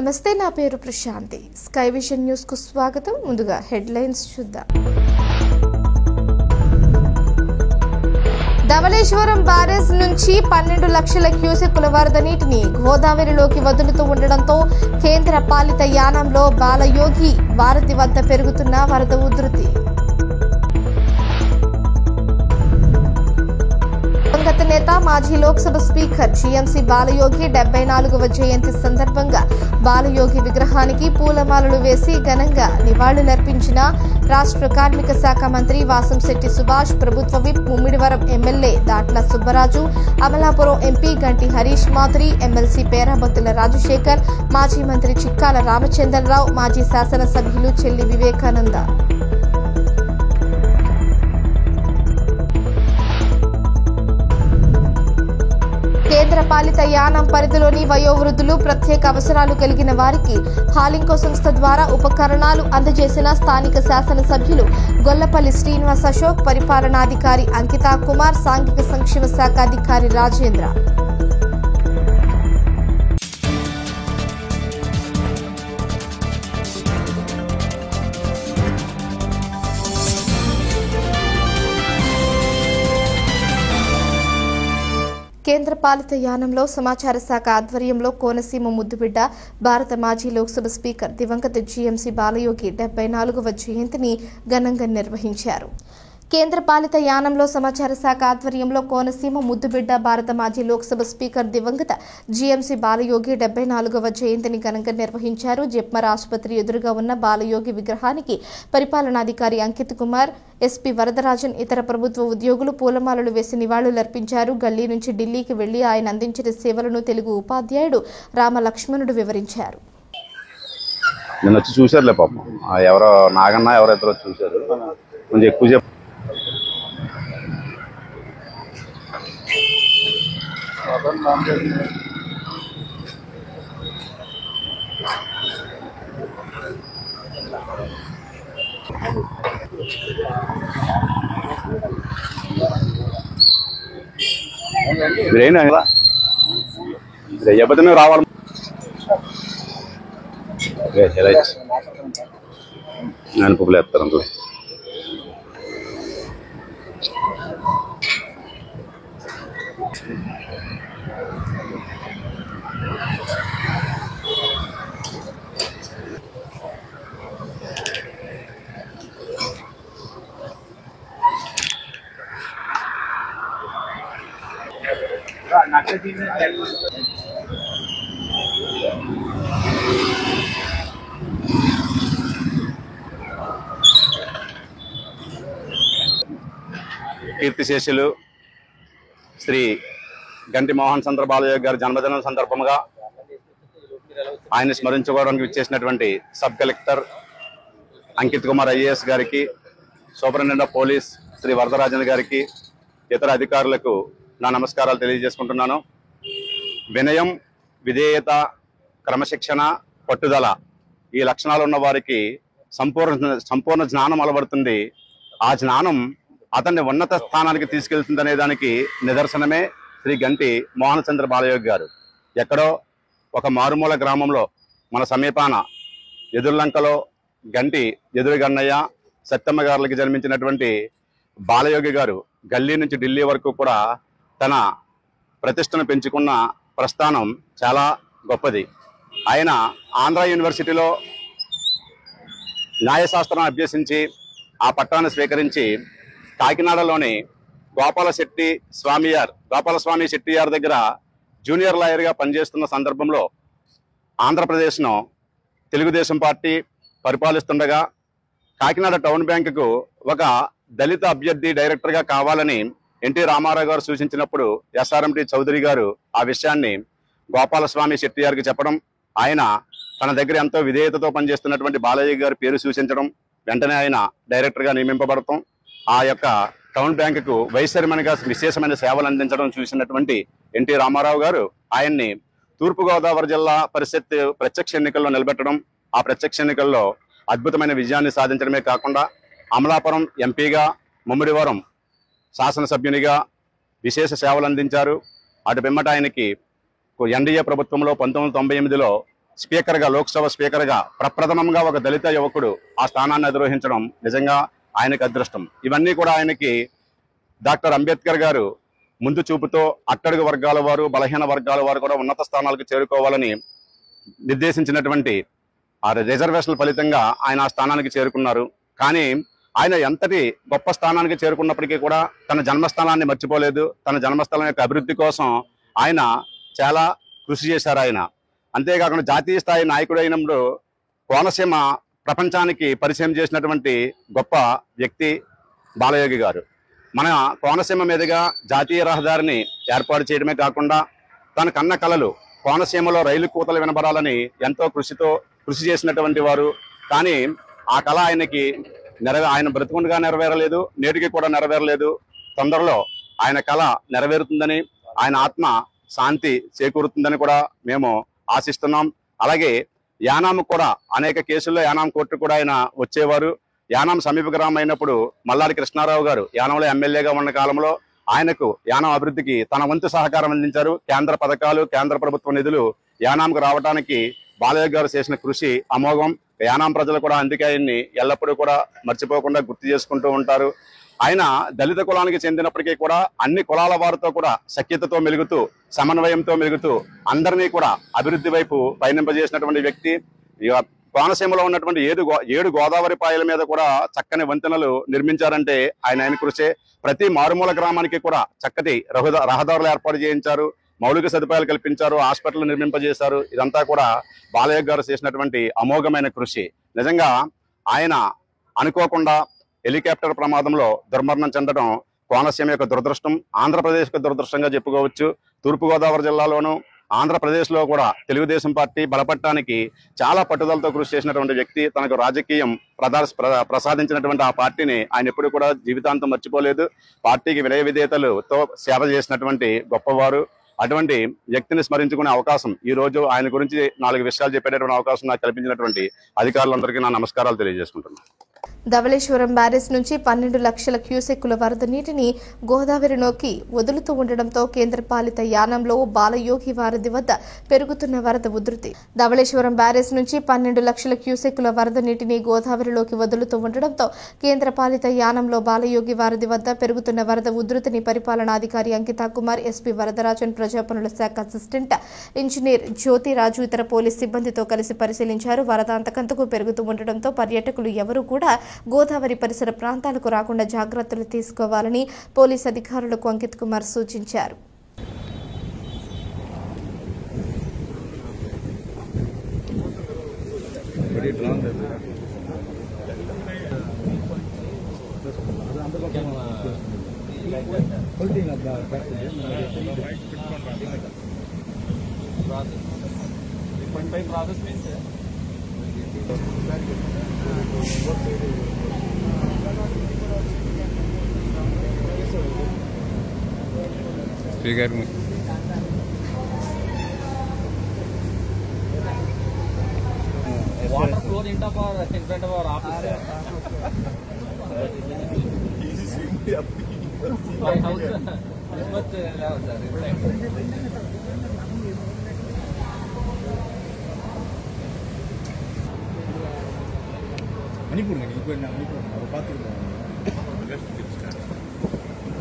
నమస్తే, నా పేరు ప్రశాంతి. స్కై విజన్ న్యూస్ కు స్వాగతం. ముందుగా హెడ్లైన్స్ చూద్దాం. ధవళేశ్వరం బ్యారేజ్ నుంచి 12 లక్షల క్యూసెక్కుల వరద నీటిని గోదావరిలోకి వదులుతూ ఉండడంతో కేంద్ర పాలిత యానంలో బాలయోగి వారధి వద్ద పెరుగుతున్న వరద ఉధృతి. దివంగత నేత మాజీ లోక్సభ స్పీకర్ జీఎంసీ బాలయోగి 74వ జయంతి సందర్భంగా బాలయోగి విగ్రహానికి పూలమాలలు వేసి ఘనంగా నివాళులర్పించిన రాష్ట్ర కార్మిక శాఖ మంత్రి వాసంశెట్టి సుభాష్, ప్రభుత్వ whip Mummidivaram MLA Datla Subbaraju, Amalapuram MP గంటి హరీష్ మాధురి, ఎమ్మెల్సీ పేరాబత్తుల రాజశేఖర్, మాజీ మంత్రి చిక్కాల రామచంద్రరావు, మాజీ శాసనసభ్యులు చెల్లి వివేకానంద. కేంద్ర పాలిత యానం పరిధిలోని వయోవృద్ధులు, ప్రత్యేక అవసరాలు కలిగిన వారికి హాలింకో సంస్థ ద్వారా ఉపకరణాలు అందజేసిన స్థానిక శాసనసభ్యులు గొల్లపల్లి శ్రీనివాస్ అశోక్, పరిపాలనాధికారి అంకితా కుమార్, సాంఘిక సంక్షేమ శాఖ అధికారి రాజేంద్ర. కేంద్ర పాలిత యానంలో సమాచార శాఖ ఆధ్వర్యంలో కోనసీమ ముద్దుబిడ్డ, భారత మాజీ లోక్సభ స్పీకర్ దివంగత జీఎంసీ బాలయోగి 74వ జయంతిని ఘనంగా నిర్వహించారు. కేంద్ర పాలిత యానంలో సమాచార శాఖ ఆధ్వర్యంలో కోనసీమ ముద్దుబిడ్డ, భారత మాజీ లోక్సభ స్పీకర్ దివంగత జీఎంసీ బాలయోగి 74వ జయంతిని ఘనంగా నిర్వహించారు. జిప్మర్ ఆసుపత్రి ఎదురుగా ఉన్న బాలయోగి విగ్రహానికి పరిపాలనాధికారి అంకిత్ కుమార్, ఎస్పీ వరదరాజన్, ఇతర ప్రభుత్వ ఉద్యోగులు పూలమాలలు వేసి నివాళులర్పించారు. గల్లీ నుంచి ఢిల్లీకి వెళ్లి ఆయన అందించిన సేవలను తెలుగు ఉపాధ్యాయుడు రామలక్ష్మణుడు వివరించారు. చూసారులే పాపం, ఎవరో నాగన్న ఎవరైతే చూశారు. కొంచెం ఎక్కువ బ్రెయిన్ చెప్పతే రావాలి. నేను పువ్వులు ఎత్తాను. కీర్తిశేషులు శ్రీ గంటి మోహన్ చంద్ర బాలయోగి గారి జన్మదినం సందర్భంగా ఆయన స్మరించుకోవడానికి విచ్చేసినటువంటి sub collector Ankit Kumar IAS గారికి, superintendent of police Shri Varadarajan గారికి, ఇతర అధికారులకు నా నమస్కారాలు తెలియజేసుకుంటున్నాను. వినయం, విధేయత, క్రమశిక్షణ, పట్టుదల ఈ లక్షణాలు ఉన్న వారికి సంపూర్ణ జ్ఞానం అలవడుతుంది. ఆ జ్ఞానం అతన్ని ఉన్నత స్థానానికి తీసుకెళ్తుందనే దానికి నిదర్శనమే శ్రీ గంటి మోహన్ చంద్ర బాలయోగి గారు. ఎక్కడో ఒక మారుమూల గ్రామంలో మన సమీపాన ఎదుర్లంకలో గంటి ఎదురుగన్నయ్య, సత్తమ్మ గారులకి జన్మించినటువంటి బాలయోగి గారు గల్లీ నుంచి ఢిల్లీ వరకు కూడా తన ప్రతిష్టను పెంచుకున్న ప్రస్థానం చాలా గొప్పది. ఆయన ఆంధ్ర యూనివర్సిటీలో న్యాయశాస్త్రం అభ్యసించి ఆ పట్టాన్ని స్వీకరించి కాకినాడలోని గోపాలస్వామి శెట్టియార్ దగ్గర జూనియర్ లాయర్గా పనిచేస్తున్న సందర్భంలో ఆంధ్రప్రదేశ్ను తెలుగుదేశం పార్టీ పరిపాలిస్తుండగా కాకినాడ టౌన్ బ్యాంకుకు ఒక దళిత అభ్యర్థి డైరెక్టర్గా కావాలని ఎన్టీ రామారావు గారు సూచించినప్పుడు ఎస్ఆర్ఎంటి చౌదరి గారు ఆ విషయాన్ని గోపాలస్వామి శెట్టియార్కి చెప్పడం, ఆయన తన దగ్గర ఎంతో విధేయతతో పనిచేస్తున్నటువంటి బాలయ్య గారి పేరు సూచించడం, వెంటనే ఆయన డైరెక్టర్గా నియమింపబడటం, ఆ యొక్క టౌన్ బ్యాంకుకు వైస్ చైర్మన్గా విశేషమైన సేవలు అందించడం చూసినటువంటి ఎన్టీ రామారావు గారు ఆయన్ని తూర్పుగోదావరి జిల్లా పరిషత్ ప్రత్యక్ష ఎన్నికల్లో నిలబెట్టడం, ఆ ప్రత్యక్ష ఎన్నికల్లో అద్భుతమైన విజయాన్ని సాధించడమే కాకుండా అమలాపురం ఎంపీగా, ముమ్మిడివరం శాసనసభ్యునిగా విశేష సేవలు అందించారు. అటు పిమ్మట ఆయనకి ఎన్డీఏ ప్రభుత్వంలో 1998లో స్పీకర్గా, లోక్సభ స్పీకర్గా ప్రప్రథమంగా ఒక దళిత యువకుడు ఆ స్థానాన్ని అధిరోహించడం నిజంగా ఆయనకు అదృష్టం. ఇవన్నీ కూడా ఆయనకి డాక్టర్ అంబేద్కర్ గారు ముందు చూపుతో అట్టడుగు వర్గాల వారు, బలహీన వర్గాల వారు కూడా ఉన్నత స్థానాలకు చేరుకోవాలని నిర్దేశించినటువంటి ఆ రిజర్వేషన్ల ఫలితంగా ఆయన ఆ స్థానానికి చేరుకున్నారు. కానీ ఆయన ఎంతటి గొప్ప స్థానానికి చేరుకున్నప్పటికీ కూడా తన జన్మస్థానాన్ని మర్చిపోలేదు. తన జన్మస్థలం యొక్క అభివృద్ధి కోసం ఆయన చాలా కృషి చేశారు. ఆయన అంతేకాకుండా జాతీయ స్థాయి నాయకుడు అయినప్పుడు కోనసీమ ప్రపంచానికి పరిచయం చేసినటువంటి గొప్ప వ్యక్తి బాలయోగి గారు. మన కోనసీమ మీదుగా జాతీయ రహదారిని ఏర్పాటు చేయడమే కాకుండా తన కన్న కలలు కోనసీమలో రైలు కూతలు వినబడాలని ఎంతో కృషి చేసినటువంటి వారు. కానీ ఆ కళ ఆయన బ్రతుకుండగా నెరవేరలేదు, నేటికి కూడా నెరవేరలేదు. తొందరలో ఆయన కళ నెరవేరుతుందని, ఆయన ఆత్మ శాంతి చేకూరుతుందని కూడా మేము ఆశిస్తున్నాం. అలాగే యానాం కూడా అనేక కేసుల్లో యానాం కోర్టు కూడా ఆయన వచ్చేవారు. యానాం సమీప గ్రామం అయినప్పుడు మల్లాడి కృష్ణారావు గారు యానంలో ఎమ్మెల్యేగా ఉన్న కాలంలో ఆయనకు యానాం అభివృద్ధికి తన వంతు సహకారం అందించారు. కేంద్ర పథకాలు, కేంద్ర ప్రభుత్వ నిధులు యానాంకు రావడానికి బాలయోగి గారు చేసిన కృషి అమోఘం. యానాం ప్రజలు కూడా అందుకే ఆయన్ని ఎల్లప్పుడూ కూడా మర్చిపోకుండా గుర్తు చేసుకుంటూ ఉంటారు. ఆయన దళిత కులానికి చెందినప్పటికీ కూడా అన్ని కులాల వారితో కూడా సఖ్యతతో మెలుగుతూ, సమన్వయంతో మెలుగుతూ అందరినీ కూడా అభివృద్ధి వైపు పయనింపజేసినటువంటి వ్యక్తి. కోనసీమలో ఉన్నటువంటి 7 గోదావరి పాయల మీద కూడా చక్కని వంతెనలు నిర్మించారంటే ఆయన కృషే. ప్రతి మారుమూల గ్రామానికి కూడా చక్కటి రహదారులు ఏర్పాటు చేయించారు, మౌలిక సదుపాయాలు కల్పించారు, హాస్పిటల్ నిర్మింపజేశారు. ఇదంతా కూడా బాలయోగి గారు చేసినటువంటి అమోఘమైన కృషి. నిజంగా ఆయన అనుకోకుండా హెలికాప్టర్ ప్రమాదంలో దుర్మరణం చెందడం కోనసీమ యొక్క దురదృష్టం, ఆంధ్రప్రదేశ్ యొక్క దురదృష్టంగా చెప్పుకోవచ్చు. తూర్పుగోదావరి జిల్లాలోను ఆంధ్రప్రదేశ్లో కూడా తెలుగుదేశం పార్టీ బలపడటానికి చాలా పట్టుదలతో కృషి చేసినటువంటి వ్యక్తి. తనకు రాజకీయం ప్రసాదించినటువంటి ఆ పార్టీని ఆయన ఎప్పుడు కూడా జీవితాంతం మర్చిపోలేదు. పార్టీకి వినయ విధేయతలతో సేవ చేసినటువంటి గొప్పవారు. అటువంటి వ్యక్తిని స్మరించుకునే అవకాశం, ఈ రోజు ఆయన గురించి 4 విషయాలు చెప్పేటటువంటి అవకాశం నాకు కల్పించినటువంటి అధికారులందరికీ నా నమస్కారాలు తెలియజేసుకుంటున్నాను. ధవళేశ్వరం బ్యారేజ్ నుంచి 12 లక్షల క్యూసెక్కుల వరద నీటిని గోదావరిలోకి వదులుతూ ఉండడంతో కేంద్ర పాలిత యానంలో బాలయోగి వారధి వద్ద పెరుగుతున్న వరద ఉధృతి. ధవళేశ్వరం బ్యారేజ్ నుంచి 12 లక్షల క్యూసెక్కుల వరద నీటిని గోదావరిలోకి వదులుతూ ఉండడంతో కేంద్ర పాలిత యానంలో బాలయోగి వారధి వద్ద పెరుగుతున్న వరద ఉధృతిని పరిపాలనాధికారి అంకితా కుమార్, ఎస్పీ వరదరాజన్, ప్రజాపనుల శాఖ అసిస్టెంట్ ఇంజనీర్ జ్యోతిరాజు ఇతర పోలీస్ సిబ్బందితో కలిసి పరిశీలించారు. వరద అంతకంతకు పెరుగుతూ ఉండడంతో పర్యాటకులు ఎవరూ కూడా గోదావరి పరిసర ప్రాంతాలకు రాకుండా జాగ్రత్తలు తీసుకోవాలని పోలీస్ అధికారులకు అంకిత్ కుమార్ సూచించారు. Speaker water flow in front of our office. My house this much level, sir. Manipur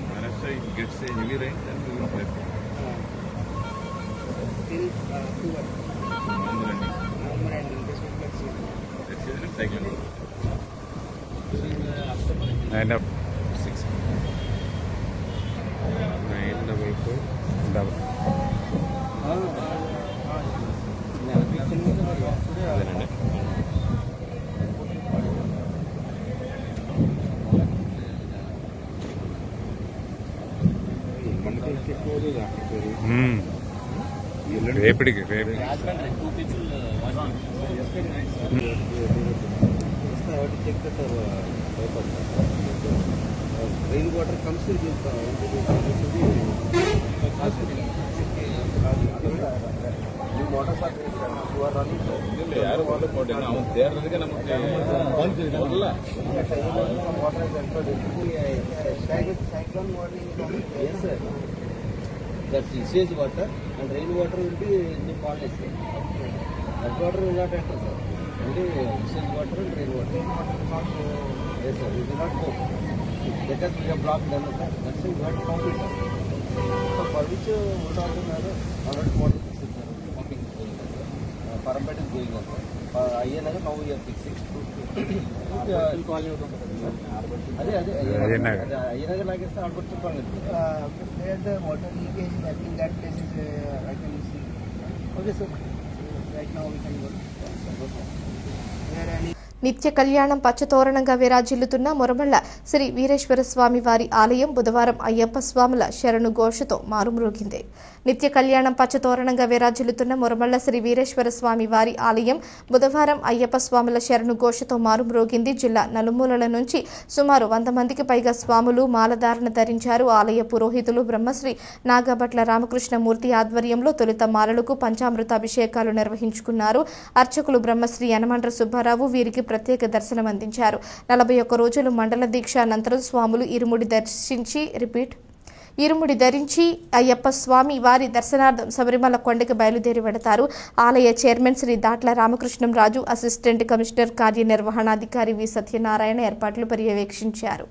Maharashtra it gets a heavy rain and we will play. Till November ending. This is a cyclone. 9/6 9/4 అదేనండి. రేపటికి rain water comes in this motors are you are running ಯಾರು water ಕೊಡಿ ನಾವು ದೇವರಿಗೆ ನಮಗೆ ಬರಲ್ಲ water is entered into cyclone warning. Yes sir, that sewage water and rain water will be in the fault. That water will not enter, sir. Only usage water and rain water. Yes, sir. It will not go. Because we have blocked them, sir. That's why we have to pump it up. So for which would not matter. Already water fixed, sir. Pumping is going on, sir. Parampet is going on, sir. Ayanagar now we are fixing. అదే అయ్యనగర్ లాగేస్తే ఆడబడి చెప్పండి. Water leakage in that place is I can see. Okay sir, right now we can go. నిత్య కళ్యాణం పచ్చతోరణంగా విరాజిల్లుతున్న మురమళ్ల శ్రీ వీరేశ్వర స్వామి వారి ఆలయం బుధవారం అయ్యప్ప స్వాముల శరణు ఘోషతో మారుమ్రోగింది. నిత్య కళ్యాణం పచ్చతోరణంగా విరాజిల్లుతున్న మురమళ్ల శ్రీ వీరేశ్వర స్వామి వారి ఆలయం బుధవారం అయ్యప్ప స్వాముల శరణు ఘోషతో మారుమ్రోగింది. జిల్లా నలుమూలల నుంచి సుమారు 100 మందికి పైగా స్వాములు మాలధారణ ధరించారు. ఆలయ పురోహితులు బ్రహ్మశ్రీ నాగభట్ల రామకృష్ణమూర్తి ఆధ్వర్యంలో తొలుత మాలలకు పంచామృత అభిషేకాలు నిర్వహించుకున్నారు. అర్చకులు బ్రహ్మశ్రీ యనమండ్ర సుబ్బారావు వీరికి ప్రత్యేక దర్శనం అందించారు. 41 రోజులు మండల దీక్ష అనంతరం స్వాములు ఇరుముడి ధరించి అయ్యప్ప స్వామి వారి దర్శనార్థం శబరిమల కొండకి బయలుదేరి వెడతారు. ఆలయ చైర్మన్ శ్రీ దాట్ల రామకృష్ణం రాజు, అసిస్టెంట్ కమిషనర్ కార్యనిర్వహణాధికారి వి సత్యనారాయణ ఏర్పాట్లు పర్యవేక్షించారు.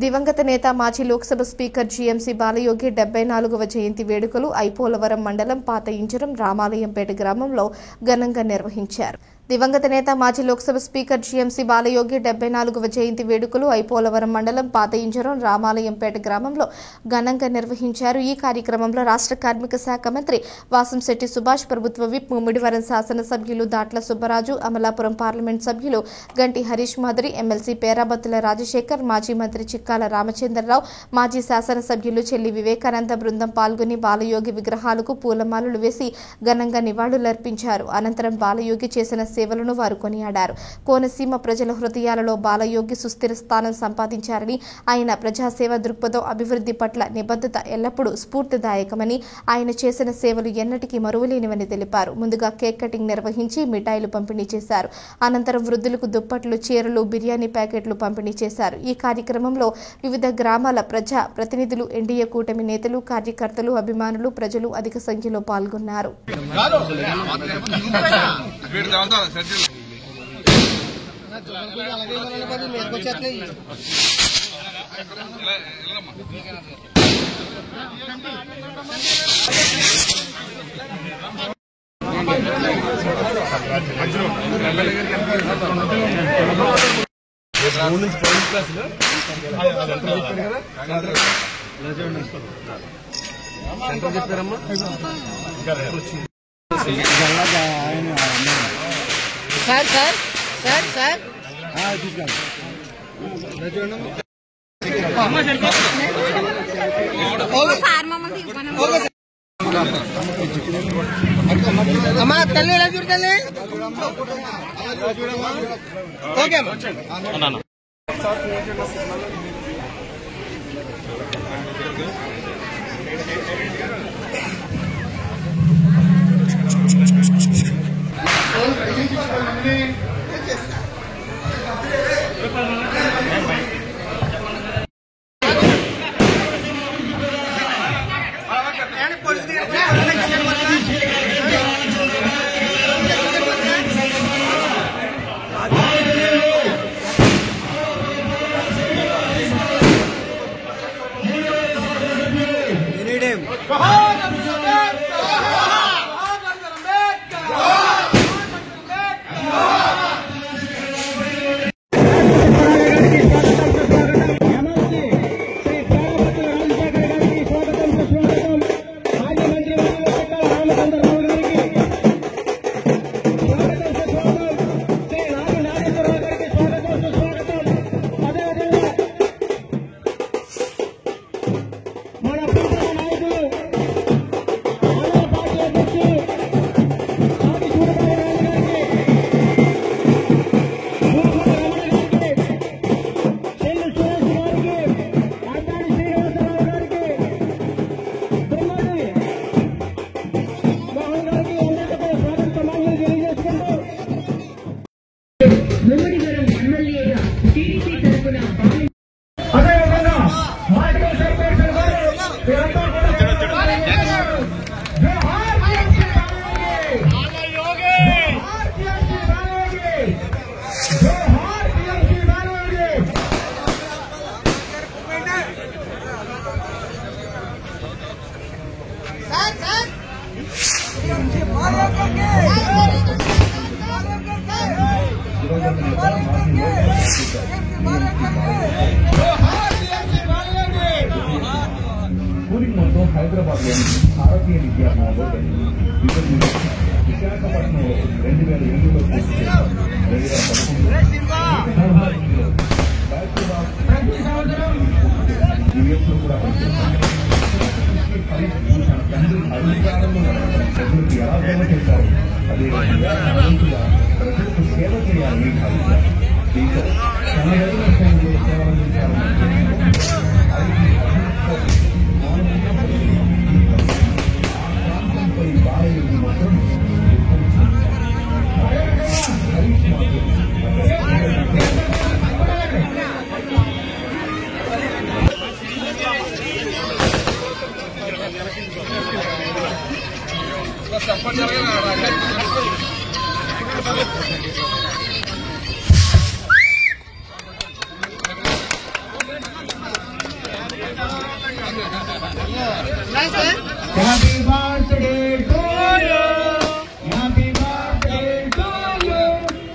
దివంగత నేత మాజీ లోక్సభ స్పీకర్ జీఎంసీ బాలయోగి 74వ జయంతి వేడుకలు ఐపోలవరం మండలం పాత ఇంజరం రామాలయంపేట గ్రామంలో ఘనంగా నిర్వహించారు. దివంగత నేత మాజీ లోక్సభ స్పీకర్ జీఎంసీ బాలయోగి 74వ జయంతి వేడుకలు ఐపోలవరం మండలం పాత ఇంజరం రామాలయంపేట గ్రామంలో ఘనంగా నిర్వహించారు. ఈ కార్యక్రమంలో రాష్ట్ర కార్మిక శాఖ మంత్రి వాసంశెట్టి సుభాష్, ప్రభుత్వ విప్ ముమ్మిడివరం శాసనసభ్యులు దాట్ల సుబ్బరాజు, అమలాపురం పార్లమెంట్ సభ్యులు గంటి హరీష్ మాధురి, ఎమ్మెల్సీ పేరాబత్తుల రాజశేఖర్, మాజీ మంత్రి చిక్కాల రామచంద్రరావు, మాజీ శాసనసభ్యులు చెల్లి వివేకానంద బృందం పాల్గొని బాలయోగి విగ్రహాలకు పూలమాలలు వేసి ఘనంగా నివాళులర్పించారు. అనంతరం బాలయోగి చేసిన సేవలను వారు కొనియాడారు. కోనసీమ ప్రజల హృదయాలలో బాలయోగి సుస్థిర స్థానం సంపాదించారని, ఆయన ప్రజాసేవ దృక్పథం, అభివృద్ధి పట్ల నిబద్ధత ఎల్లప్పుడూ స్ఫూర్తిదాయకమని, ఆయన చేసిన సేవలు ఎన్నటికీ మరువలేనివని తెలిపారు. ముందుగా కేక్ కటింగ్ నిర్వహించి మిఠాయిలు పంపిణీ చేశారు. అనంతరం వృద్ధులకు దుప్పట్లు, చీరలు, బిర్యానీ ప్యాకెట్లు పంపిణీ చేశారు. ఈ కార్యక్రమంలో వివిధ గ్రామాల ప్రజా ప్రతినిధులు, ఎన్డీఏ కూటమి నేతలు, కార్యకర్తలు, అభిమానులు, ప్రజలు అధిక సంఖ్యలో పాల్గొన్నారు. అమ్మా తల్లి ఎలా చూడాలి? Okay anytime. ఆరోగ్య విద్యా మహోదయం విశాఖపట్నంలో 2007లో పూర్తి చేశారు. 2011లో ప్రతి సంవత్సరం యూఎస్లో కూడా పనిచేశారు. తండ్రి అధికారంలో ప్రజలకు ఎలా సేవ చేశారు, అదే ప్రజలకు సేవ చేయాలని భావించారు. దీంతో తన దగ్గర సేవలు అందించాలని బాలయోగి మొత్తం Happy birthday to you. Happy birthday to you.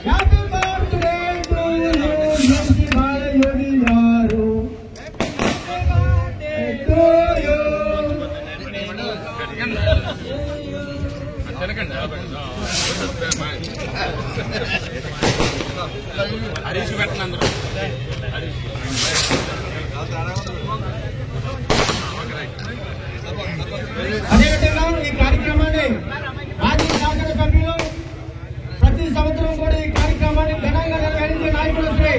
Happy birthday to you. Happy Balayogi garu. Happy birthday to you. Harish పెట్టినందుకు అదేవిధంగా ఈ కార్యక్రమాన్ని మాజీ శాసనసభ్యులు ప్రతి సంవత్సరం కూడా ఈ కార్యక్రమాన్ని ఘనంగా నిర్వహించే నాయకులు శ్రీ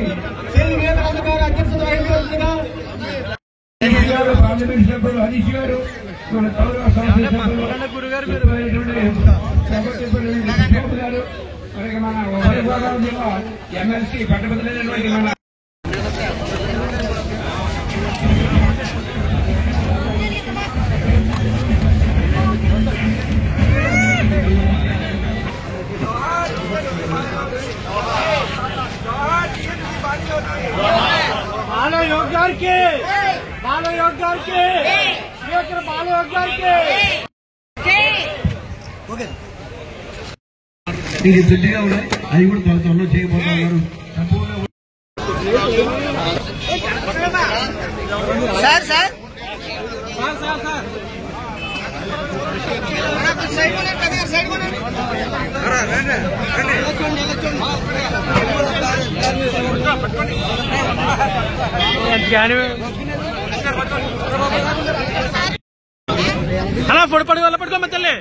వివేకానంద గారి అధ్యక్షత వహించవలసిందిగా పార్లమెంట్ సభ్యులు హరీష్ గారు, మన గౌరవ గారు, అలాగే మన ఉభయ గోదావరి జిల్లా ఎమ్మెల్సీ పట్టభద్రులైనటువంటి మన బాలయోగి గారికి స్పీకర్ బాలయోగి గారికి ఇది దుడ్డిగా ఉన్నాయి, అవి కూడా త్వరలో చేయబోతున్నారు. అలా పొడిపడి వల్ల పట్టుకోమ్మ తల్లి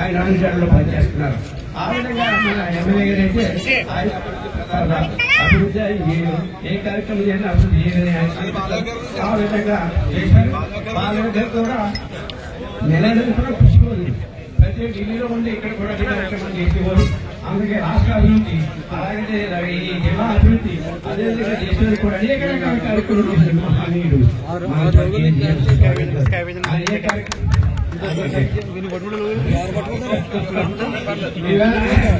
ఆయన అనుచరులు పనిచేస్తున్నారు. ఆ విధంగా మన ఎమ్మెల్యే గారు అయితే అభివృద్ధి ఏ కార్యక్రమం చేసినా అభివృద్ధి చేయని ఆ విధంగా చేశారు. వాళ్ళ కూడా నెల కూడా పుష్పోదు ప్రతి ఢిల్లీలో ఉండి ఇక్కడ కూడా కార్యక్రమం చేసేవారు. అందుకే రాష్ట్ర అభివృద్ధి, అలాగే ఈ జిల్లా అభివృద్ధి, అదేవిధంగా దేశానికి కూడా అనేక రకాల కార్యక్రమాలు చేసిన మహనీయుడు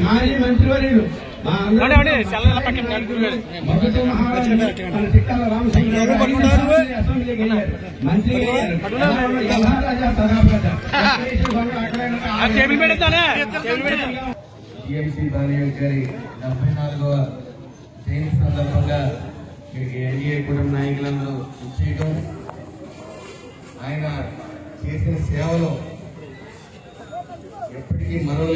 మాజీ మంత్రివర్యులు మొదటి మహారాజు చిక్కాల రామచంద్రరావు అసెంబ్లీకి వెళ్ళారు, మంత్రి మహారాజా ప్రతాపరాజా టీఎంసీ బాలయోగి గారి 74వ జయంతి సందర్భంగా ఇక్కడికి ఎన్డీఏ కుటుంబ నాయకులందరూ వచ్చేయడం, ఆయన చేసిన సేవలో ఎప్పటికీ మనలో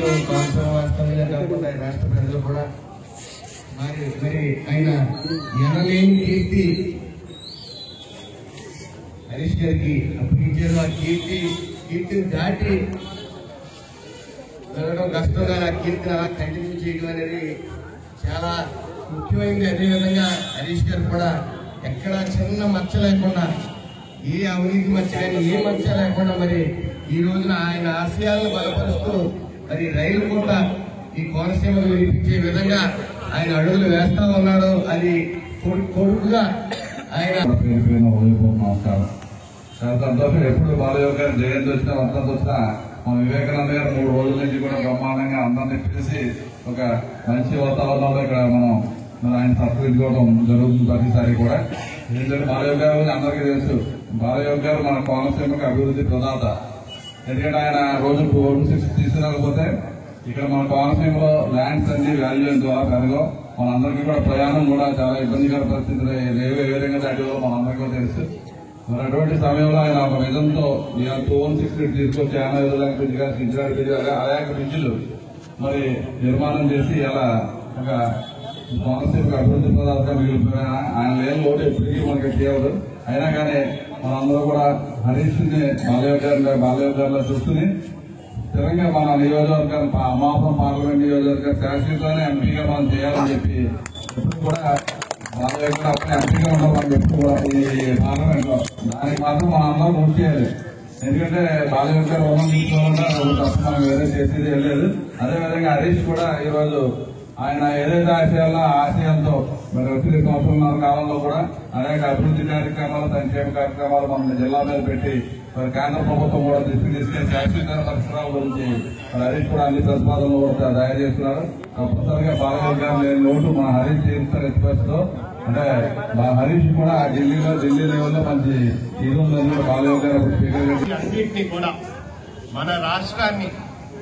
వాస్తవంగా కాకుండా రాష్ట్ర ప్రజలు కూడా మరి ఆయన ఎనలేని కీర్తి హరీష్ గారికి అప్పగించారు. ఆ కీర్తిని దాటి వెళ్ళడం కష్టంగా ఆ కీర్తిని అలా కంటిన్యూ చేయడం అనేది చాలా ముఖ్యమైనది. అదేవిధంగా హరీష్ గారు కూడా ఎక్కడా చిన్న మచ్చ లేకుండా, ఏ అవినీతి మచ్చ కానీ ఏ మచ్చ లేకుండా మరి ఈ రోజున ఆయన ఆశయాలను బలపరుస్తూ మరి రైలు పూట ఈ కోనసీమను వినిపించే విధంగా ఆయన అడుగులు వేస్తా ఉన్నాడు. అది కొడుకుగా ఆయన చాలా సంతోషం. ఎప్పుడు బాలయోగి గారి జయంతి వచ్చినా వర్ధంతి వచ్చినా మన వివేకానంద గారు 3 రోజుల నుంచి కూడా బ్రహ్మాండంగా అందరినీ పిలిచి ఒక మంచి వాతావరణంలో ఇక్కడ మనం ఆయన సత్కరించుకోవడం జరుగుతుంది ప్రతిసారి కూడా. ఎందుకంటే బాలయోగి గారు అందరికీ తెలుసు, బాలయోగి గారు మన కోనసీమకు అభివృద్ధి ప్రదాత. ఎందుకంటే ఆయన రోజు 4-6 తీసుకురాకపోతే ఇక్కడ మన కోనసీమలో ల్యాండ్స్ అన్ని వాల్యూ ద్వారా పెరగవు. మనందరికీ కూడా ప్రయాణం కూడా చాలా ఇబ్బందికర పరిస్థితులు ఏ విధంగా దాటిలో మనందరికీ తెలుసు. మరి అటువంటి సమయంలో ఆయన ఒక విధంతో 216 తీసుకొచ్చి 85 బ్రిడ్జ్ అనేక బ్రిడ్జిలు మరి నిర్మాణం చేసి అలా ఒక కోనసీమ అభివృద్ధి ప్రదాతగా మిగిలిపోయిన ఆయన లేని లోటు ఎప్పటికీ మనకి చేయదు. అయినా కానీ మనందరూ కూడా హరీష్ ని బాలయోగి గారిలో చూసుకుని స్థిరంగా మన నియోజకవర్గాన్ని అమాపురం పార్లమెంట్ నియోజకవర్గ శాశ్వతమైన ఎంపీగా మనం చేయాలని చెప్పి ఎప్పుడు కూడా బాలయోగి గారు అప్పుడు ఎంపీగా ఉండాలని చెప్పి కూడా ఈ పార్లమెంట్ లో దానికి మాత్రం మనం అందరం కృషి చేయాలి. ఎందుకంటే బాలయోగి గారు రుణం తీసుకోవాలంటే తప్ప మనం వేరే చేసేది లేదు. అదేవిధంగా హరీష్ కూడా ఈరోజు ఆయన ఏదైతే ఆశయంతో మరి వచ్చే 2 సంవత్సరాల కాలంలో కూడా అనేక అభివృద్ధి కార్యక్రమాలు, సంక్షేమ కార్యక్రమాలు మన జిల్లా మీద పెట్టి మరి కేంద్ర ప్రభుత్వం కూడా తీసుకెళ్లి శాశ్వత పరిశ్రమల గురించి మరి హరీష్ కూడా అన్ని ప్రతిపాదనలు కూడా తయారు చేస్తున్నారు. తప్పనిసరిగా బాలయోగి గారు లేని లోటు మన హరీష్ తీరుస్తారు ఎక్స్ప్రెస్తో. అంటే హరీష్ కూడా ఢిల్లీ లెవెల్లో మంచి ఇది ఉందని బాలయోగి గారు అన్నింటినీ కూడా మన రాష్ట్రాన్ని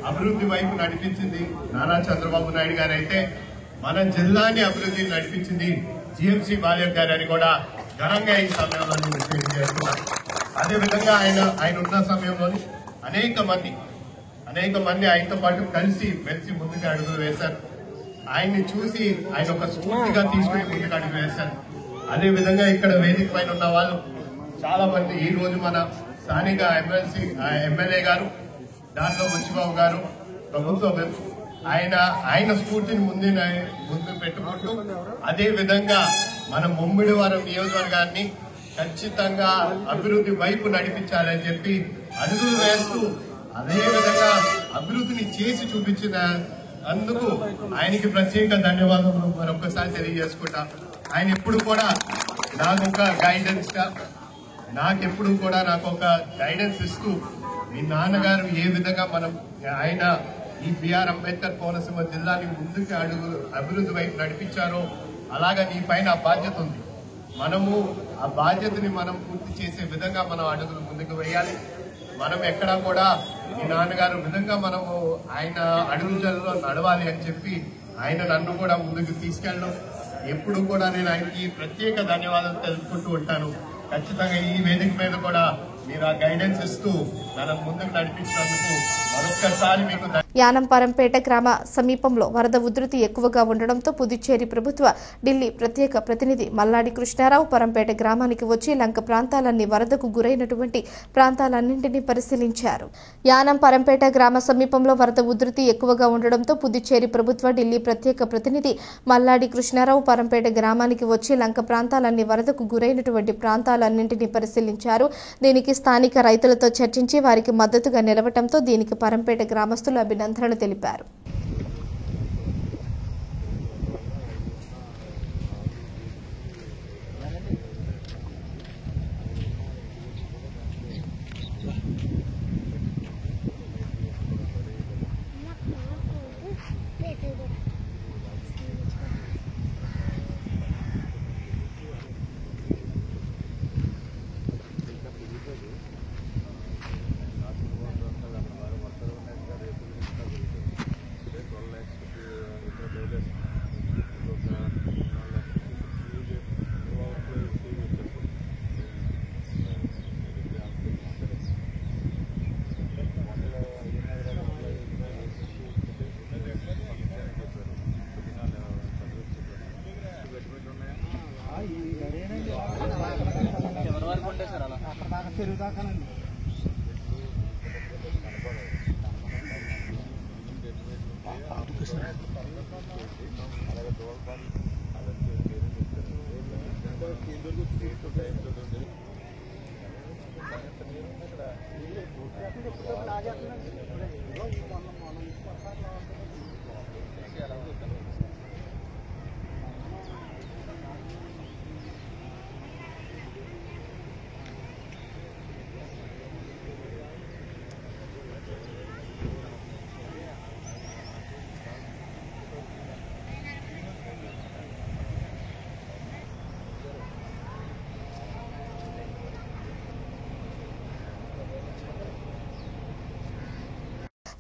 అభివృద్ధి వైపు నడిపించింది నారా చంద్రబాబు నాయుడు గారు అయితే, మన జిల్లాని అభివృద్ధి నడిపించింది జిఎంసి బాలయోగి గారు అని కూడా ఘనంగా ఈ సమయంలో తెలియజేస్తున్నారు. అదేవిధంగా ఆయన ఉన్న సమయంలో అనేక మంది ఆయనతో పాటు కలిసి మెలిసి ముందుకు అడుగులు వేశారు. ఆయన్ని చూసి ఆయన ఒక స్ఫూర్తిగా తీసుకుని ముందుకు అడుగు వేశారు. అదేవిధంగా ఇక్కడ వేదిక పైన ఉన్న వాళ్ళు చాలా మంది ఈ రోజు మన స్థానిక ఎమ్మెల్యే గారు దాంట్లో బుచ్చిబాబు గారు ప్రభుత్వం ఆయన స్ఫూర్తిని ముందు పెట్టుకుంటూ అదే విధంగా మన ముమ్మిడివరం నియోజకవర్గాన్ని ఖచ్చితంగా అభివృద్ధి వైపు నడిపించాలని చెప్పి అడుగులు వేస్తూ అదే విధంగా అభివృద్ధిని చేసి చూపించిన అందుకు ఆయనకి ప్రత్యేక ధన్యవాదాలు మరొకసారి తెలియజేసుకుంటా. ఆయన ఎప్పుడు కూడా నాకు ఒక గైడెన్స్ ఇస్తూ మీ నాన్నగారు ఏ విధంగా ఆయన ఈ బిఆర్ అంబేద్కర్ కోనసీమ జిల్లాని ముందుకు అభివృద్ధి వైపు నడిపించారో అలాగా నీ పైన ఆ బాధ్యత ఉంది. మనము ఆ బాధ్యతని మనం పూర్తి చేసే విధంగా మనం అడుగులు ముందుకు వేయాలి. మనం ఎక్కడా కూడా మీ నాన్నగారు విధంగా మనము ఆయన అడుగుజల్లో నడవాలి అని చెప్పి ఆయన నన్ను కూడా ముందుకు తీసుకెళ్ళడం ఎప్పుడు కూడా నేను ఆయనకి ప్రత్యేక ధన్యవాదాలు తెలుపుకుంటూ ఉంటాను. ఖచ్చితంగా ఈ వేదిక మీద కూడా మీరు ఆ గైడెన్స్ ఇస్తూ మనం ముందుకు నడిపించినందుకు మరొక్కసారి మీకు యానం పరంపేట గ్రామ సమీపంలో వరద ఉధృతి ఎక్కువగా ఉండడంతో పుదుచ్చేరి ప్రభుత్వ ఢిల్లీ ప్రత్యేక ప్రతినిధి మల్లాడి కృష్ణారావు పరంపేట గ్రామానికి వచ్చి లంక ప్రాంతాలన్నీ వరదకు గురైనటువంటి ప్రాంతాలన్నింటినీ పరిశీలించారు. యానం పరంపేట గ్రామ సమీపంలో వరద ఉధృతి ఎక్కువగా ఉండడంతో పుదుచ్చేరి ప్రభుత్వ ఢిల్లీ ప్రత్యేక ప్రతినిధి మల్లాడి కృష్ణారావు పరంపేట గ్రామానికి వచ్చి లంక ప్రాంతాలన్నీ వరదకు గురైనటువంటి ప్రాంతాలన్నింటినీ పరిశీలించారు. దీనికి స్థానిక రైతులతో చర్చించి వారికి మద్దతుగా నిలవటంతో దీనికి పరంపేట గ్రామస్తులు అభినందనలు తెలిపారు.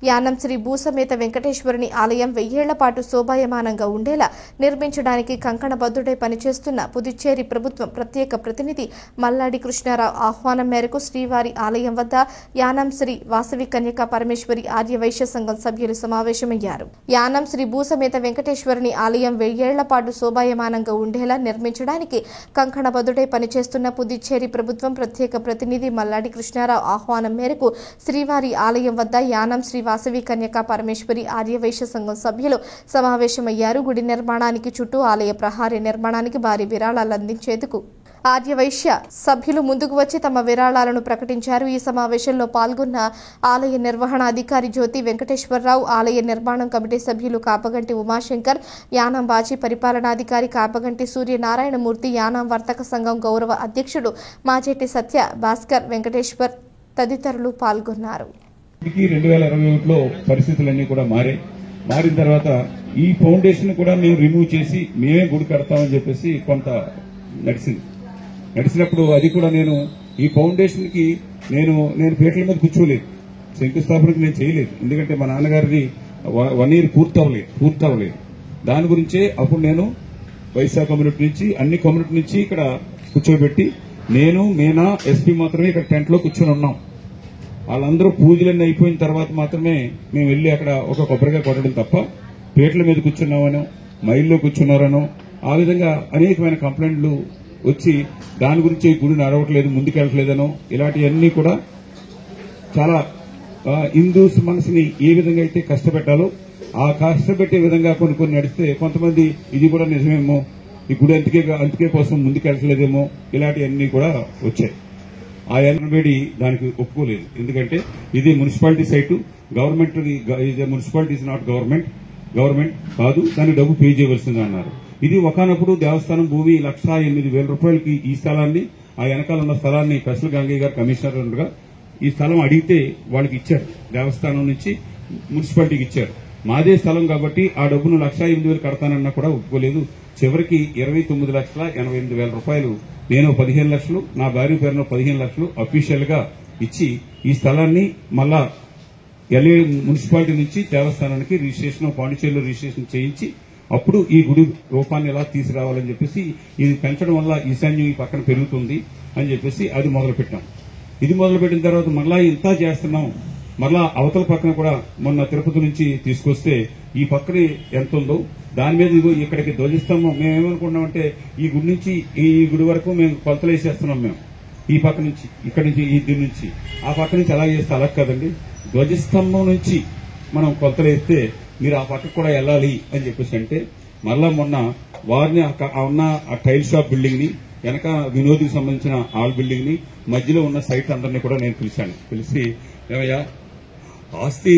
యానం శ్రీ భూసమేత వెంకటేశ్వరుని ఆలయం 1000 ఏళ్ల పాటు శోభాయమానంగా ఉండేలా నిర్మించడానికి కంకణబద్దుడై పనిచేస్తున్న పుదుచ్చేరి ప్రభుత్వం ప్రత్యేక ప్రతినిధి మల్లాడి కృష్ణారావు ఆహ్వానం మేరకు శ్రీవారి ఆలయం వద్ద యానం శ్రీ వాసవి కన్యకా పరమేశ్వరి ఆర్యవైశ్య సంఘం సభ్యులు సమావేశమయ్యారు. యానం శ్రీ భూసమేత వెంకటేశ్వరుని ఆలయం 1000 ఏళ్ల పాటు శోభాయమానంగా ఉండేలా నిర్మించడానికి కంకణబద్దుడై పనిచేస్తున్న పుదుచ్చేరి ప్రభుత్వం ప్రత్యేక ప్రతినిధి మల్లాడి కృష్ణారావు ఆహ్వానం మేరకు శ్రీవారి ఆలయం వద్ద యానం శ్రీ వాసవి కన్యకా పరమేశ్వరి ఆర్యవైశ్య సంఘం సభ్యులు సమావేశమయ్యారు. గుడి నిర్మాణానికి చుట్టూ ఆలయ ప్రహారీ నిర్మాణానికి భారీ విరాళాలు అందించేందుకు ఆర్యవైశ్య సభ్యులు ముందుకు వచ్చి తమ విరాళాలను ప్రకటించారు. ఈ సమావేశంలో పాల్గొన్న ఆలయ నిర్వహణాధికారి జ్యోతి వెంకటేశ్వరరావు, ఆలయ నిర్మాణం కమిటీ సభ్యులు కాపగంటి ఉమాశంకర్, యానాం బాజీ పరిపాలనాధికారి కాపగంటి సూర్యనారాయణమూర్తి, యానాం వర్తక సంఘం గౌరవ అధ్యక్షుడు మాజేటి సత్య, భాస్కర్, వెంకటేశ్వర్ తదితరులు పాల్గొన్నారు. 2021లో పరిస్థితులన్నీ కూడా మారిన తర్వాత ఈ ఫౌండేషన్ కూడా మేము రిమూవ్ చేసి మేమే గుడి కడతామని చెప్పేసి కొంత నడిచినప్పుడు అది కూడా నేను ఈ ఫౌండేషన్ కి నేను పీటల మీద కూర్చోలేదు, శంకుస్థాపనకు నేను చేయలేదు. ఎందుకంటే మా నాన్నగారిది 1 year పూర్తవలేదు. దాని గురించే అప్పుడు నేను వైశాఖ కమ్యూనిటీ నుంచి అన్ని కమ్యూనిటీ నుంచి ఇక్కడ కూర్చోబెట్టి నేను మీనా ఎస్పీ మాత్రమే ఇక్కడ టెంట్ లో కూర్చొని ఉన్నాం. వాళ్ళందరూ పూజలన్నీ అయిపోయిన తర్వాత మాత్రమే మేము వెళ్లి అక్కడ ఒక కొబ్బరికాయ కొట్టడం తప్ప పీటల మీద కూర్చున్నామనో మైల్లో కూర్చున్నారనో ఆ విధంగా అనేకమైన కంప్లైంట్లు వచ్చి దాని గురించి గుడి నడవట్లేదు, ముందుకెళ్ళట్లేదనో ఇలాంటివన్నీ కూడా చాలా హిందూస్ మనసుని ఏ విధంగా అయితే కష్టపెట్టాలో ఆ కష్టపెట్టే విధంగా కొన్ని నడిస్తే కొంతమంది ఇది కూడా నిజమేమో, ఈ గుడి అంతకే కోసం ముందుకెళ్ళట్లేదేమో ఇలాంటివన్నీ కూడా వచ్చాయి. ఆ ఎన్వేడి దానికి ఒప్పుకోలేదు. ఎందుకంటే ఇది municipality site, government municipality is not government కాదు, దానికి డబ్బు పే చేయవలసింది అన్నారు. ఇది ఒకనప్పుడు దేవస్థానం భూమి 1,08,000 రూపాయలకి ఈ స్థలాన్ని, ఆ వెనకాల ఉన్న స్థలాన్ని పెసల గంగయ్య గారు కమిషనర్ ఉండగా ఈ స్థలం అడిగితే వాళ్ళకి ఇచ్చారు, దేవస్థానం నుంచి మున్సిపాలిటీకి ఇచ్చారు. మాదే స్థలం కాబట్టి ఆ డబ్బును 1,08,000 కడతానన్నా కూడా ఒప్పుకోలేదు. చివరికి 29,80,000 రూపాయలు నేను 15 లక్షలు, నా భార్య పేరున 15 లక్షలు అఫీషియల్ గా ఇచ్చి ఈ స్థలాన్ని మళ్ళా మున్సిపాలిటీ నుంచి దేవస్థానానికి రిజిస్ట్రేషన్, పాండిచేరిలో రిజిస్ట్రేషన్ చేయించి అప్పుడు ఈ గుడి రూపాన్ని ఎలా తీసుకురావాలని చెప్పేసి ఇది పెంచడం వల్ల ఈశాన్యం ఈ పక్కన పెరుగుతుంది అని చెప్పేసి అది మొదలుపెట్టాం. ఇది మొదలుపెట్టిన తర్వాత మళ్ళా ఇంత చేస్తున్నాం. మళ్ళా అవతల పక్కన కూడా మొన్న తిరుపతి నుంచి తీసుకొస్తే ఈ పక్కన ఎంత ఉందో దాని మీద ఇక్కడికి ధ్వజస్తంభం మేమేమనుకున్నామంటే ఈ గుడి నుంచి ఈ గుడి వరకు మేము కొలతలు వేసేస్తున్నాం. మేము ఈ పక్క నుంచి ఇక్కడి నుంచి ఈ దీని నుంచి ఆ పక్క నుంచి అలా చేస్తే అలా కదండి, ధ్వజస్తంభం నుంచి మనం కొలతలు వేస్తే మీరు ఆ పక్కకు కూడా వెళ్ళాలి అని చెప్పేసి అంటే మళ్ళా మొన్న వారిని ఉన్న ఆ టైల్ షాప్ బిల్డింగ్ ని, వెనక వినోద్కి సంబంధించిన ఆల్ బిల్డింగ్ ని, మధ్యలో ఉన్న సైట్ అందరినీ కూడా నేను పిలిచి ఏమయ్యా ఆస్తి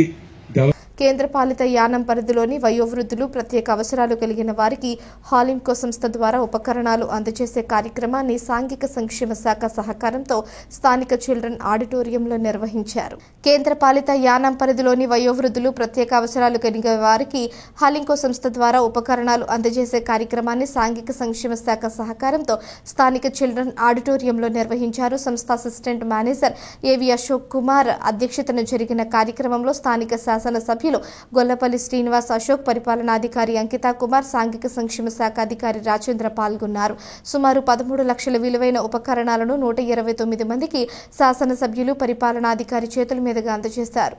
కేంద్రపాలిత యానం పరిధిలోని వయోవృద్ధులు, ప్రత్యేక అవసరాలు కలిగిన వారికి హాలింకో సంస్థ ద్వారా ఉపకరణాలు అందజేసే కార్యక్రమాన్ని సాంఘిక సంక్షేమ శాఖ సహకారంతో స్థానిక చిల్డ్రన్ ఆడిటోరియంలో నిర్వహించారు. కేంద్రపాలిత యానం పరిధిలోని వయోవృద్ధులు, ప్రత్యేక అవసరాలు కలిగిన వారికి హాలింకో సంస్థ ద్వారా ఉపకరణాలు అందజేసే కార్యక్రమాన్ని సాంఘిక సంక్షేమ శాఖ సహకారంతో స్థానిక చిల్డ్రన్ ఆడిటోరియంలో నిర్వహించారు. సంస్థ అసిస్టెంట్ మేనేజర్ ఏవి అశోక్ కుమార్ అధ్యక్షతన జరిగిన కార్యక్రమంలో స్థానిక శాసనసభ్యులు గొల్లపల్లి శ్రీనివాస్ అశోక్, పరిపాలనాధికారి అంకితా కుమార్, సాంఘిక సంక్షేమ శాఖ అధికారి రాజేంద్ర పాల్గొన్నారు. సుమారు 13 లక్షల విలువైన ఉపకరణాలను 129 మందికి శాసనసభ్యులు, పరిపాలనాధికారి చేతుల మీదుగా అందజేశారు.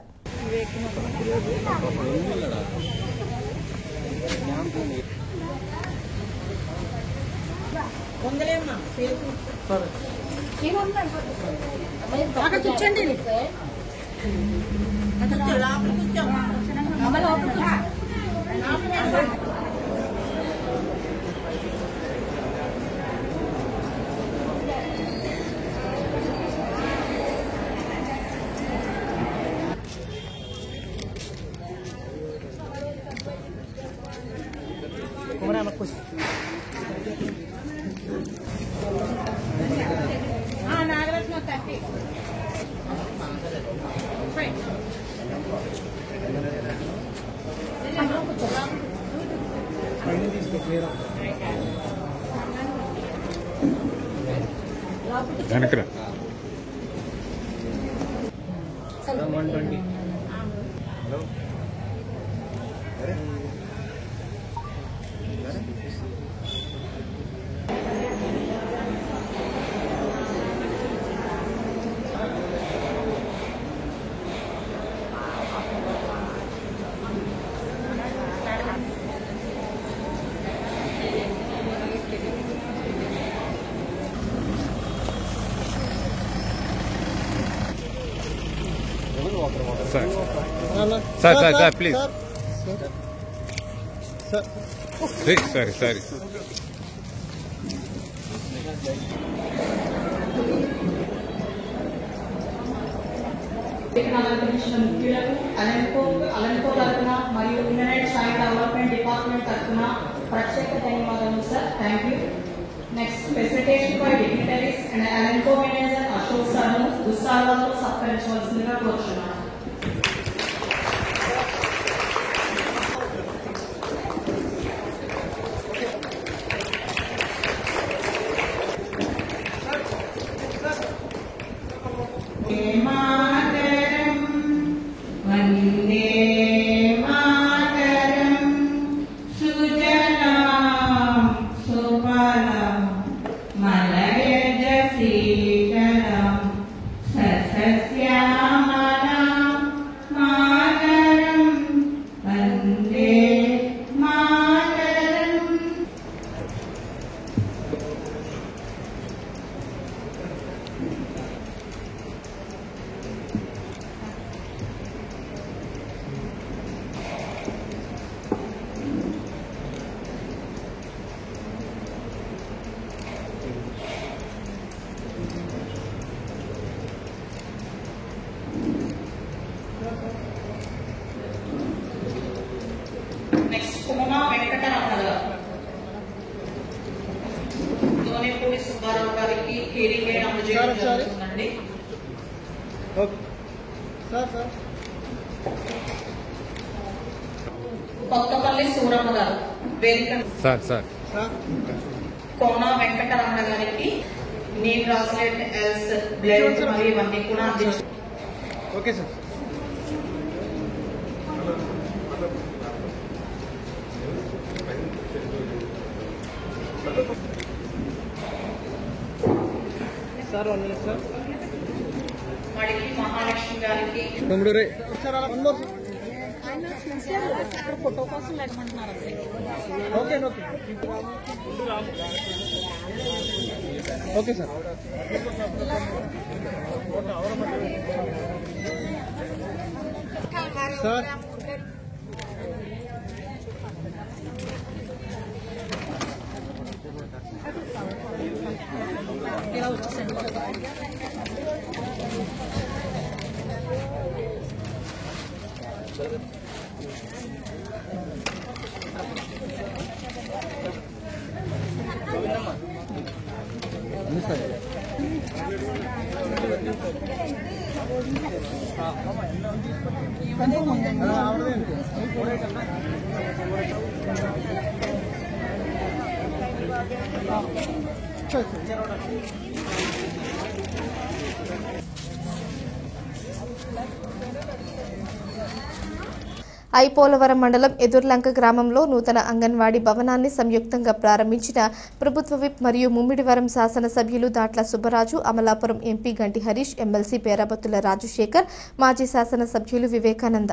వెనకరా 120. సార్ ప్లీజ్ సారీ అలంకరించిన ముఖ్యులకు అలంకో తరఫున మరియు ఇంటర్నెట్ చైల్డ్ డెవలప్మెంట్ డిపార్ట్మెంట్ తరఫున ప్రత్యేక ధన్యవాదాలు sir. Thank you. Next facilitation by dignitaries and అలంకో మేనేజర్ అశోక్ సార్ను దుస్సాలతో సత్కరించవలసిందిగా కోరుచున్నాను. నెక్స్ట్ కుమమా వెంకటరమణ గారు, దోనేపూడి సుబ్బారావు గారికి హీరింగ్ ఎయిడ్ అందజేయడం జరుగుతుందండి. కొత్తపల్లి సూరమ్మ గారు వేదిక కోన వెంకటరమణ గారికి నీమ్ బ్రాస్లెట్ ఎల్స్ బ్లేడ్ మరియు ఇవన్నీ కూడా అందించారు. Okay sir. సార్ సార్ వాడికి మహాలక్ష్మి గారికి ఫోటో కోసం లేకమంటున్నారు. Okay sir. సార్ ఇలా వచ్చేసండి. ఐపోలవరం మండలం ఎదుర్లంక గ్రామంలో నూతన అంగన్వాడీ భవనాన్ని సంయుక్తంగా ప్రారంభించిన ప్రభుత్వ విప్ మరియు ముమ్మిడివరం శాసనసభ్యులు దాట్ల సుబ్బరాజు, అమలాపురం ఎంపీ గంటి హరీష్, ఎమ్మెల్సీ పేరాబత్తుల రాజశేఖర్, మాజీ శాసనసభ్యులు వివేకానంద.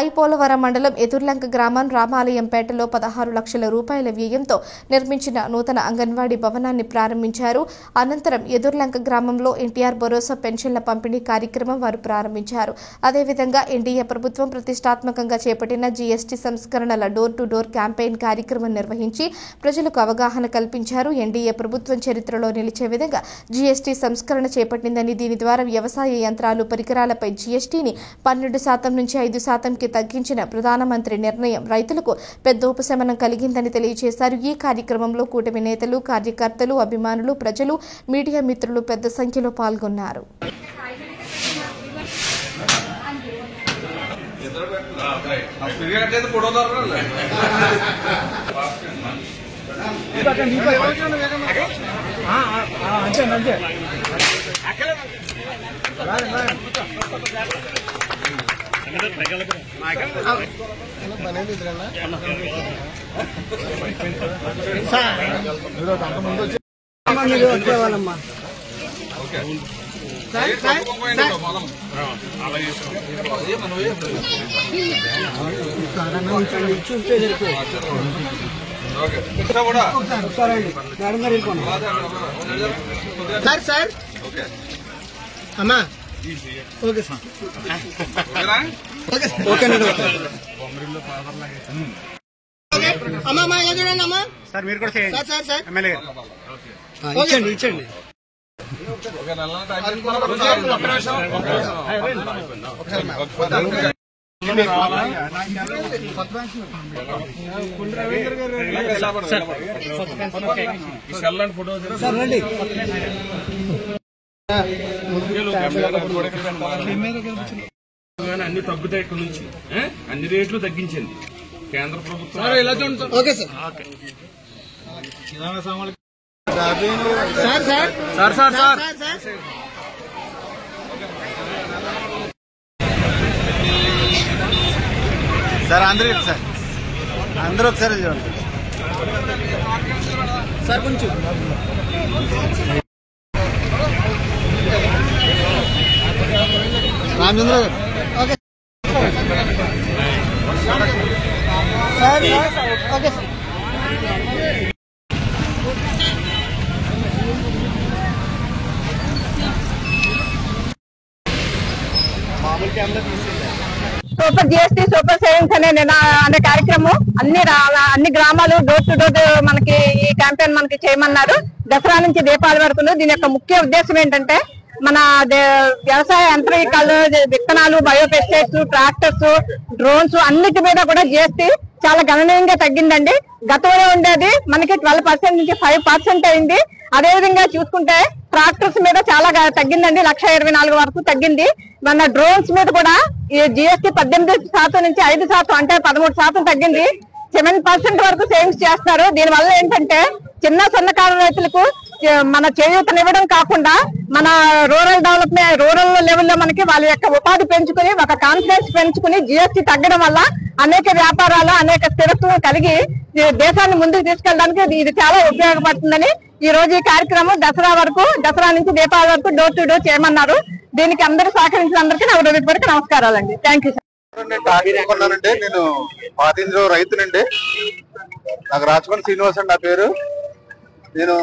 ఐపోలవరం మండలం ఎదుర్లంక గ్రామం రామాలయంపేటలో 16 లక్షల రూపాయల వ్యయంతో నిర్మించిన నూతన అంగన్వాడీ భవనాన్ని ప్రారంభించారు. అనంతరం ఎదుర్లంక గ్రామంలో ఎన్టీఆర్ భరోసా పెన్షన్ల పంపిణీ కార్యక్రమం వారు ప్రారంభించారు. అదేవిధంగా ఎన్డీఏ ప్రభుత్వం ప్రతిష్టాత్మకంగా చేపట్టిన జీఎస్టీ సంస్కరణల డోర్ టు డోర్ క్యాంపెయిన్ కార్యక్రమం నిర్వహించి ప్రజలకు అవగాహన కల్పించారు. ఎన్డీఏ ప్రభుత్వం చరిత్రలో నిలిచే విధంగా జీఎస్టీ సంస్కరణ చేపట్టిందని, దీని ద్వారా వ్యవసాయ యంత్రాలు, పరికరాలపై జీఎస్టీని 12% నుంచి 5%కి తగ్గించిన ప్రధానమంత్రి నిర్ణయం రైతులకు పెద్ద ఉపశమనం కలిగిందని తెలియజేశారు. ఈ కార్యక్రమంలో కూటమి నేతలు, కార్యకర్తలు, అభిమానులు, ప్రజలు, మీడియా మిత్రులు పెద్ద సంఖ్యలో పాల్గొన్నారు. వచ్చేవాళ్ళమ్మా. చూస్తే సార్ అమ్మా ఓకే సార్ అమ్మా చూడండి అమ్మా సార్ మీరు కూడా చేయండి సార్ ఎమ్మెల్యే ఇచ్చండి అన్ని తగ్గుతాయి ఇక్కడ నుంచి, అన్ని రేట్లు తగ్గించింది కేంద్ర ప్రభుత్వం. Okay sir sir sir sir sir అందరూ ఒకసారి చూడండి సార్ కొంచెం Ramachandra okay sir okay sir super GST super savings అనే కార్యక్రమం అన్ని గ్రామాలు డోర్ టు డోర్ మనకి ఈ క్యాంపెయిన్ మనకి చేయమన్నారు. దసరా నుంచి దీపావళి వరకు. దీని యొక్క ముఖ్య ఉద్దేశం ఏంటంటే మన వ్యవసాయ యంత్రీకరణలు, విత్తనాలు, బయోపెస్టిసైడ్స్, ట్రాక్టర్స్, డ్రోన్స్ అన్నిటి మీద కూడా జిఎస్టీ చాలా గణనీయంగా తగ్గిందండి. గతంలో ఉండేది మనకి 12% నుంచి 5% అయింది. అదేవిధంగా చూసుకుంటే ట్రాక్టర్స్ మీద చాలా తగ్గిందండి, 1,24,000 వరకు తగ్గింది. మన డ్రోన్స్ మీద కూడా ఈ జిఎస్టీ 18% నుంచి 5% అంటే 13% తగ్గింది. 7% వరకు సేవింగ్స్ చేస్తున్నారు. దీనివల్ల ఏంటంటే చిన్న సన్నకారు రైతులకు మన చేయూతనివ్వడం కాకుండా మన రూరల్ లెవెల్లో మనకి వాళ్ళ యొక్క ఉపాధి పెంచుకుని, ఒక కాన్ఫిడెన్స్ పెంచుకుని జిఎస్టీ తగ్గడం వల్ల అనేక వ్యాపారాలు, అనేక స్థిరత్వం కలిగి దేశాన్ని ముందుకు తీసుకెళ్ళడానికి ఇది చాలా ఉపయోగపడుతుందని ఈ రోజు ఈ కార్యక్రమం దసరా నుంచి దీపావళి వరకు డోర్ టు డోర్ చేయమన్నారు. దీనికి అందరూ సహకరించిన అందరికీ నా హృదయపూర్వక నమస్కారాలండి. Thank you sir. నేను పాతింద్ర రైతునండి. నాకు రాచకొండ శ్రీనివాస్ అండి నా పేరు. నేను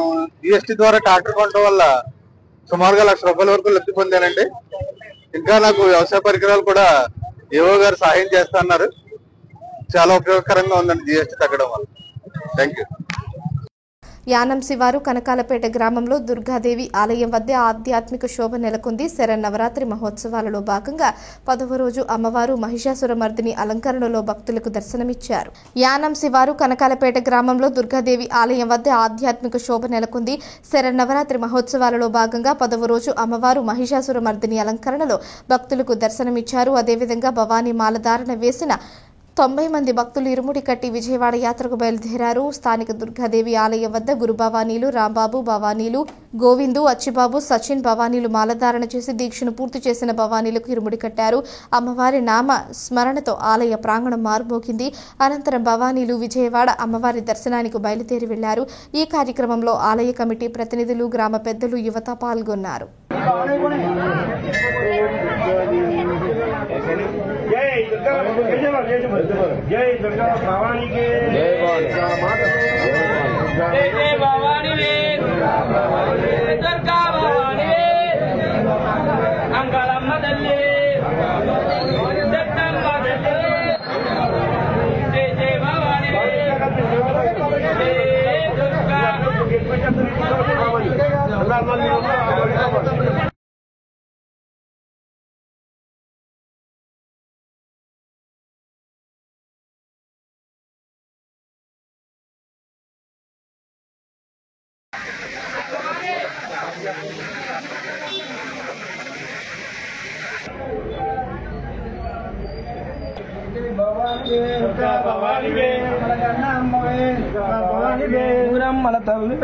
జిఎస్టీ ద్వారా ట్రాక్టర్ కొనడం వల్ల సుమారుగా ₹1,00,000 వరకు లబ్ధి పొందానండి. ఇంకా నాకు వ్యవసాయ పరికరాలు కూడా ఏవో గారు సహాయం చేస్తా అన్నారు. చాలా ఉపయోగకరంగా ఉందండి జిఎస్టీ తగ్గడం వల్ల. Thank you. యానం శివారు కనకాలపేట గ్రామంలో దుర్గాదేవి ఆలయం వద్ద ఆధ్యాత్మిక శోభ నెలకొంది. శరన్నవరాత్రి మహోత్సవాలలో భాగంగా 10వ రోజు అమ్మవారు మహిషాసురమర్దిని అలంకరణలో భక్తులకు దర్శనమిచ్చారు. యానం శివారు కనకాలపేట గ్రామంలో దుర్గాదేవి ఆలయం వద్ద ఆధ్యాత్మిక శోభ నెలకొంది. శరన్నవరాత్రి మహోత్సవాలలో భాగంగా 10వ రోజు అమ్మవారు మహిషాసురమర్దిని అలంకరణలో భక్తులకు దర్శనమిచ్చారు. అదేవిధంగా భవానీ మాలధారణ వేసిన 90 మంది భక్తులు ఇరుముడి కట్టి విజయవాడ యాత్రకు బయలుదేరారు. స్థానిక దుర్గాదేవి ఆలయం వద్ద గురు భవానీలు, రాంబాబు భవానీలు, గోవిందు, అచ్చిబాబు, సచిన్ భవానీలు మాలధారణ చేసి దీక్షను పూర్తి చేసిన భవానీలకు ఇరుముడి కట్టారు. అమ్మవారి నామ స్మరణతో ఆలయ ప్రాంగణం మారుమోగింది. అనంతరం భవానీలు విజయవాడ అమ్మవారి దర్శనానికి బయలుదేరి వెళ్లారు. ఈ కార్యక్రమంలో ఆలయ కమిటీ ప్రతినిధులు, గ్రామ పెద్దలు, యువత పాల్గొన్నారు. జై దుర్గా భవానీకి జై భవానీ దుర్గా భవానీ అంగళమ్మ తల్లి దత్తమ్మ తల్లి జై జై భవానీ జై దుర్గా మన తల్లి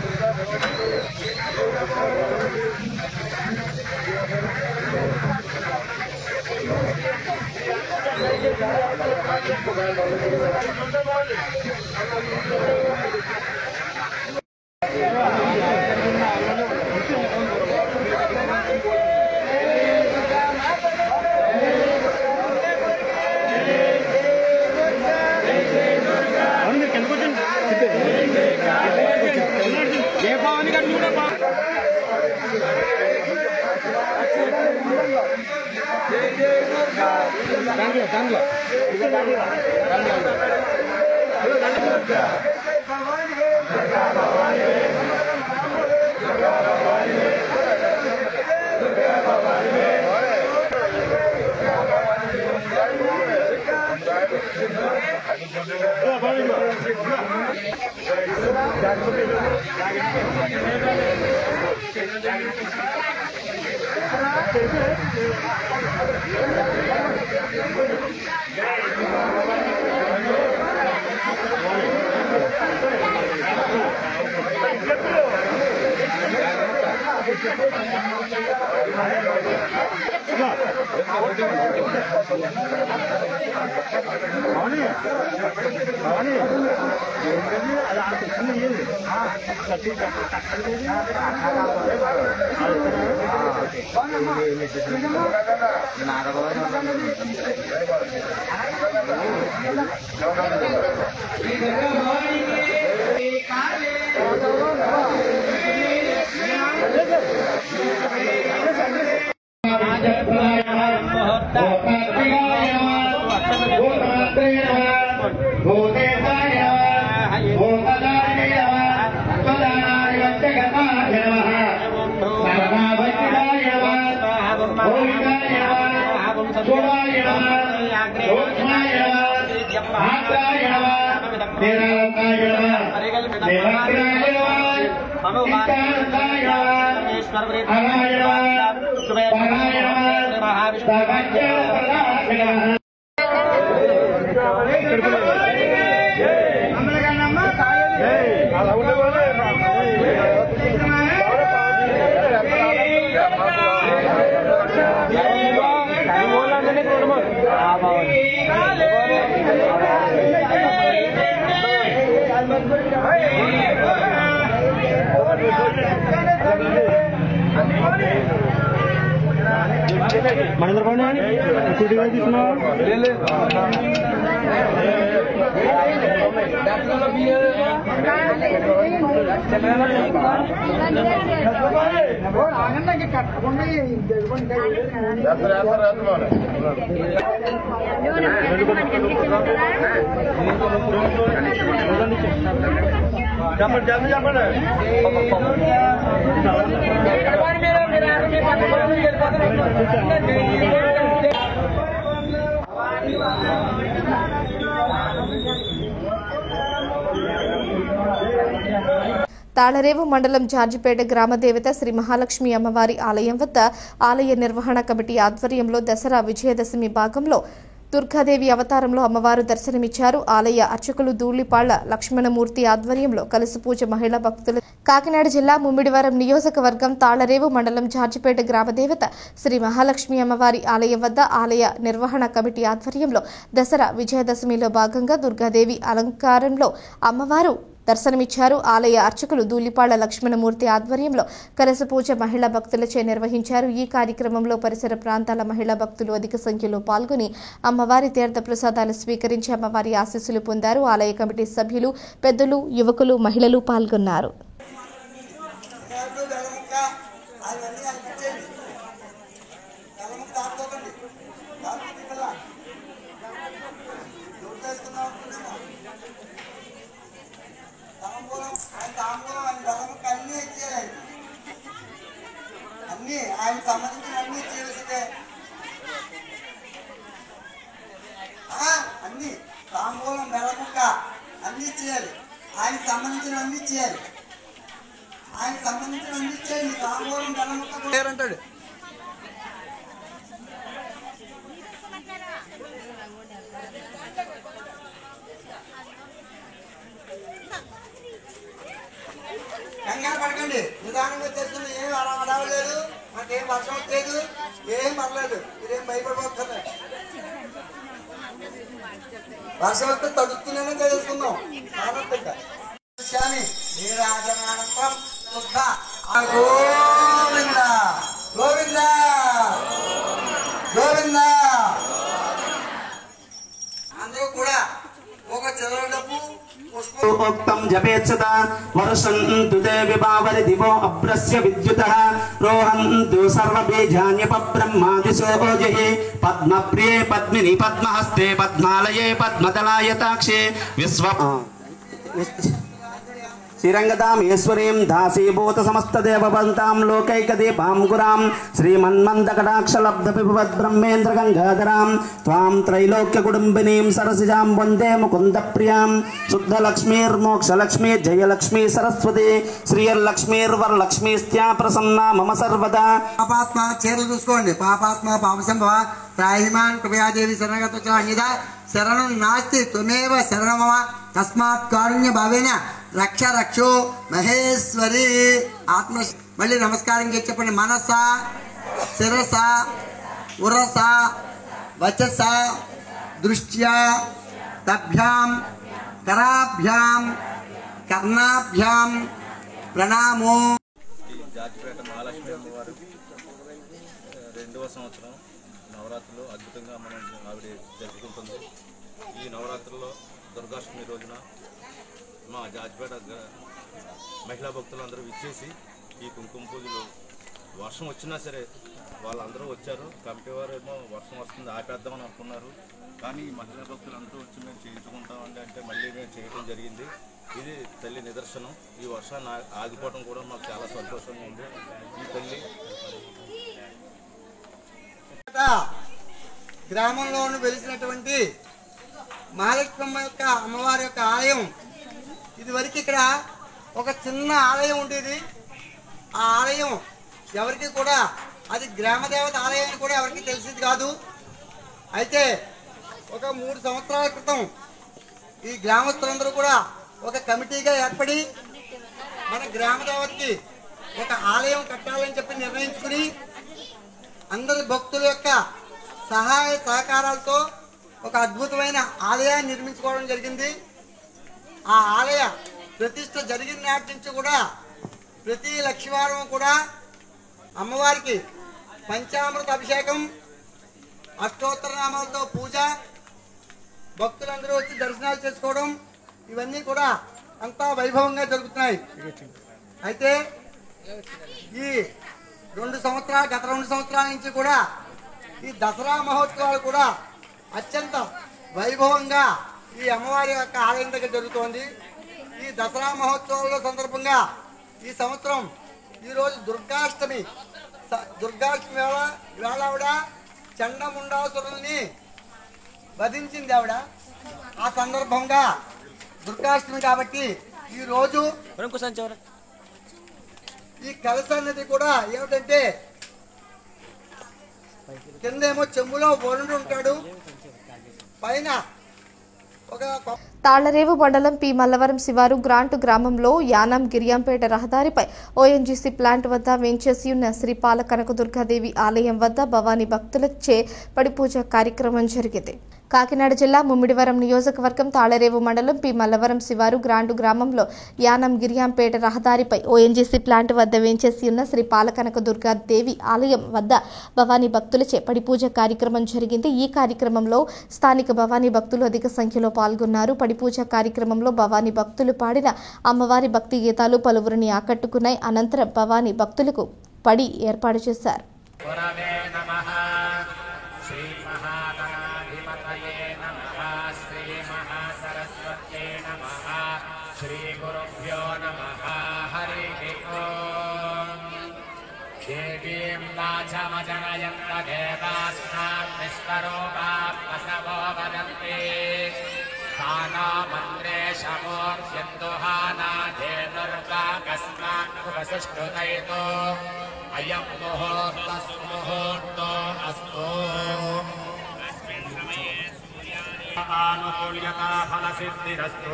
Thank you. తాళరేవు మండలం జార్జిపేట గ్రామ దేవత శ్రీ మహాలక్ష్మి అమ్మవారి ఆలయం వద్ద ఆలయ నిర్వహణ కమిటీ ఆధ్వర్యంలో దసరా విజయదశమి భాగంలో దుర్గాదేవి అవతారంలో అమ్మవారు దర్శనమిచ్చారు. ఆలయ అర్చకులు ధూళిపాళ్ల లక్ష్మణమూర్తి ఆధ్వర్యంలో కలసి పూజ మహిళా భక్తులు. కాకినాడ జిల్లా ముమ్మిడివరం నియోజకవర్గం తాళరేవు మండలం జార్జిపేట గ్రామదేవత శ్రీ మహాలక్ష్మి అమ్మవారి ఆలయం వద్ద ఆలయ నిర్వహణ కమిటీ ఆధ్వర్యంలో దసరా విజయదశమిలో భాగంగా దుర్గాదేవి అలంకారంలో అమ్మవారు దర్శనమిచ్చారు. ఆలయ అర్చకులు ధూళిపాళ్ల లక్ష్మణమూర్తి ఆధ్వర్యంలో కలస పూజ మహిళా భక్తులచే నిర్వహించారు. ఈ కార్యక్రమంలో పరిసర ప్రాంతాల మహిళా భక్తులు అధిక సంఖ్యలో పాల్గొని అమ్మవారి తీర్థ ప్రసాదాలు స్వీకరించి అమ్మవారి ఆశీస్సులు పొందారు. ఆలయ కమిటీ సభ్యులు, పెద్దలు, యువకులు, మహిళలు పాల్గొన్నారు. ఆయన సంబంధించిన అన్ని చేయాల్సిందే. అన్ని తాంబూలం బెల్లముక్క అన్ని చేయాలి. ఆయనకు సంబంధించిన అన్ని చేయాలి. ఆయనకు సంబంధించిన అన్ని చేయాలి. తాంబూలం బెల్లముక్క పేరంటాడు. కంగారు పడకండి, నిదానంగా చేస్తున్నా. ఏం అడవలేదు, మాకేం వర్షం వచ్చలేదు, ఏం పర్లేదు. మీరేం భయపడిపోతున్నారు. వర్షం వస్తే తడుస్తూనే తెలుసుకుందాం. గోవింద గోవింద గోవింద. అందరూ కూడా ఒక చెరడపు ఉక్తం జపేత్సత వర్షంతు తే విభావరి దివో అభ్రస్య విద్యుతః రోహంతు సర్వబీజాన్యపబ్రహ్మాదిశో జయే పద్మప్రియే పద్మిని పద్మహస్తే పద్మాలయే పద్మదళాయతాక్షే విశ్వ శ్రీరంగదామేశ్వరీం దాసీభూత సమస్తదేవవంతాం లోకైకదీపాం గురాం శ్రీమన్మందకటాక్షలబ్ధపిభవద్బ్రహ్మేంద్ర గంగాధరాం త్వాం త్రైలోక్యకుటుంబినీం సరసిజాం వందే ముకుందప్రియాం శుద్ధలక్ష్మీర్మోక్షలక్ష్మీ జయలక్ష్మీ సరస్వతి శ్రీయర్లక్ష్మీర్వరలక్ష్మీస్త్యా ప్రసన్నా మమ సర్వదా. పాపాత్మ చీరలు చూసుకోండి. పాపాత్మ పాపసంభవ త్రాహిమాన్ కృపయాదేవి శరణగత అన్యదా శరణం నాస్తి త్వమేవ శరణమమ తస్మాత్ కారుణ్య భావేన రక్ష రక్షో మహేశ్వరి. ఆత్మ మళ్ళీ నమస్కారం చేసి చెప్పండి. మనస శిరస ఉరస వచస దృష్ట్యా తభ్యాం కరాభ్యాం కర్ణాభ్యాం ప్రణామో. జాజిపేట మహాలక్ష్మి అమ్మవారు 2వ సంవత్సరం నవరాత్రులు అద్భుతంగా మనం ఆవిడ జరుపుకుంటుంది. ఈ నవరాత్రుల్లో దుర్గాష్టమి రోజున మా జాజిపేట మహిళా భక్తులందరూ ఇచ్చేసి ఈ కుంకుమ పూజలు వర్షం వచ్చినా సరే వాళ్ళందరూ వచ్చారు. కమిటీ వారు ఏమో వర్షం వస్తుంది ఆపేద్దామని అనుకున్నారు. కానీ మహిళా భక్తులందరూ వచ్చి మేము చేయించుకుంటామండి అంటే మళ్ళీ మేము చేయడం జరిగింది. ఇది తల్లి నిదర్శనం. ఈ వర్షాన్ని ఆగిపోవడం కూడా మాకు చాలా సంతోషంగా ఉంది. ఈ తల్లి గ్రామంలోను వెలిసినటువంటి మహాలక్ష్మమ్మ యొక్క అమ్మవారి యొక్క ఆలయం. ఇదివరకు ఇక్కడ ఒక చిన్న ఆలయం ఉండేది. ఆ ఆలయం ఎవరికి కూడా అది గ్రామదేవత ఆలయం అని కూడా ఎవరికి తెలిసేది కాదు. అయితే ఒక 3 సంవత్సరాల క్రితం ఈ గ్రామస్తులందరూ కూడా ఒక కమిటీగా ఏర్పడి మన గ్రామదేవతకి ఒక ఆలయం కట్టాలని చెప్పి నిర్ణయించుకుని అందరి భక్తుల యొక్క సహాయ సహకారాలతో ఒక అద్భుతమైన ఆలయాన్ని నిర్మించుకోవడం జరిగింది. ఆ ఆలయ ప్రతిష్ఠ జరిగిన నాటి నుంచి కూడా ప్రతి లక్షవారం కూడా అమ్మవారికి పంచామృత అభిషేకం, అష్టోత్తర నామాలతో పూజ, భక్తులందరూ వచ్చి దర్శనాలు చేసుకోవడం ఇవన్నీ కూడా అంతా వైభవంగా జరుగుతున్నాయి. అయితే ఈ గత 2 సంవత్సరాల నుంచి కూడా ఈ దసరా మహోత్సవాలు కూడా అత్యంత వైభవంగా ఈ అమ్మవారి యొక్క ఆలయం దగ్గర జరుగుతోంది. ఈ దసరా మహోత్సవాల సందర్భంగా ఈ సంవత్సరం ఈరోజు దుర్గాష్టమి వేళ ఆవిడ చండముండాసురుల్ని వధించింది ఆవిడ. ఆ సందర్భంగా దుర్గాష్టమి కాబట్టి ఈ రోజు ఈ కలశ అనేది కూడా ఏమిటంటే కిందేమో చెంబులో వరుణుడు ఉంటాడు, పైన ఒక తాళ్లరేవు మండలం పి మల్లవరం శివారు గ్రాంటు గ్రామంలో యానం గిరియాంపేట రహదారిపై ఓఎన్జీసీ ప్లాంట్ వద్ద వేంచేసి ఉన్న శ్రీ పాల కనకదుర్గాదేవి ఆలయం వద్ద భవానీ భక్తులచే పడిపూజ కార్యక్రమం జరిగింది. కాకినాడ జిల్లా ముమ్మిడివరం నియోజకవర్గం తాళ్లరేవు మండలం పి మల్లవరం శివారు గ్రాంటు గ్రామంలో యానం గిరియాంపేట రహదారిపై ఓఎన్జీసీ ప్లాంట్ వద్ద వేంచేసి ఉన్న శ్రీ పాల కనకదుర్గాదేవి ఆలయం వద్ద భవానీ భక్తులచే పడిపూజ కార్యక్రమం జరిగింది. ఈ కార్యక్రమంలో స్థానిక భవానీ భక్తులు అధిక సంఖ్యలో పాల్గొన్నారు. పడిపూజ కార్యక్రమంలో భవానీ భక్తులు పాడిన అమ్మవారి భక్తి గీతాలు పలువురిని ఆకట్టుకున్నాయి. అనంతరం భవానీ భక్తులకు పడి ఏర్పాటు చేశారు. అయం ముహూర్తో అస్తు అనుకూల్యత ఫలసిద్ధిరస్తు.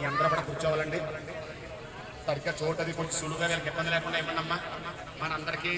ఈ అందరూ కూడా కూర్చోవాలండి. సరిగ్గా చోటది కొంచెం సులువుగా వీళ్ళకి ఇబ్బంది లేకుండా ఇవ్వండమ్మా. మనందరికీ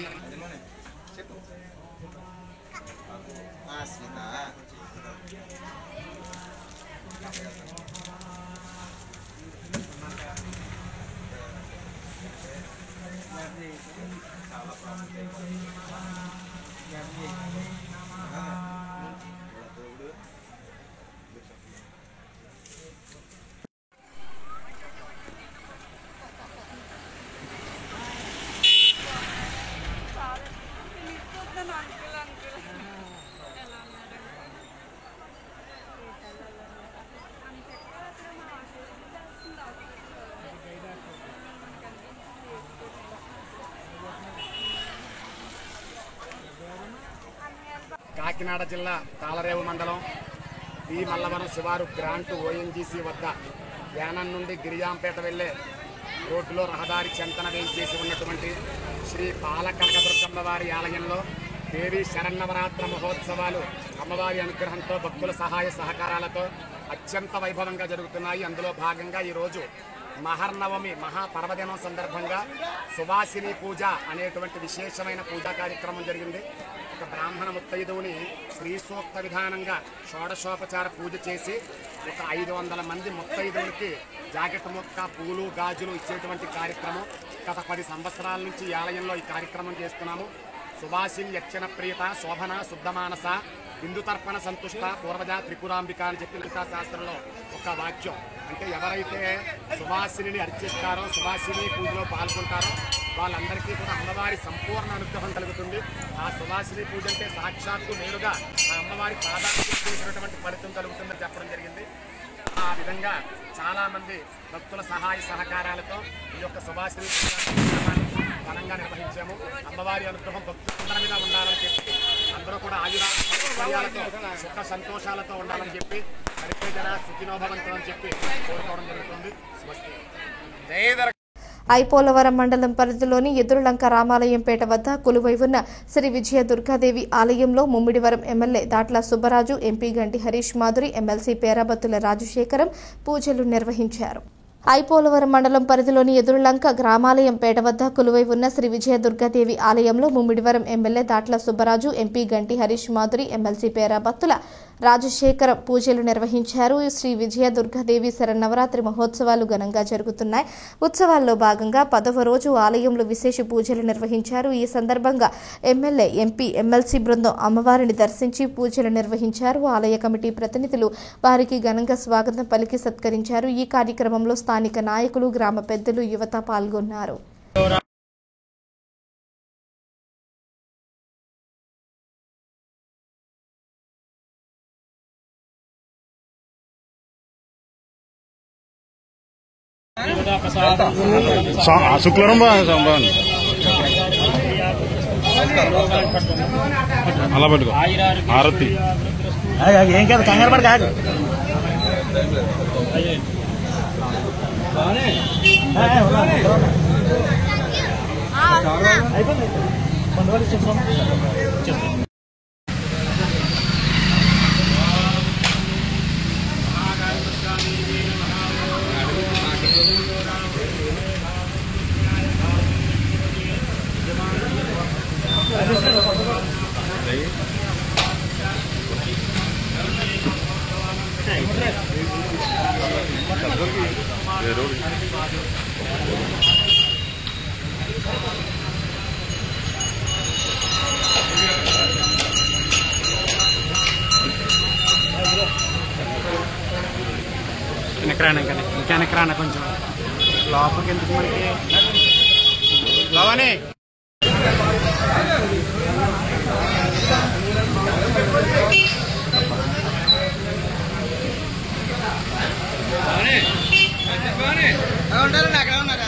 కాకినాడ జిల్లా తాళరేవు మండలం బి మల్లవరం శివారు గ్రాంటు ఓఎన్జీసీ వద్ద యానం నుండి గిరిజాంపేట వెళ్లే రోడ్డులో రహదారి చెంతన వేయించేసి ఉన్నటువంటి శ్రీ పాలకనకదుర్గమ్మ వారి ఆలయంలో దేవి శరన్నవరాత్ర మహోత్సవాలు అమ్మవారి అనుగ్రహంతో భక్తుల సహాయ సహకారాలతో అత్యంత వైభవంగా జరుగుతున్నాయి. అందులో భాగంగా ఈరోజు మహర్నవమి మహాపర్వదినం సందర్భంగా సువాసిని పూజ అనేటువంటి విశేషమైన పూజా కార్యక్రమం జరిగింది. ఒక బ్రాహ్మణ ముత్తైదువుని శ్రీ సూక్త విధానంగా షోడశోపచార పూజ చేసి ఒక 500 మంది ముత్తైదువులకి జాకెట్ మొక్క పూలు గాజులు ఇచ్చేటువంటి కార్యక్రమం గత 10 సంవత్సరాల నుంచి ఈ ఆలయంలో ఈ కార్యక్రమం చేస్తున్నాము. సువాసిని యక్షణ ప్రియత శోభన శుద్ధమానస బిందు తర్పణ సంతుష్ట పూర్వజ త్రిపురాంబిక అని చెప్పి లలితా శాస్త్రంలో ఒక వాక్యం. అంటే ఎవరైతే సువాసిని అర్చిస్తారో సువాసిని పూజలో పాల్గొంటారో వాళ్ళందరికీ కూడా అమ్మవారి సంపూర్ణ అనుగ్రహం కలుగుతుంది. ఆ సువాసిని పూజ అంటే సాక్షాత్తు నేరుగా ఆ అమ్మవారి పాదాలు చేసినటువంటి ఫలితం కలుగుతుందని చెప్పడం జరిగింది. ఆ విధంగా చాలామంది భక్తుల సహాయ సహకారాలతో ఈ యొక్క సువాసిని ఘనంగా నిర్వహించాము. అమ్మవారి అనుగ్రహం భక్తులందరి మీద ఉండాలని చెప్పి అందరూ కూడా ఆయురాలతో సుఖ సంతోషాలతో ఉండాలని చెప్పి పరిపేజన సుఖినోభవంతో అని చెప్పి కోరుకోవడం జరుగుతుంది. స్వస్తి. ఐపోలవరం మండలం పరిధిలోని ఎదురులంక రామాలయంపేట వద్ద కొలువై ఉన్న శ్రీ విజయ దుర్గాదేవి ఆలయంలో ముమ్మిడివరం ఎమ్మెల్యే దాట్ల సుబ్బరాజు, ఎంపీ గంటి హరీష్ మాధురి, ఎమ్మెల్సీ పేరాబత్తుల రాజశేఖరం పూజలు నిర్వహించారు. ఐపోలవరం మండలం పరిధిలోని ఎదురులంక గ్రామాలయంపేట వద్ద కొలువై ఉన్న శ్రీ విజయ దుర్గాదేవి ఆలయంలో ముమ్మిడివరం ఎమ్మెల్యే దాట్ల సుబ్బరాజు, ఎంపీ గంటి హరీష్ మాధురి, ఎమ్మెల్సీ పేరాబత్తుల రాజశేఖరం పూజలు నిర్వహించారు. శ్రీ విజయ దుర్గాదేవి శరన్నవరాత్రి మహోత్సవాలు ఘనంగా జరుగుతున్నాయి. ఉత్సవాల్లో భాగంగా 10వ రోజు ఆలయంలో విశేష పూజలు నిర్వహించారు. ఈ సందర్భంగా ఎమ్మెల్యే, ఎంపీ, ఎమ్మెల్సీ బృందం అమ్మవారిని దర్శించి పూజలు నిర్వహించారు. ఆలయ కమిటీ ప్రతినిధులు వారికి ఘనంగా స్వాగతం పలికి సత్కరించారు. ఈ కార్యక్రమంలో స్థానిక నాయకులు, గ్రామ పెద్దలు, యువత పాల్గొన్నారు. శుక్రవారం అలా పట్టుకో ఆరతి ఏం కాదు, కంగారు పడి కాదు. అయిపోయింది. వెనక్కి రానా కొంచెం లోపలికి ఎందుకు మనకి భవానీ అక్కడ ఉన్నారు.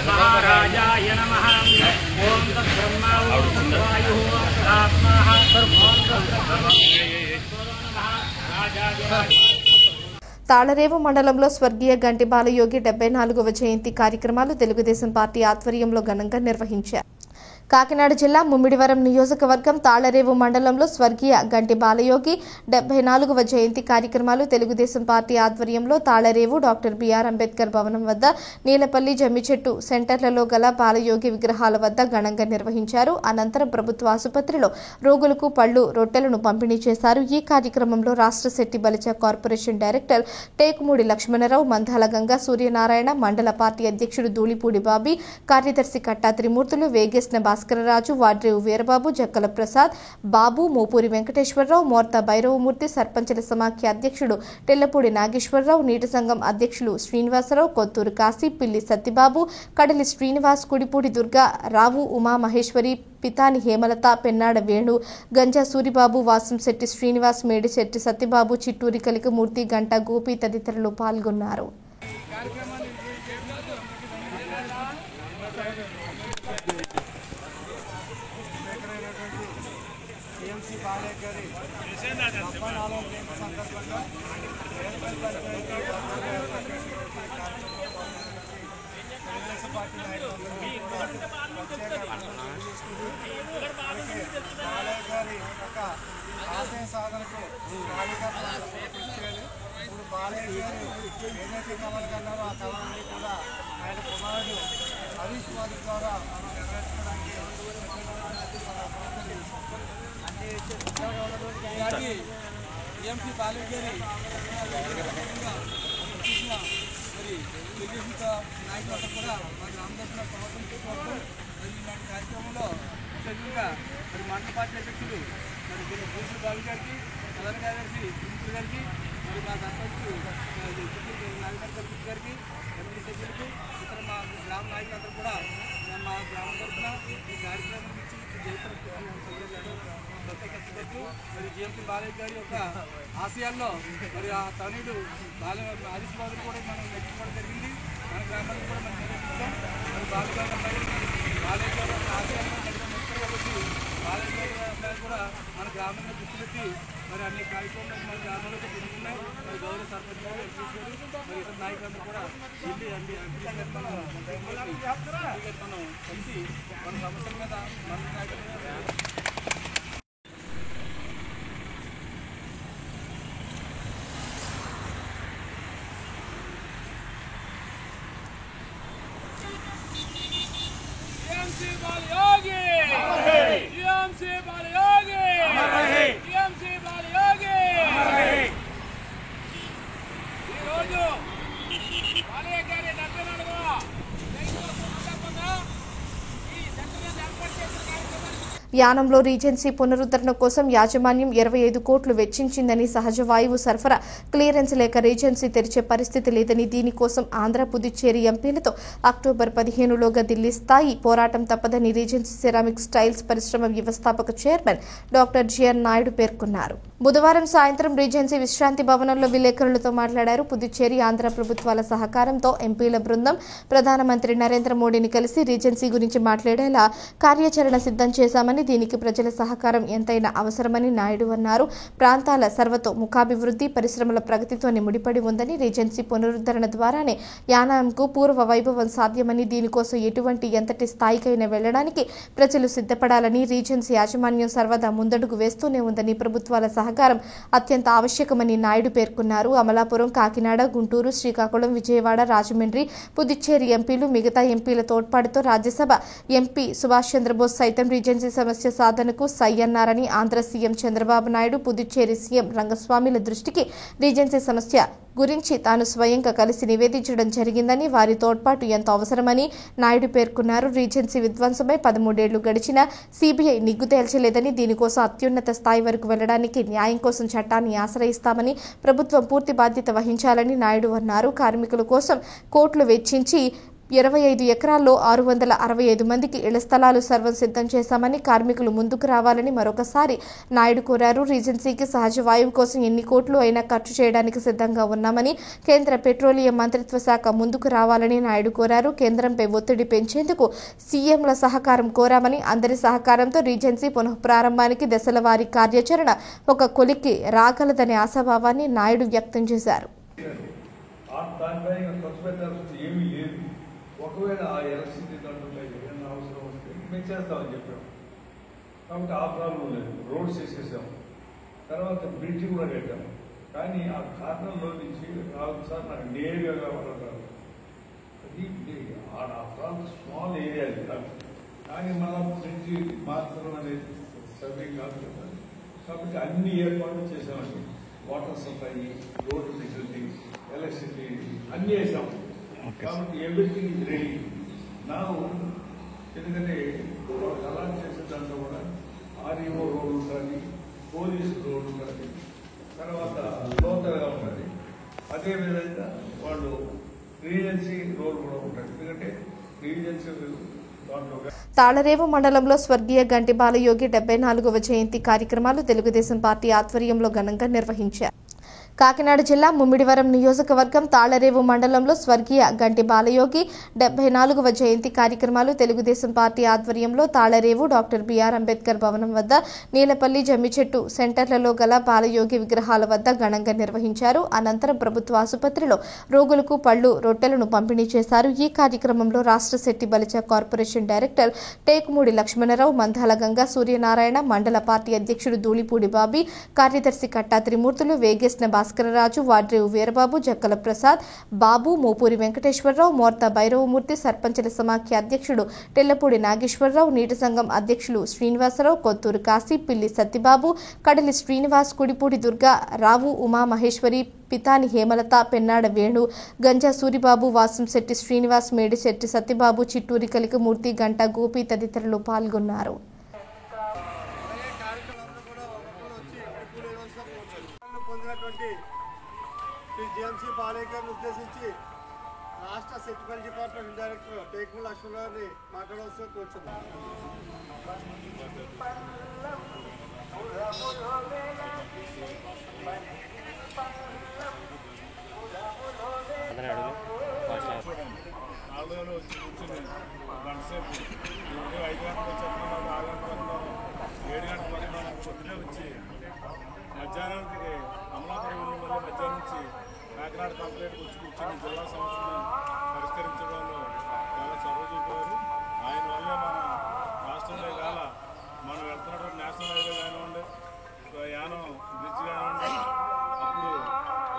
महाराजाय नमः। ओम तत्ब्रह्मा ओम वायुः आत्मा తాళరేవు మండలంలో స్వర్గీయ గంటి బాలయోగి 74వ జయంతి కార్యక్రమాలు తెలుగుదేశం పార్టీ ఆధ్వర్యంలో ఘనంగా నిర్వహించారు. కాకినాడ జిల్లా ముమ్మిడివరం నియోజకవర్గం తాళ్లరేవు మండలంలో స్వర్గీయ గంటి బాలయోగి 74వ జయంతి కార్యక్రమాలు తెలుగుదేశం పార్టీ ఆధ్వర్యంలో తాళ్లరేవు డాక్టర్ బిఆర్ అంబేద్కర్ భవనం వద్ద నీలపల్లి జమ్మిచెట్టు సెంటర్లలో గల బాలయోగి విగ్రహాల వద్ద ఘనంగా నిర్వహించారు. అనంతరం ప్రభుత్వ ఆసుపత్రిలో రోగులకు పళ్లు రొట్టెలను పంపిణీ చేశారు. ఈ కార్యక్రమంలో రాష్ట్ర శెట్టి బలిజ కార్పొరేషన్ డైరెక్టర్ టేకుమూడి లక్ష్మణరావు, మందాల గంగా సూర్యనారాయణ, మండల పార్టీ అధ్యక్షుడు ధూళిపూడి బాబీ, కార్యదర్శి కట్టా త్రిమూర్తులు, వేగేసిన భాస్కరరాజు, వాడ్రేవు వీరబాబు, జక్కల ప్రసాద్, బాబు, మోపూరి వెంకటేశ్వరరావు, మోర్తా భైరవమూర్తి, సర్పంచుల సమాఖ్య అధ్యక్షుడు తెల్లపూడి నాగేశ్వరరావు, నీటి సంఘం అధ్యక్షులు శ్రీనివాసరావు, కొత్తూరు కాశీ, పిల్లి సత్యబాబు, కడలి శ్రీనివాస్, కుడిపూడి దుర్గా, రావు ఉమా మహేశ్వరి, పితాని హేమలత, పెన్నాడ వేణు, గంజా సూరిబాబు, వాసంశెట్టి శ్రీనివాస్, మేడిశెట్టి సత్యబాబు, చిట్టూరి కలికమూర్తి, గంటా గోపి తదితరులు పాల్గొన్నారు. ఆశయ సాధనకు ఇప్పుడు బాలయ్య గారు ఏదైతే కళలు కన్నారో ఆ కళలన్నీ కూడా ఆయన కుమారుడు హరీష్ బాబు ద్వారా మనం నెరవేర్చడానికి టీఎంసీ బాలయ్య గారి మరి తెలుగుదేశం నాయకులంతా కూడా మరి రామదాసులో సమర్థం చేసుకోవడం మరి ఇలాంటి కార్యక్రమంలో ముఖ్యంగా మరి మండల పార్టీ అధ్యక్షులు మరి భూషణ బాబు గారికి, ప్రధాన కార్యదర్శి సింపుల్ గారికి, మరి మా సర్పంచ్ నాగేశ్వర గారికి, ఎంపీ సభ్యులకు, ఇతర మా గ్రామ నాయకులందరూ కూడా మా గ్రామం తరఫున ఈ కార్యక్రమం నుంచి ప్రత్యేకతకు మరి జిఎంపీ బాలయ్య గారి యొక్క ఆశయాల్లో మరి ఆ తనయుడు హరీష్ బాబుని కూడా మనం నెట్టుకోవడం జరిగింది. మన గ్రామాన్ని కూడా మనం నిర్వహించాం. మరి బాలయ్య గారి ఆశయాలను ముఖ్యం కాబట్టి బాలయ్య గారి అబ్బాయి కూడా మన గ్రామంలో గుర్తుపెట్టి మరి అన్ని కార్యక్రమాలు మన గ్రామంలో జరుగుతున్నాయి. మరి గౌరవ సర్పంచ్ గారు, ఎంపీ గారు, మరి ఇతర నాయకులందరూ కూడా వెళ్ళి మనం కలిసి మన సమస్యల మీద మన నాయకులు యానంలో రీజెన్సీ పునరుద్ధరణ కోసం యాజమాన్యం 25 కోట్లు వెచ్చించిందని, సహజ వాయువు సరఫరా క్లియరెన్స్ లేక రీజెన్సీ తెరిచే పరిస్థితి లేదని, దీనికోసం ఆంధ్ర, పుదుచ్చేరి ఎంపీలతో అక్టోబర్ 15లోగా ఢిల్లీ స్థాయి పోరాటం తప్పదని రీజెన్సీ సెరామిక్ స్టైల్స్ పరిశ్రమ వ్యవస్థాపక చైర్మన్ డాక్టర్ జిఎన్ నాయుడు పేర్కొన్నారు. బుధవారం సాయంత్రం రీజెన్సీ విశ్రాంతి భవనంలో విలేకరులతో మాట్లాడారు. పుదుచ్చేరి, ఆంధ్ర ప్రభుత్వాల సహకారంతో ఎంపీల బృందం ప్రధానమంత్రి నరేంద్ర మోడీని కలిసి రీజెన్సీ గురించి మాట్లాడేలా కార్యాచరణ సిద్ధం చేశామని, దీనికి ప్రజల సహకారం ఎంతైనా అవసరమని నాయుడు అన్నారు. ప్రాంతాల సర్వతోముఖాభివృద్ధి, పరిశ్రమల ప్రగతితోనే ముడిపడి ఉందని, రీజెన్సీ పునరుద్ధరణ ద్వారానే యానాంకు పూర్వ వైభవం సాధ్యమని, దీనికోసం ఎటువంటి ఎంతటి స్థాయికైనా వెళ్లడానికి ప్రజలు సిద్ధపడాలని, రీజెన్సీ యాజమాన్యం సర్వదా ముందడుగు వేస్తూనే ఉందని, ప్రభుత్వాల సహకారం అత్యంత ఆవశ్యకమని నాయుడు పేర్కొన్నారు. అమలాపురం, కాకినాడ, గుంటూరు, శ్రీకాకుళం, విజయవాడ, రాజమండ్రి, పుదుచ్చేరి ఎంపీలు, మిగతా ఎంపీల తోడ్పాటుతో రాజ్యసభ ఎంపీ సుభాష్ చంద్రబోస్ సైతం రీజెన్సీ సమస్య సాధనకు సై అన్నారని, ఆంధ్ర సీఎం చంద్రబాబు నాయుడు, పుదుచ్చేరి సీఎం రంగస్వామిల దృష్టికి రీజెన్సీ సమస్య గురించి తాను స్వయంగా కలిసి నివేదించడం జరిగిందని, వారి తోడ్పాటు ఎంతో అవసరమని నాయుడు పేర్కొన్నారు. రీజెన్సీ విధ్వంసమై 13 ఏళ్లు గడిచినా సీబీఐ నిగ్గు తేల్చలేదని, దీనికోసం అత్యున్నత స్థాయి వరకు వెళ్లడానికి న్యాయం కోసం చట్టాన్ని ఆశ్రయిస్తామని, ప్రభుత్వం పూర్తి బాధ్యత వహించాలని నాయుడు అన్నారు. కార్మికుల కోసం కోట్లు వెచ్చించి 25 ఎకరాల్లో 665 మందికి ఇళ్ల స్థలాలు సర్వం సిద్ధం చేశామని, కార్మికులు ముందుకు రావాలని మరొకసారి నాయుడు కోరారు. రీజెన్సీకి సహజ వాయువు కోసం ఎన్ని కోట్లు అయినా ఖర్చు చేయడానికి సిద్ధంగా ఉన్నామని, కేంద్ర పెట్రోలియం మంత్రిత్వ శాఖ ముందుకు రావాలని నాయుడు కోరారు. కేంద్రంపై ఒత్తిడి పెంచేందుకు సీఎంల సహకారం కోరామని, అందరి సహకారంతో రీజెన్సీ పునఃప్రారంభానికి దశల వారీ కార్యాచరణ ఒక కొలిక్కి రాగలదనే ఆశాభావాన్ని నాయుడు వ్యక్తం చేశారు. ఒకవేళ ఆ ఎలక్ట్రిసిటీ దాంట్లో ఏదైనా అవసరం వస్తే ఇచ్చేస్తామని చెప్పాం. కాబట్టి ఆ ప్రాబ్లం లేదు. రోడ్స్ వేసేసాం, తర్వాత బ్రిడ్జ్ కూడా కట్టాం. కానీ ఆ కార్నర్లో నుంచి 4 సార్లు నాకు నేరుగా కావాలన్నారు. అది ఆ ప్రాంతం స్మాల్ ఏరియా అది కాదు, కానీ మనం బ్రిడ్జ్ మార్చడం అనేది సర్వే కాదు కదా. కాబట్టి అన్ని ఏర్పాట్లు చేసామండి. Water supply, road facility, electricity అన్నీ వేసాం. కాబట్టి ఎవ్రీథింగ్ ఇస్ రెడీ నా. ఎందుకంటే అలాట్ చేసే దాంట్లో కూడా ఆర్ఈఓ రోడ్ ఉండాలి, పోలీసు రోడ్ ఉండాలి, తర్వాత లోతగా ఉండాలి. అదేవిధంగా వాళ్ళు రీజెన్సీ రోడ్ కూడా ఉంటాయి. ఎందుకంటే రీజెన్సీ దాంట్లో తాళరేవు మండలంలో స్వర్గీయ గంటి బాలయోగి 74వ జయంతి కార్యక్రమాలు తెలుగుదేశం పార్టీ ఆధ్వర్యంలో ఘనంగా నిర్వహించారు. కాకినాడ జిల్లా ముమ్మిడివరం నియోజకవర్గం తాళరేవు మండలంలో స్వర్గీయ గంటి బాలయోగి 74వ జయంతి కార్యక్రమాలు తెలుగుదేశం పార్టీ ఆధ్వర్యంలో తాళరేవు డాక్టర్ బిఆర్ అంబేద్కర్ భవనం వద్ద, నీలపల్లి, జమ్మిచెట్టు సెంటర్లలో గల బాలయోగి విగ్రహాల వద్ద ఘనంగా నిర్వహించారు. అనంతరం ప్రభుత్వ ఆసుపత్రిలో రోగులకు పళ్లు, రొట్టెలను పంపిణీ చేశారు. ఈ కార్యక్రమంలో రాష్ట్ర శెట్టి బలిజ కార్పొరేషన్ డైరెక్టర్ టేకుమూడి లక్ష్మణరావు, మందాల గంగా సూర్యనారాయణ, మండల పార్టీ అధ్యక్షుడు ధూళిపూడి బాబీ, కార్యదర్శి కట్టా త్రిమూర్తులు, వేగేశ్న భాస్కరరాజు, వాడ్రేవు వీరబాబు, జక్కల ప్రసాద్, బాబు, మోపూరి వెంకటేశ్వరరావు, మోర్తా భైరవమూర్తి, సర్పంచుల సమాఖ్య అధ్యక్షుడు తెల్లపూడి నాగేశ్వరరావు, నీటి సంఘం అధ్యక్షులు శ్రీనివాసరావు, కొత్తూరు కాశీ, పిల్లి సత్యబాబు, కడలి శ్రీనివాస్, కుడిపూడి దుర్గా, రావు ఉమా మహేశ్వరి, పితాని హేమలత, పెన్నాడ వేణు, గంజా సూరిబాబు, వాసంశెట్టి శ్రీనివాస్, మేడిశెట్టి సత్యబాబు, చిట్టూరి కలికమూర్తి, గంటా గోపి తదితరులు పాల్గొన్నారు. పొందినటువంటి శ్రీ జిఎంసి బాలయ్య గారిని ఉద్దేశించి రాష్ట్ర security department director Tekumudi Laxman గారిని మాట్లాడవలసి కూర్చున్నాం. నాలుగు వచ్చి కూర్చుని గంట సేపు 5 గంటలకు వచ్చేస్తున్నాం, 6 గంటలకు వస్తున్నాం, 7 గంటలకు వస్తున్నాం. పొద్దునే వచ్చి మధ్యాహ్నానికి అమలాపురం వెళ్ళి మళ్ళీ మధ్యాహ్నం నుంచి కాకినాడ కంప్లైంట్కి వచ్చి కూర్చొని జిల్లా సమస్యలను పరిష్కరించడంలో చాలా చొరవ చూపారు. ఆయన వల్లే మన రాష్ట్రంలో ఇవాళ మనం వెళ్తున్నటువంటి నేషనల్ హైవే కానివ్వండి, యానం బ్రిడ్జ్ కానివ్వండి, అప్పుడు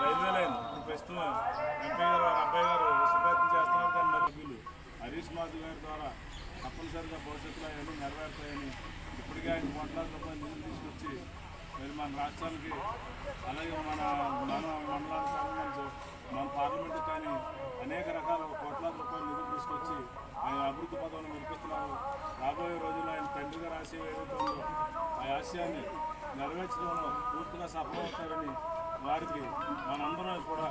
రైల్వే లైన్, ఇప్పుడు ప్రస్తుతం ఎంపీ గారు అబ్బాయి గారు సుప్రయత్నం చేస్తున్నారు. కానీ మరి వీళ్ళు హరీష్ మాధవ్ గారి ద్వారా తప్పనిసరిగా భవిష్యత్తులో అవన్నీ నెరవేరుతాయని ఇప్పటికే ఆయన కోట్లాది రూపాయలు నిధులు తీసుకొచ్చి మరి మన రాష్ట్రానికి, అలాగే మన మండలానికి సంబంధించి మన పార్లమెంటు కానీ అనేక రకాల కోట్లాది రూపాయలు నిధులు తీసుకొచ్చి ఆయన అభివృద్ధి పదవులను వినిపిస్తున్నారు. రాబోయే రోజుల్లో ఆయన తండ్రిగా రాసి ఏదైతే ఉందో ఆ ఆశయాన్ని నెరవేర్చడంలో పూర్తిగా సఫలమవుతారని వారికి మనందరం కూడా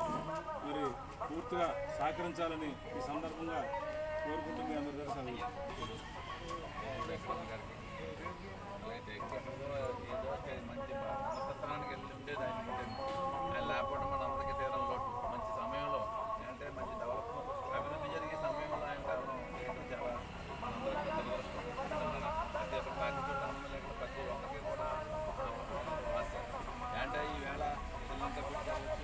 మరి పూర్తిగా సహకరించాలని ఈ సందర్భంగా కోరుకుంటుంది. అందరి దగ్గర సెలవు. మంచి పత్రానికి వెళ్ళి ఉండేది ఆయన ఆయన లేకపోవడం మన అందరికీ తీరం లోటు. మంచి సమయంలో అంటే మంచి డెవలప్మెంట్ అభివృద్ధి జరిగే సమయంలో ఆయన కావడం చాలా మనందరికీ దురదృష్టం. ప్రతి ఒక్క పార్టీతో సంబంధం లేకుండా ప్రతి ఒక్కరికి కూడా ఆశ అంటే ఈవేళ పిల్లలంతా పెట్టుకోవచ్చు,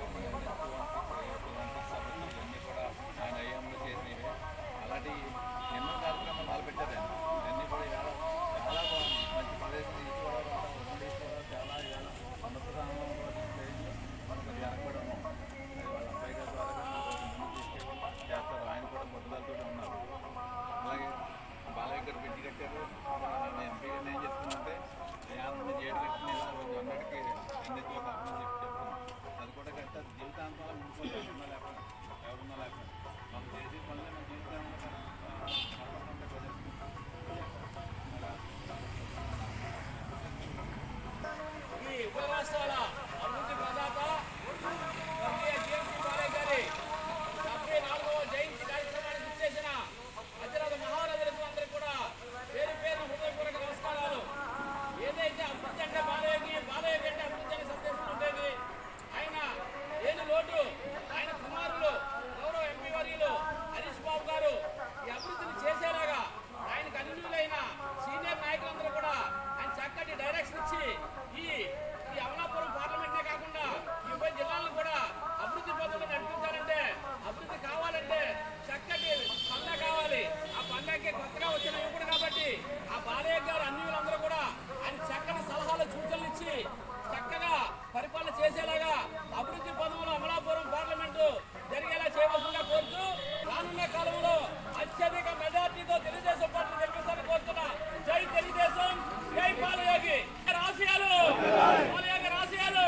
ఇవన్నీ కూడా ఆయన అయ్యంలో చేసినవి. అలాంటి ఎన్నో కార్యక్రమాలు మొదలుపెట్టారు ఆయన. ఇవన్నీ కూడా ఈవేళ చాలా మంచి ప్రదేశం తీసుకోవడం, చాలా ఈవేళ అమృతరామంలో మనకు వెనకబడి ఉన్నాం. అది వాళ్ళ అబ్బాయి గారి ద్వారా ముందుకు తీసుకెళ్ళి చేస్తారు. ఆయన కూడా పట్టుదలతో ఉన్నారు. అలాగే బాలయ్య గారు పెట్టి కట్టారు. నేను ఎంపీ గారిని ఏం చెప్తున్నానంటే యానం చేయడం కట్టిన అన్నిటికీ అన్నింటిలో కాకుండా చెప్తున్నాను. అది కూడా కట్టారు. జీవితాంతాలు ముందుకు ఎవరున్నా లేకుండా మనం చేసే పనులు మన జీవితాంతం ఈ ఉభయ రాష్ట్రాల అభివృద్ధి ప్రదాత స్వర్గీయ జిఎంసి బాలయ్య గారి 74వ జయంతి కార్యక్రమానికి విచ్చేసిన అతిరథ మహారాజులకు అందరికీ కూడా పేరు పేరున హృదయపూర్వక నమస్కారాలు. ఏదైతే అభివృద్ధి అంటే బాలయ్య అంటే అభివృద్ధి అనే సందేశం ఉండేది. ఆయన ఏది లోటు, ఆయన కుమారులు గౌరవ ఎంపీ వర్యులు హరీష్ బాబు గారు ఈ అభివృద్ధిని చేసేలాగా ఆయనకు అనుగుణులైన సీనియర్ నాయకులందరూ కూడా ఆయన చక్కటి డైరెక్షన్ ఇచ్చి ఈ అమలాపురం పార్లమెంటే కాకుండా ఈ ఉభయ జిల్లాలను కూడా అభివృద్ధి పథకంలో నడిపించాలంటే, అభివృద్ధి కావాలంటే చక్కటి పంట కావాలి. ఆ పంటకి కొత్తగా వచ్చిన యువకుడు కాబట్టి ఆ బాలయ్య గారు అన్యులందరూ కూడా ఆయన చక్కని సలహాలు సూచనలు ఇచ్చి చక్కగా పరిపాలన చేసేలాగా అభివృద్ధి పదవులు అమలాపురం పార్లమెంటు జరిగేలా చేయవలసిందిగా కోరుతూ రానున్న కాలంలో అత్యధిక మెజార్టీతో తెలుగుదేశం పార్టీ గెలిపిస్తారని కోరుతున్నా. జై తెలుగుదేశం, జై బాలయోగి ఆశయాలు, బాలయోగి ఆశయాలు.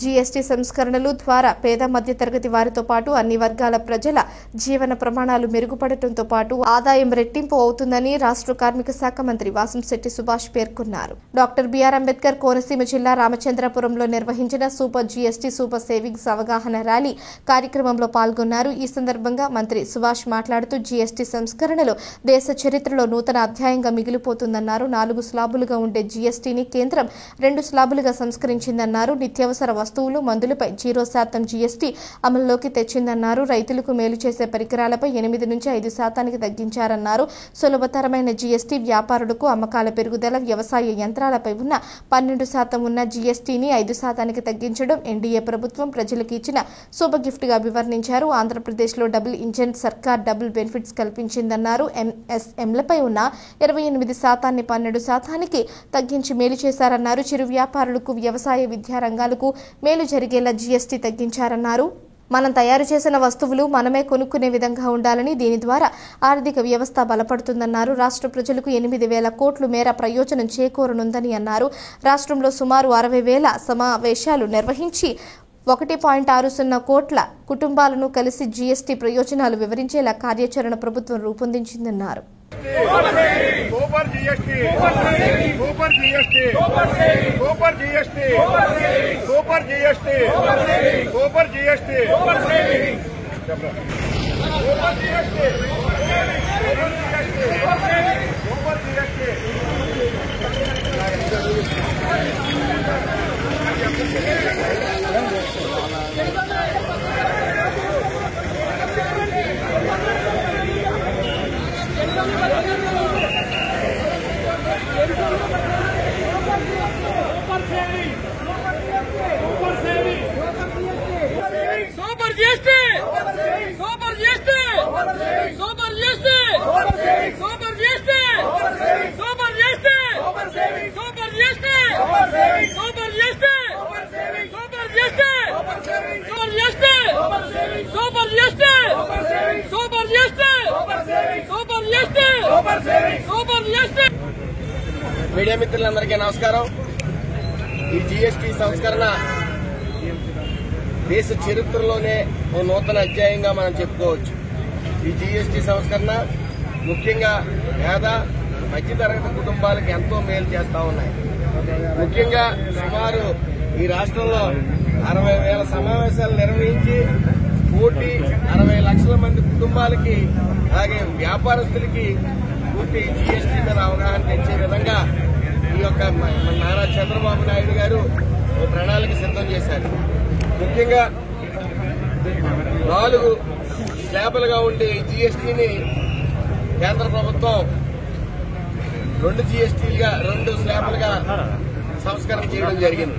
జీఎస్టీ సంస్కరణలు ద్వారా పేద మధ్యతరగతి వారితో పాటు అన్ని వర్గాల ప్రజల జీవన ప్రమాణాలు మెరుగుపడటంతో పాటు ఆదాయం రెట్టింపు అవుతుందని రాష్ట్ర కార్మిక శాఖ మంత్రి వాసంశెట్టి సుభాష్ పేర్కొన్నారు. డాక్టర్ బిఆర్ అంబేద్కర్ కోనసీమ జిల్లా రామచంద్రపురంలో నిర్వహించిన సూపర్ జీఎస్టీ సూపర్ సేవింగ్స్ అవగాహన ర్యాలీ కార్యక్రమంలో పాల్గొన్నారు. ఈ సందర్భంగా మంత్రి సుభాష్ మాట్లాడుతూ జీఎస్టీ సంస్కరణలు దేశ చరిత్రలో నూతన అధ్యాయంగా మిగిలిపోతుందన్నారు. 4 స్లాబులుగా ఉండే జీఎస్టీని కేంద్రం 2 స్లాబులుగా సంస్కరించిందన్నారు. నిత్యావసర వస్తువులు, మందులపై 0% జీఎస్టీ అమల్లోకి తెచ్చిందన్నారు. రైతులకు మేలు చేసే పరికరాలపై 8 నుంచి 5% తగ్గించారన్నారు. సులభతరమైన జీఎస్టీ వ్యాపారులకు అమ్మకాల పెరుగుదల, వ్యవసాయ యంత్రాలపై ఉన్న 12% ఉన్న జీఎస్టీని 5% తగ్గించడం ఎన్డీఏ ప్రభుత్వం ప్రజలకు ఇచ్చిన శుభ గిఫ్ట్ గా అభివర్ణించారు. ఆంధ్రప్రదేశ్లో డబుల్ ఇంజన్ సర్కార్ డబుల్ బెనిఫిట్స్ కల్పించిందన్నారు. ఎంఎస్ఎంలపై ఉన్న 28% 12% తగ్గించి మేలు చేశారన్నారు. చిరు వ్యాపారులకు, వ్యవసాయ విద్యా రంగాలకు మేలు జరిగేలా జీఎస్టీ తగ్గించారన్నారు. మనం తయారు చేసిన వస్తువులు మనమే కొనుక్కునే విధంగా ఉండాలని, దీని ద్వారా ఆర్థిక వ్యవస్థ బలపడుతుందన్నారు. రాష్ట్ర ప్రజలకు 8,000 కోట్ల మేర ప్రయోజనం చేకూరనుందని అన్నారు. రాష్ట్రంలో సుమారు 60,000 సమావేశాలు నిర్వహించి 1.60 కోట్ల కుటుంబాలను కలిసి జీఎస్టీ ప్రయోజనాలు వివరించేలా కార్యాచరణ ప్రభుత్వం రూపొందించిందన్నారు. Super GST, super GST, super GST, super GST, super GST, super GST, super GST. Super GST, super GST, super GST, super GST, super GST, super GST, super GST, super GST, super GST, super GST, super GST, super GST, super GST. Media మిత్రులందరికీ నమస్కారం. ఈ GST సంస్కరణ దేశ చరిత్రలోనే ఓ నూతన అధ్యాయంగా మనం చెప్పుకోవచ్చు. ఈ జీఎస్టీ సంస్కరణ ముఖ్యంగా పేద మధ్యతరగతి కుటుంబాలకు ఎంతో మేలు చేస్తా ఉన్నాయి. ముఖ్యంగా సుమారు ఈ రాష్ట్రంలో 60,000 సమావేశాలు నిర్వహించి 1,60,00,000 మంది కుటుంబాలకి, అలాగే వ్యాపారస్తులకి పూర్తి జీఎస్టీ మీద అవగాహన తెచ్చే విధంగా ఈ యొక్క నారా చంద్రబాబు నాయుడు గారు ఓ ప్రణాళిక సిద్ధం చేశారు. ముఖ్యంగా 4 స్లాబులుగా ఉండే జీఎస్టీని కేంద్ర ప్రభుత్వం 2 జీఎస్టీలుగా 2 స్లాబులుగా సంస్కరణ చేయడం జరిగింది.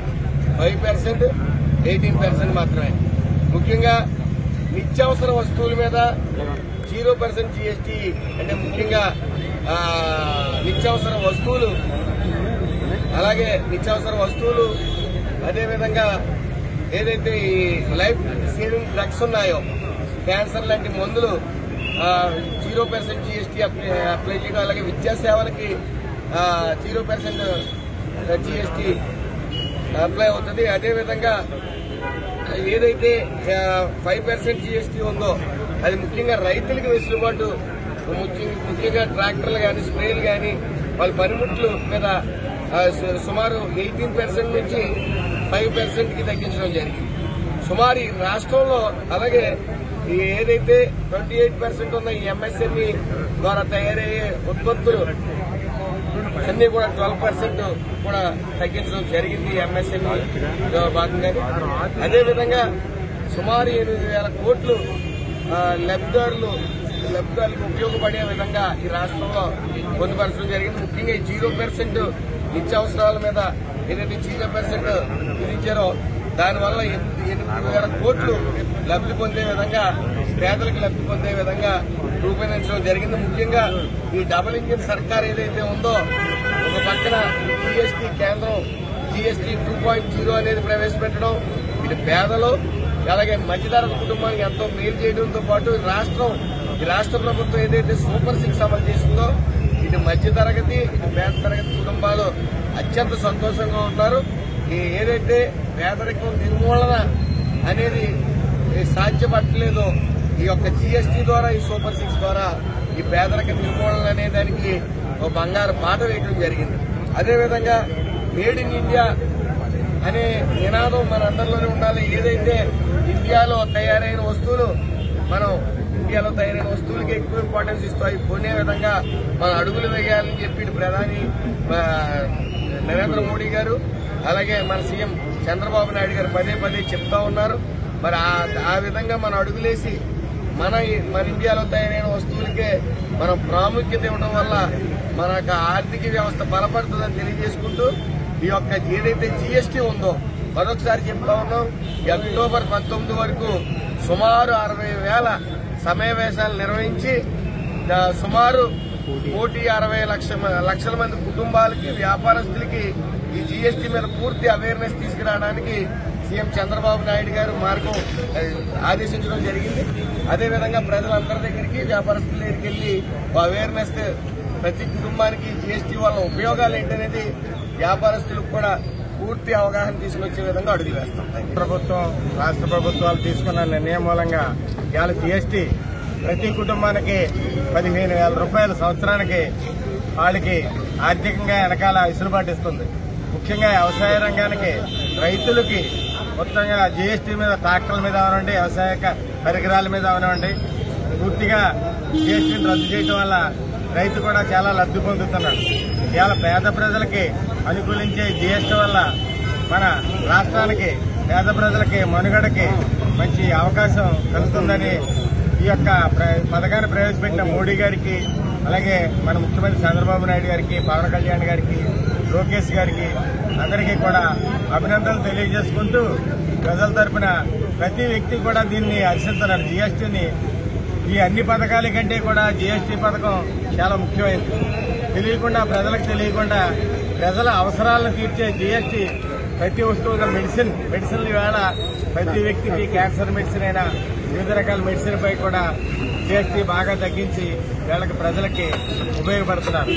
5%, 18% మాత్రమే. ముఖ్యంగా నిత్యావసర వస్తువుల మీద 0% జీఎస్టీ, అంటే ముఖ్యంగా నిత్యావసర వస్తువులు, అలాగే నిత్యావసర వస్తువులు, అదేవిధంగా ఏదైతే ఈ లైఫ్ సేవింగ్ డ్రగ్స్ ఉన్నాయో, క్యాన్సర్ లాంటి మందులు 0% జీఎస్టీ అప్లై చేయడం, అలాగే విద్యాసేవలకి 0% జీఎస్టీ అప్లై అవుతుంది. అదేవిధంగా ఏదైతే 5% జీఎస్టీ ఉందో అది ముఖ్యంగా రైతులకి వెసులుబాటు, ముఖ్యంగా ట్రాక్టర్లు కానీ, స్ప్రేలు కానీ, వాళ్ళ పనిముట్లు మీద సుమారు 18% నుంచి 5%కి తగ్గించడం జరిగింది. సుమారు ఈ రాష్ట్రంలో అలాగే ఏదైతే 28% ఉన్న ఈ ఎంఎస్ఎంఈ ద్వారా తయారయ్యే ఉత్పత్తులు అన్ని కూడా 12% కూడా తగ్గించడం జరిగింది ఎంఎస్ఎంఈ భాగంగా. అదేవిధంగా సుమారు 8,000 కోట్లు లబ్ధిదారులకు ఉపయోగపడే విధంగా ఈ రాష్ట్రంలో పొందుపరచడం జరిగింది. ముఖ్యంగా 0% నిత్యావసరాల మీద ఏదైతే 0% విధించారో దానివల్ల 8,000 కోట్లు లబ్ధి పొందే విధంగా, పేదలకు లబ్ధి పొందే విధంగా రూపొందించడం జరిగింది. ముఖ్యంగా ఈ డబుల్ ఇంజిన్ సర్కార్ ఏదైతే ఉందో, ఒక పక్కన జీఎస్టీ కేంద్రం జీఎస్టీ 2.0 అనేది ప్రవేశపెట్టడం, ఇది పేదలు అలాగే మధ్యతరగతి కుటుంబానికి ఎంతో మేలు చేయడంతో పాటు ఈ రాష్ట్ర ప్రభుత్వం ఏదైతే సూపర్ 6 అమలు చేసిందో, ఇటు మధ్యతరగతి ఇటు పేద తరగతి కుటుంబాలు అత్యంత సంతోషంగా ఉన్నారు. ఏదైతే పేదరికం నిర్మూలన అనేది సాధ్యపడలేదో, ఈ యొక్క జీఎస్టీ ద్వారా, ఈ సూపర్ 6 ద్వారా ఈ పేదరిక నిర్మూలన అనే దానికి ఒక బంగారు బాట వేయడం జరిగింది. అదేవిధంగా మేడ్ ఇన్ ఇండియా అనే నినాదం మన అందరిలోనే ఉండాలి. ఏదైతే ఇండియాలో తయారైన వస్తువులకి ఎక్కువ ఇంపార్టెన్స్ ఇస్తూ అవి కొనే విధంగా మనం అడుగులు వేయాలని చెప్పి ప్రధాని నరేంద్ర మోడీ గారు అలాగే మన సీఎం చంద్రబాబు నాయుడు గారు పదే చెప్తా ఉన్నారు. మరి ఆ విధంగా మనం అడుగులేసి మన ఇండియాలో తయారైన వస్తువులకే మనం ప్రాముఖ్యత ఇవ్వడం వల్ల మన ఆర్థిక వ్యవస్థ బలపడుతుందని తెలియజేసుకుంటూ, ఈ యొక్క ఏదైతే జీఎస్టీ ఉందో మరొకసారి చెప్తా ఉన్నాం, అక్టోబర్ 19 వరకు సుమారు 60,000 సమావేశాలు నిర్వహించి సుమారు 1,60,00,000 మంది కుటుంబాలకి, వ్యాపారస్తులకి ఈ జీఎస్టీ మీద పూర్తి అవేర్నెస్ తీసుకురావడానికి సీఎం చంద్రబాబు నాయుడు గారు మార్గం ఆదేశించడం జరిగింది. అదేవిధంగా ప్రజలందరి దగ్గరికి, వ్యాపారస్తుల దగ్గరికి వెళ్లి అవేర్నెస్ ప్రతి కుటుంబానికి జీఎస్టీ వల్ల ఉపయోగాలు ఏంటనేది వ్యాపారస్తులకు కూడా పూర్తి అవగాహన తీసుకొచ్చే విధంగా అడుగులు వేస్తాం. ప్రభుత్వం, రాష్ట్ర ప్రభుత్వాలు తీసుకున్న నిర్ణయం మూలంగా ఇవాళ జీఎస్టీ ప్రతి కుటుంబానికి 15,000 రూపాయలు సంవత్సరానికి వాళ్ళకి ఆర్థికంగా వెనకాల వెసులుబాటు ఇస్తుంది. ముఖ్యంగా వ్యవసాయ రంగానికి, రైతులకి మొత్తంగా జీఎస్టీ మీద, ట్రాక్టర్ల మీద అవనండి, వ్యవసాయ పరికరాల మీద అవనండి, పూర్తిగా జీఎస్టీని రద్దు చేయడం వల్ల రైతు కూడా చాలా లబ్ధి పొందుతున్నాడు. ఇవాళ పేద ప్రజలకి అనుకూలించే జీఎస్టీ వల్ల మన రాష్ట్రానికి, పేద ప్రజలకి మనుగడకి మంచి అవకాశం కలుగుతుందని ఈ యొక్క పథకాన్ని ప్రవేశపెట్టిన మోడీ గారికి, అలాగే మన ముఖ్యమంత్రి చంద్రబాబు నాయుడు గారికి, పవన్ కళ్యాణ్ గారికి, లోకేష్ గారికి అందరికీ కూడా అభినందనలు తెలియజేసుకుంటూ, ప్రజల తరఫున ప్రతి వ్యక్తి కూడా దీన్ని హర్షిస్తున్నారు. జీఎస్టీని ఈ అన్ని పథకాల కంటే కూడా జీఎస్టీ పథకం చాలా ముఖ్యమైనది. ప్రజలకు తెలియకుండా ప్రజల అవసరాలను తీర్చే జీఎస్టీ ప్రతి వస్తువుగా మెడిసిన్లు వేళ ప్రతి వ్యక్తికి క్యాన్సర్ మెడిసిన్ అయినా వివిధ రకాల మెడిసిన్ పై కూడా జీఎస్టీ బాగా తగ్గించి ప్రజలకి ఉపయోగపడుతున్నారు.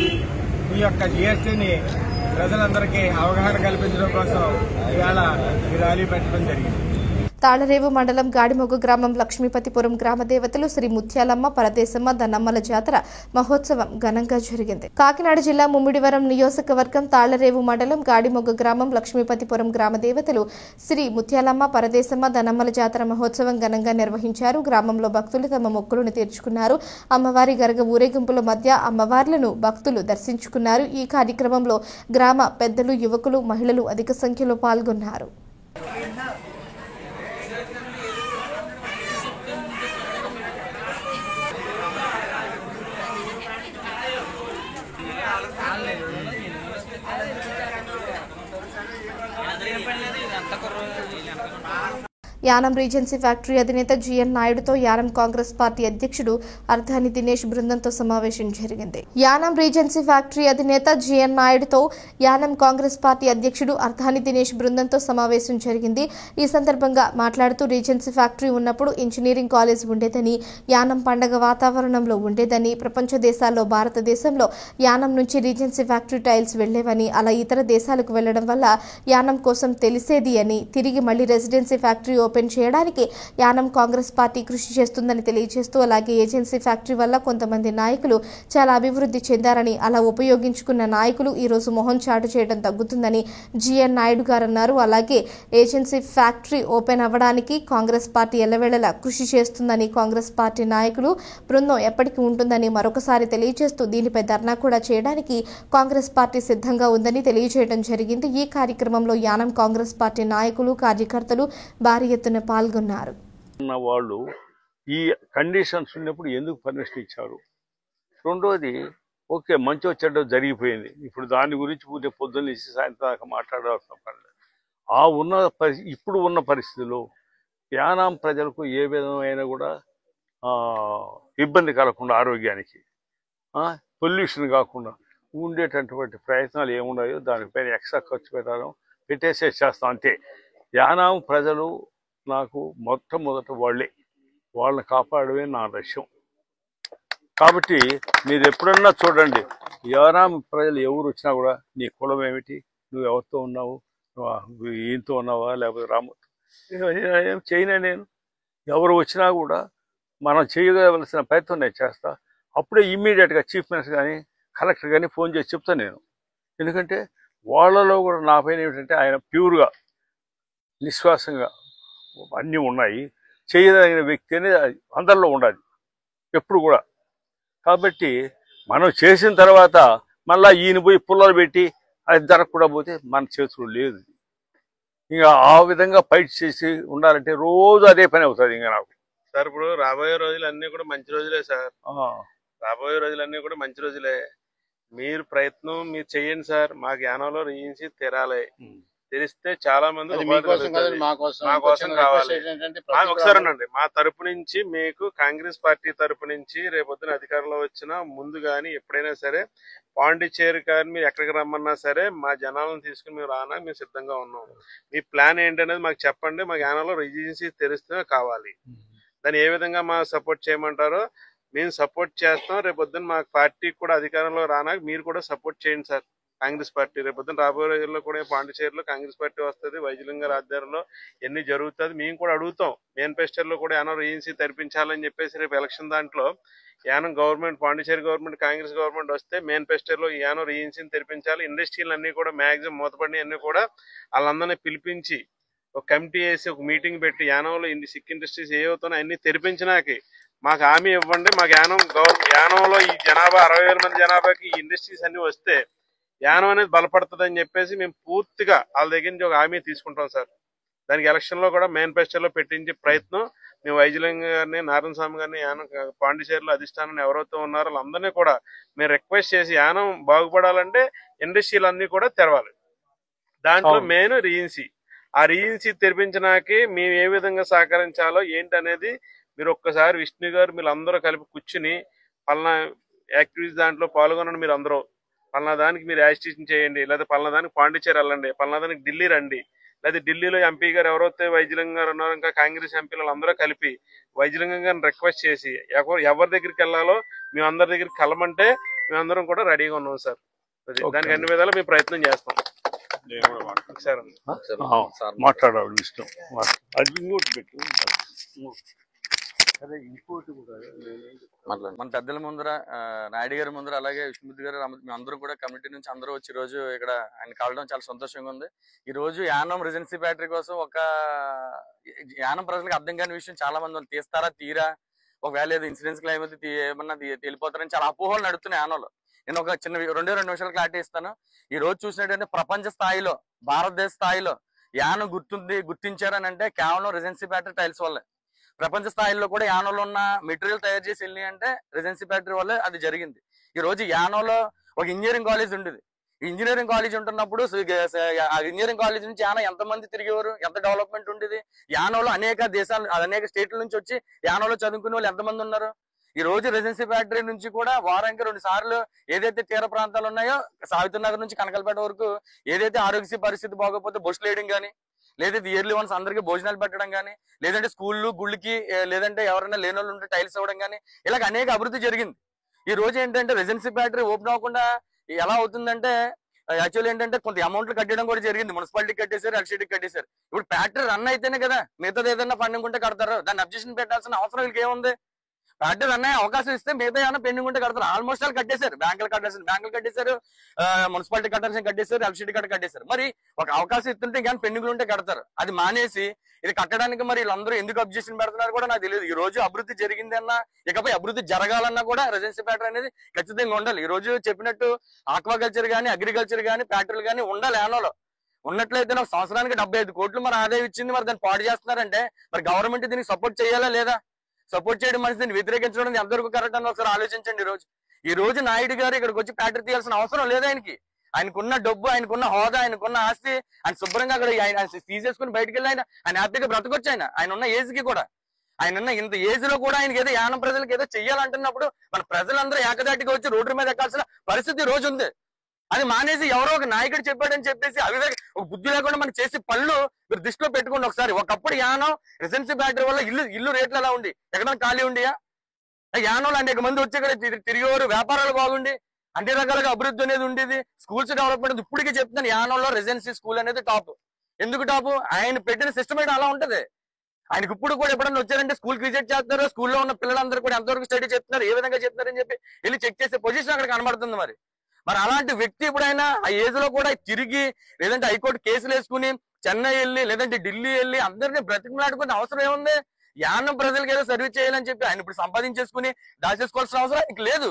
ఈ యొక్క జీఎస్టీని ప్రజలందరికీ అవగాహన కల్పించడం కోసం ఇవాళ ఈ ర్యాలీ పెట్టడం జరిగింది. తాళరేవు మండలం గాడిమొగ్గ గ్రామం లక్ష్మీపతిపురం గ్రామ దేవతలు శ్రీ ముత్యాలమ్మ, పరదేశమ్మ, దన్నమ్మల జాతర మహోత్సవం ఘనంగా జరిగింది. కాకినాడ జిల్లా ముమ్మిడివరం నియోజకవర్గం తాళరేవు మండలం గాడిమొగ్గ గ్రామం లక్ష్మీపతిపురం గ్రామ దేవతలు శ్రీ ముత్యాలమ్మ, పరదేశమ్మ, దన్నమ్మల జాతర మహోత్సవం ఘనంగా నిర్వహించారు. గ్రామంలో భక్తులు తమ మొక్కులను తీర్చుకున్నారు. అమ్మవారి గరగ ఊరేగింపుల మధ్య అమ్మవార్లను భక్తులు దర్శించుకున్నారు. ఈ కార్యక్రమంలో గ్రామ పెద్దలు, యువకులు, మహిళలు అధిక సంఖ్యలో పాల్గొన్నారు. యానం రీజెన్సీ ఫ్యాక్టరీ అధినేత జిఎన్ నాయుడుతో యానం కాంగ్రెస్ పార్టీ అధ్యక్షుడు అర్ధాని దినేష్ బృందంతో సమావేశం జరిగింది. యానం రీజెన్సీ ఫ్యాక్టరీ అధినేత జిఎన్ నాయుడుతో యానం కాంగ్రెస్ పార్టీ అధ్యక్షుడు అర్ధాని దినేష్ బృందంతో సమావేశం జరిగింది. ఈ సందర్భంగా మాట్లాడుతూ రీజెన్సీ ఫ్యాక్టరీ ఉన్నప్పుడు ఇంజనీరింగ్ కాలేజ్ ఉండేదని, యానం పండగ వాతావరణంలో ఉండేదని, ప్రపంచ దేశాల్లో భారతదేశంలో యానం నుంచి రీజెన్సీ ఫ్యాక్టరీ టైల్స్ వెళ్లేవని, అలా ఇతర దేశాలకు వెళ్లడం వల్ల యానం కోసం తెలిసేది అని, తిరిగి మళ్లీ రెసిడెన్సీ ఫ్యాక్టరీ ఓపెన్ చేయడానికి యానం కాంగ్రెస్ పార్టీ కృషి చేస్తుందని తెలియజేస్తూ, అలాగే ఏజెన్సీ ఫ్యాక్టరీ వల్ల కొంతమంది నాయకులు చాలా అభివృద్ధి చెందారని, అలా ఉపయోగించుకున్న నాయకులు ఈ రోజు మొహం చాటు చేయడం తగ్గుతుందని జిఎన్ నాయుడు గారు అన్నారు. అలాగే ఏజెన్సీ ఫ్యాక్టరీ ఓపెన్ అవ్వడానికి కాంగ్రెస్ పార్టీ ఎల్లవేళలా కృషి చేస్తుందని, కాంగ్రెస్ పార్టీ నాయకులు బృందం ఎప్పటికీ ఉంటుందని మరొకసారి తెలియజేస్తూ, దీనిపై ధర్నా కూడా చేయడానికి కాంగ్రెస్ పార్టీ సిద్ధంగా ఉందని తెలియజేయడం జరిగింది. ఈ కార్యక్రమంలో యానం కాంగ్రెస్ పార్టీ నాయకులు, కార్యకర్తలు భారీ ఎత్తున పాల్గొన్నారు. వాళ్ళు ఈ కండిషన్స్ ఉన్నప్పుడు ఎందుకు పర్మిషన్ ఇచ్చారు? రెండోది, ఓకే, మంచి చెడ్డ జరిగిపోయింది, ఇప్పుడు దాని గురించి పొద్దున్న నుంచి సాయంత్రం దాకా మాట్లాడాల్సిన పని లేదు. ఇప్పుడు ఉన్న పరిస్థితుల్లో యానాం ప్రజలకు ఏ విధమైన కూడా ఇబ్బంది కలగకుండా, ఆరోగ్యానికి పొల్యూషన్ కాకుండా ఉండేటటువంటి ప్రయత్నాలు ఏమున్నాయో దానిపైన ఎక్స్ట్రా ఖర్చు పెట్టేసేస్తాం అంతే. యానాం ప్రజలు నాకు మొట్టమొదట వాళ్ళని కాపాడమే నా లక్ష్యం. కాబట్టి మీరు ఎప్పుడన్నా చూడండి, యానాం ప్రజలు ఎవరు వచ్చినా కూడా నీ కులం ఏమిటి, నువ్వు ఎవరితో ఉన్నావు, నువ్వు ఈయనతో ఉన్నావా లేకపోతే రాముతో ఏం చేయనా, నేను ఎవరు వచ్చినా కూడా మనం చేయవలసిన ప్రయత్నం నేను చేస్తా. అప్పుడే ఇమ్మీడియట్గా చీఫ్ మినిస్టర్ కానీ కలెక్టర్ కానీ ఫోన్ చేసి చెప్తాను నేను. ఎందుకంటే వాళ్ళలో కూడా నా పైన ఏమిటంటే ఆయన ప్యూర్గా నిశ్వాసంగా అన్నీ ఉన్నాయి, చేయదగిన వ్యక్తి అనేది అందరిలో ఉండాలి ఎప్పుడు కూడా. కాబట్టి మనం చేసిన తర్వాత మళ్ళీ ఈయన పోయి పుల్లలు పెట్టి అది జరగకుండా పోతే మన చేతులు లేదు. ఇంకా ఆ విధంగా ఫైట్ చేసి ఉండాలంటే రోజు అదే పని అవుతుంది. ఇంకా నాకు సార్ ఇప్పుడు రాబోయే రోజులు అన్నీ కూడా మంచి రోజులే సార్. రాబోయే రోజులన్నీ కూడా మంచి రోజులే. మీరు ప్రయత్నం మీరు చెయ్యండి సార్. మాకు యానంలో రీయించి తెరాలి. తెలిస్తే చాలా మంది మా కోసం కావాలి. ఒకసారి అనండి, మా తరపు నుంచి మీకు కాంగ్రెస్ పార్టీ తరపు నుంచి రేపొద్దున అధికారంలో వచ్చిన ముందు కానీ ఎప్పుడైనా సరే పాండిచేరి కానీ మీరు ఎక్కడికి రమ్మన్నా సరే మా జనాలను తీసుకుని మేము రానా మేము సిద్ధంగా ఉన్నాం. మీ ప్లాన్ ఏంటనేది మాకు చెప్పండి. మాకు యానంలో రీజెన్సీ తెరిస్తే కావాలి. దాన్ని ఏ విధంగా మా సపోర్ట్ చేయమంటారో మేము సపోర్ట్ చేస్తాం. రేపొద్దున మా పార్టీకి కూడా అధికారంలో రానా మీరు కూడా సపోర్ట్ చేయండి సార్. కాంగ్రెస్ పార్టీ రేపొద్దున రాబోయే రోజుల్లో కూడా పాండిచేరిలో కాంగ్రెస్ పార్టీ వస్తుంది. వైద్యలింగ ఆధ్వర్యంలో ఎన్ని జరుగుతుంది మేము కూడా అడుగుతాం. మేనిఫెస్టోలో కూడా యానం రీజెన్సీ తెరిపించాలని చెప్పేసి రేపు ఎలక్షన్ దాంట్లో Yanam government Pondicherry government Congress government వస్తే మేనిఫెస్టోలో యానం రీజెన్సీని తెరిపించాలి. ఇండస్ట్రీలు అన్నీ కూడా మ్యాక్సిమం మూతపడినవి అన్నీ కూడా వాళ్ళందరినీ పిలిపించి ఒక కమిటీ వేసి ఒక మీటింగ్ పెట్టి యానంలో ఇన్ని సిక్ ఇండస్ట్రీస్ ఏవవుతున్నాయో అన్ని తెరిపించినాకి మాకు హామీ ఇవ్వండి. మాకు యానంలో ఈ జనాభా 60,000 మంది జనాభాకి ఈ ఇండస్ట్రీస్ అన్ని వస్తే యానం అనేది బలపడుతుందని చెప్పేసి మేము పూర్తిగా వాళ్ళ దగ్గర నుంచి ఒక హామీ తీసుకుంటాం సార్. దానికి ఎలక్షన్లో కూడా మేనిఫెస్టోలో పెట్టించే ప్రయత్నం మేము వైద్యలింగ గారిని నారాయణ స్వామి గారిని యానం పాండిచేరిలో అధిష్టానం ఎవరైతే ఉన్నారో వాళ్ళందరినీ కూడా మేము రిక్వెస్ట్ చేసి యానం బాగుపడాలంటే ఇండస్ట్రీలు అన్నీ కూడా తెరవాలి. దాంట్లో మెయిన్ రీజెన్సీ. ఆ రీజెన్సీ తెరిపించినాకే మేము ఏ విధంగా సహకరించాలో ఏంటనేది మీరు ఒక్కసారి విష్ణు గారు మీరు అందరూ కలిపి కూర్చుని పలానా యాక్టివిటీస్ దాంట్లో పాల్గొనండి. మీరు అందరూ పలానా దానికి మీరు యాజిటేషన్ చేయండి, లేదా పలానా దానికి పాండిచేరి వెళ్ళండి, పలానా దానికి ఢిల్లీ రండి, లేదా ఢిల్లీలో ఎంపీ గారు ఎవరైతే వైద్యలింగం గారు ఉన్నారో ఇంకా కాంగ్రెస్ ఎంపీలు అందరూ కలిపి వైద్యలింగం గారిని రిక్వెస్ట్ చేసి ఎవరి దగ్గరికి వెళ్ళాలో మేము అందరి దగ్గరికి కలమంటే మేమందరం కూడా రెడీగా ఉన్నాం సార్. దానికి అన్ని విధాలు మేము ప్రయత్నం చేస్తాం. మాట్లాడాలి ఇష్టం. అది ఇంకోటి పెట్టు. అదే ఇంకోటి కూడా మన పెద్దల ముందర నాయుడు గారి ముందర అలాగే విష్ణుమూర్తి గారు మేము అందరూ కూడా కమిటీ నుంచి అందరూ వచ్చి ఈ రోజు ఇక్కడ ఆయన కలవడం చాలా సంతోషంగా ఉంది. ఈ రోజు యానం రెసిడెన్సీ ఫ్యాక్టరీ కోసం ఒక యానం ప్రజలకు అర్థం కాని విషయం చాలా మంది తీస్తారా తీరా ఒకవేళ ఏదో ఇన్సూరెన్స్ క్లెయిమ్ అయితే ఏమన్నా వెళ్ళిపోతారని చాలా అపోహలు నడుస్తున్నాయి యానంలో. నేను ఒక చిన్న 2 నిమిషాలు క్లారిటీ ఇస్తాను. ఈ రోజు చూసినట్టయితే ప్రపంచ స్థాయిలో భారతదేశ స్థాయిలో యానం గుర్తించారని అంటే కేవలం రెసిడెన్సీ ఫ్యాక్టరీ టైల్స్ వల్లే. ప్రపంచ స్థాయిలో కూడా యానంలో ఉన్న మెటీరియల్ తయారు చేసి వెళ్ళినాయి అంటే రెసిడెన్సీ ఫ్యాక్టరీ వల్లే అది జరిగింది. ఈ రోజు యానంలో ఒక ఇంజనీరింగ్ కాలేజ్ ఉండేది. ఇంజనీరింగ్ కాలేజ్ ఉంటున్నప్పుడు ఇంజనీరింగ్ కాలేజ్ నుంచి యానం ఎంతమంది తిరిగేవారు, ఎంత డెవలప్మెంట్ ఉండేది. యానంలో అనేక దేశాలు అనేక స్టేట్ల నుంచి వచ్చి యానంలో చదువుకునే వాళ్ళు ఎంతమంది ఉన్నారు. ఈ రోజు రెసిడెన్సీ ఫ్యాక్టరీ నుంచి కూడా వారానికి 2 సార్లు ఏదైతే తీర ప్రాంతాలు ఉన్నాయో సావిత్రి నగర్ నుంచి కనకలపేట వరకు ఏదైతే ఆరోగ్య పరిస్థితి బాగోకపోతే బస్ లేయడం కానీ, లేదంటే ఇయర్లీ వన్స్ అందరికీ భోజనాలు పెట్టడం కానీ, లేదంటే స్కూళ్ళు గుళ్ళకి లేదంటే ఎవరైనా లేని వాళ్ళు ఉంటే టైల్స్ ఇవ్వడం కానీ ఇలాగ అనేక అభివృద్ధి జరిగింది. ఈ రోజు ఏంటంటే రెసిడెన్సీ ఫ్యాక్టరీ ఓపెన్ అవ్వకుండా ఎలా అవుతుందంటే యాక్చువల్ ఏంటంటే కొంత అమౌంట్లు కట్టడం కూడా జరిగింది. మున్సిపాలిటీ కట్టేశారు, ఎల్సిటీ కట్టేశారు. ఇప్పుడు ఫ్యాక్టరీ రన్ అయితేనే కదా మిగతాది ఏదైనా ఫండింగ్ ఉంటే కడతారు. దాన్ని అబ్జెక్షన్ పెట్టాల్సిన అవసరం వీళ్ళకి ఏముంది. ఫ్యాక్టరీ రన్ అయ్యే అవకాశం ఇస్తే మిగతా ఏమైనా పెండింగ్ ఉంటే కడతారు. ఆల్మోస్ట్ వాళ్ళు కట్టేశారు. బ్యాంకులు కట్టేశారు, మున్సిపాలిటీ కట్టాల్సిన ఎల్సిటీ కట్టేశారు. మరి ఒక అవకాశం ఇస్తుంటే ఇంకా పెండింగ్లు ఉంటే కడతారు. అది మానేసి ఇది కట్టడానికి మరి వీళ్ళందరూ ఎందుకు అబ్జెక్షన్ పెడుతున్నారు కూడా నాకు తెలియదు. ఈ రోజు అభివృద్ధి జరిగింది అన్నా ఇకపై అభివృద్ధి జరగాలన్నా కూడా రెసిడెన్సీ ఫ్యాక్టరీ అనేది ఖచ్చితంగా ఉండాలి. ఈ రోజు చెప్పినట్టు ఆక్వాకల్చర్ కానీ అగ్రికల్చర్ కానీ ఫ్యాక్టరీలు కానీ ఉండాలి. యానంలో ఉన్నట్లయితే నాకు సంవత్సరానికి 75 కోట్లు మరి ఆదాయం ఇచ్చింది. మరి దాన్ని పాడు చేస్తున్నారంటే మరి గవర్నమెంట్ దీనికి సపోర్ట్ చేయాలా లేదా? సపోర్ట్ చేయడం మంచిది, వ్యతిరేకించడం ఎంతవరకు కరెక్ట్ అని ఒకసారి ఆలోచించండి. ఈ రోజు నాయుడు గారు ఇక్కడికి వచ్చి ప్యాటరీ తీయాల్సిన అవసరం లేదు. ఆయనకున్న డబ్బు, ఆయనకున్న హోదా, ఆయనకున్న ఆస్తి, ఆయన శుభ్రంగా అక్కడ ఆయన తీసేసుకుని బయటకు వెళ్ళి ఆయన హ్యాపీగా బ్రతకొచ్చు. ఆయన ఉన్న ఏజ్ కి కూడా, ఆయన ఉన్న ఇంత ఏజ్ లో కూడా ఆయనకి ఏదో యానం ప్రజలకు ఏదో చెయ్యాలంటున్నప్పుడు మన ప్రజలందరూ ఏకదాటిగా వచ్చి రోడ్డు మీద ఎక్కాల్సిన పరిస్థితి రోజు ఉంది. అది మానేసి ఎవరో ఒక నాయకుడు చెప్పాడని చెప్పేసి ఒక బుద్ధి లేకుండా మనం చేసే పనులు మీరు దృష్టిలో పెట్టుకోండి ఒకసారి. ఒకప్పుడు యానం రెసిడెన్సీ బ్యాటరీ వల్ల ఇల్లు రేట్లు ఎలా ఉండి, ఎక్కడైనా ఖాళీ ఉండియా? యానంలో అనేక మంది వచ్చి ఇక్కడ తిరిగేవారు, వ్యాపారాలు బాగుండి అన్ని రకాలుగా అభివృద్ధి అనేది ఉండేది, స్కూల్స్ డెవలప్మెంట్. ఇప్పటికీ చెప్తున్నాను, యానంలో రెసిడెన్సీ స్కూల్ అనేది టాప్. ఎందుకు టాప్? ఆయన పెట్టిన సిస్టమ్ అయితే అలా ఉంటది. ఆయనకి ఇప్పుడు కూడా ఎప్పుడన్నా వచ్చారంటే స్కూల్ విజిట్ చేస్తారు, స్కూల్లో ఉన్న పిల్లలందరూ కూడా ఎంతవరకు స్టడీ చేస్తున్నారు, ఏ విధంగా చెప్తున్నారని చెప్పి వెళ్ళి చెక్ చేసే పొజిషన్ అక్కడ కనబడుతుంది. మరి అలాంటి వ్యక్తి ఎప్పుడైనా ఆ ఏజ్ లో కూడా తిరిగి, లేదంటే హైకోర్టు కేసులు వేసుకుని చెన్నై వెళ్ళి, లేదంటే ఢిల్లీ వెళ్ళి అందరినీ బ్రతిమలాడుకునే అవసరం ఏముంది? యానం ప్రజలకు ఏదో సర్వీస్ చేయాలని చెప్పి ఆయన ఇప్పుడు సంపాదించేసుకుని దాచేసుకోవాల్సిన అవసరం ఇంక లేదు.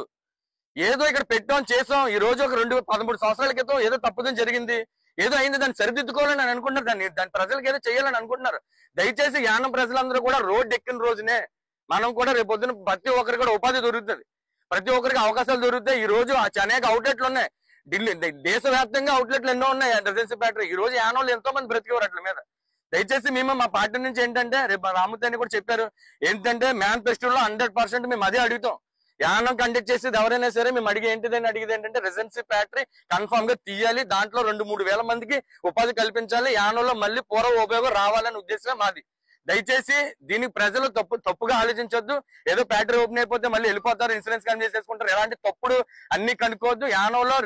ఏదో ఇక్కడ పెట్టాం చేసాం, ఈ రోజు ఒక 13 సంవత్సరాల క్రితం ఏదో తప్పుదం జరిగింది, ఏదో అయింది, దాన్ని సరిదిద్దుకోవాలని అని అనుకుంటున్నారు, దాని ప్రజలకు ఏదో చేయాలని అనుకుంటున్నారు. దయచేసి యానం ప్రజలందరూ కూడా రోడ్డు ఎక్కిన రోజునే మనం కూడా రేపొద్దున ప్రతి ఒక్కరికి కూడా ఉపాధి దొరుకుతుంది, ప్రతి ఒక్కరికి అవకాశాలు దొరుకుతాయి. ఈ రోజు అనేక అవుట్లెట్లు ఉన్నాయి, దేశవ్యాప్తంగా అవుట్లెట్లు ఎన్నో ఉన్నాయి రెసిడెన్సీ బ్యాటరీ. ఈ రోజు యానంలో ఎంతో మంది బ్రతికేవారు అట్ల మీద. దయచేసి మేము మా పార్టీ నుంచి ఏంటంటే, రేపు రామతని కూడా చెప్పారు ఏంటంటే, మేనిఫెస్టోలో 100% మేము అదే అడుగుతాం. యానం కండక్ట్ చేసేది ఎవరైనా సరే మేము అడిగేది ఏంటంటే రెసిడెన్సీ ఫ్యాక్టరీ కన్ఫర్మ్ గా తీయాలి, దాంట్లో 2-3 వేల మందికి ఉపాధి కల్పించాలి, యానంలో మళ్ళీ పూర్వ ఉపయోగం రావాలనే ఉద్దేశమే మాది. దయచేసి దీనికి ప్రజలు తప్పుగా ఆలోచించొద్దు. ఏదో ఫ్యాక్టరీ ఓపెన్ అయిపోతే మళ్ళీ వెళ్ళిపోతారు, ఇన్సూరెన్స్ కానీ చేసేసుకుంటారు, ఎలాంటి తప్పుడు అన్ని కనుక్కోవద్దు. యానంలో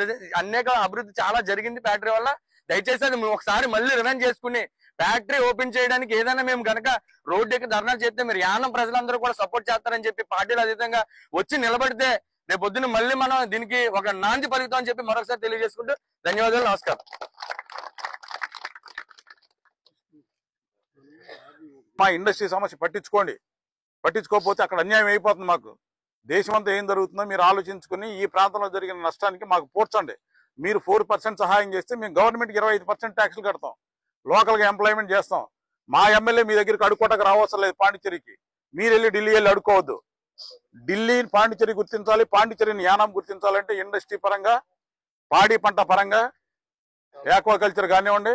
అనేక అభివృద్ధి చాలా జరిగింది ఫ్యాక్టరీ వల్ల. దయచేసి అది ఒకసారి మళ్ళీ రివైండ్ చేసుకుని ఫ్యాక్టరీ ఓపెన్ చేయడానికి ఏదైనా మేము గనక రోడ్డుకి ధర్నా చేస్తే మీరు యానం ప్రజలందరూ కూడా సపోర్ట్ చేస్తారని చెప్పి పార్టీలు అతీతంగా వచ్చి నిలబడితే రేపు పొద్దున్న మళ్ళీ మనం దీనికి ఒక నాంది పలుకుతాం అని చెప్పి మరొకసారి తెలియజేసుకుంటూ ధన్యవాదాలు, నమస్కారం. మా ఇండస్ట్రీ సమస్య పట్టించుకోకపోతే అక్కడ అన్యాయం అయిపోతుంది. మాకు దేశమంతా ఏం జరుగుతుందో మీరు ఆలోచించుకుని ఈ ప్రాంతంలో జరిగిన నష్టానికి మాకు పోడ్చండి. మీరు 4% సహాయం చేస్తే మేము గవర్నమెంట్కి 25% ట్యాక్సులు కడతాం, లోకల్గా ఎంప్లాయ్మెంట్ చేస్తాం. మా ఎమ్మెల్యే మీ దగ్గరికి అడుక్కోటకు రావసరం లేదు. పాండిచ్చేరికి మీరు వెళ్ళి ఢిల్లీ వెళ్ళి అడుక్కోవద్దు. ఢిల్లీ పాండిచ్చేరి గుర్తించాలి, పాండిచ్చేరిని యానం గుర్తించాలంటే ఇండస్ట్రీ పరంగా, పాడి పంట పరంగా, ఆక్వాకల్చర్ కానివ్వండి,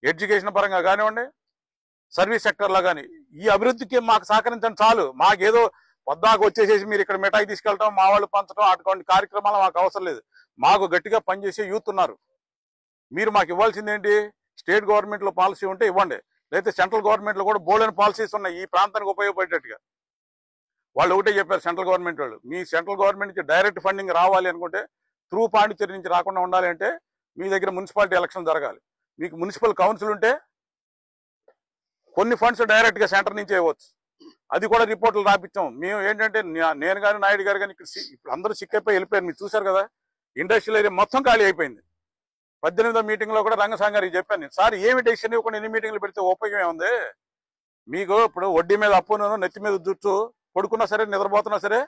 ఎడ్యుకేషన్ పరంగా కానివ్వండి, సర్వీస్ సెక్టర్లో కానీ ఈ అభివృద్ధికి మాకు సహకరించండి చాలు. మాకేదో పొద్దాకు వచ్చేసేసి మీరు ఇక్కడ మిఠాయి తీసుకెళ్ళటం, మా వాళ్ళు పంచడం, అటువంటి కార్యక్రమాలు మాకు అవసరం లేదు. మాకు గట్టిగా పనిచేసే యూత్ ఉన్నారు. మీరు మాకు ఇవ్వాల్సింది ఏంటి? స్టేట్ గవర్నమెంట్లో పాలసీ ఉంటే ఇవ్వండి, లేకపోతే సెంట్రల్ గవర్నమెంట్లో కూడా బోల్డెన్ పాలసీస్ ఉన్నాయి ఈ ప్రాంతానికి ఉపయోగపడేటట్టుగా. వాళ్ళు ఒకటే చెప్పారు సెంట్రల్ గవర్నమెంట్ వాళ్ళు, మీ సెంట్రల్ గవర్నమెంట్ నుంచి డైరెక్ట్ ఫండింగ్ రావాలి అనుకుంటే, త్రూ పాండిచ్చేరి నుంచి రాకుండా ఉండాలి అంటే మీ దగ్గర మున్సిపాలిటీ ఎలక్షన్ జరగాలి. మీకు మున్సిపల్ కౌన్సిల్ ఉంటే కొన్ని ఫండ్స్ డైరెక్ట్గా సెంటర్ నుంచి ఇవ్వచ్చు. అది కూడా రిపోర్టులు రాపించాం మేము. ఏంటంటే నేను కానీ నాయుడు గారు కానీ ఇక్కడ ఇప్పుడు అందరూ సిక్కైపోయి వెళ్ళిపోయారు. మీరు చూశారు కదా, ఇండస్ట్రియల్ ఏరియా మొత్తం ఖాళీ అయిపోయింది. 18వ మీటింగ్లో కూడా రంగసాంగ్ గారికి చెప్పాను, సార్ ఏమి డెసిషన్ ఇవ్వకుండా ఎన్ని మీటింగ్లు పెడితే ఉపయోగం ఏముంది? మీకు ఇప్పుడు వడ్డీ మీద అప్పును, నెత్తి మీద జుట్టు, పడుకున్నా సరే నిద్రపోతున్నా సరే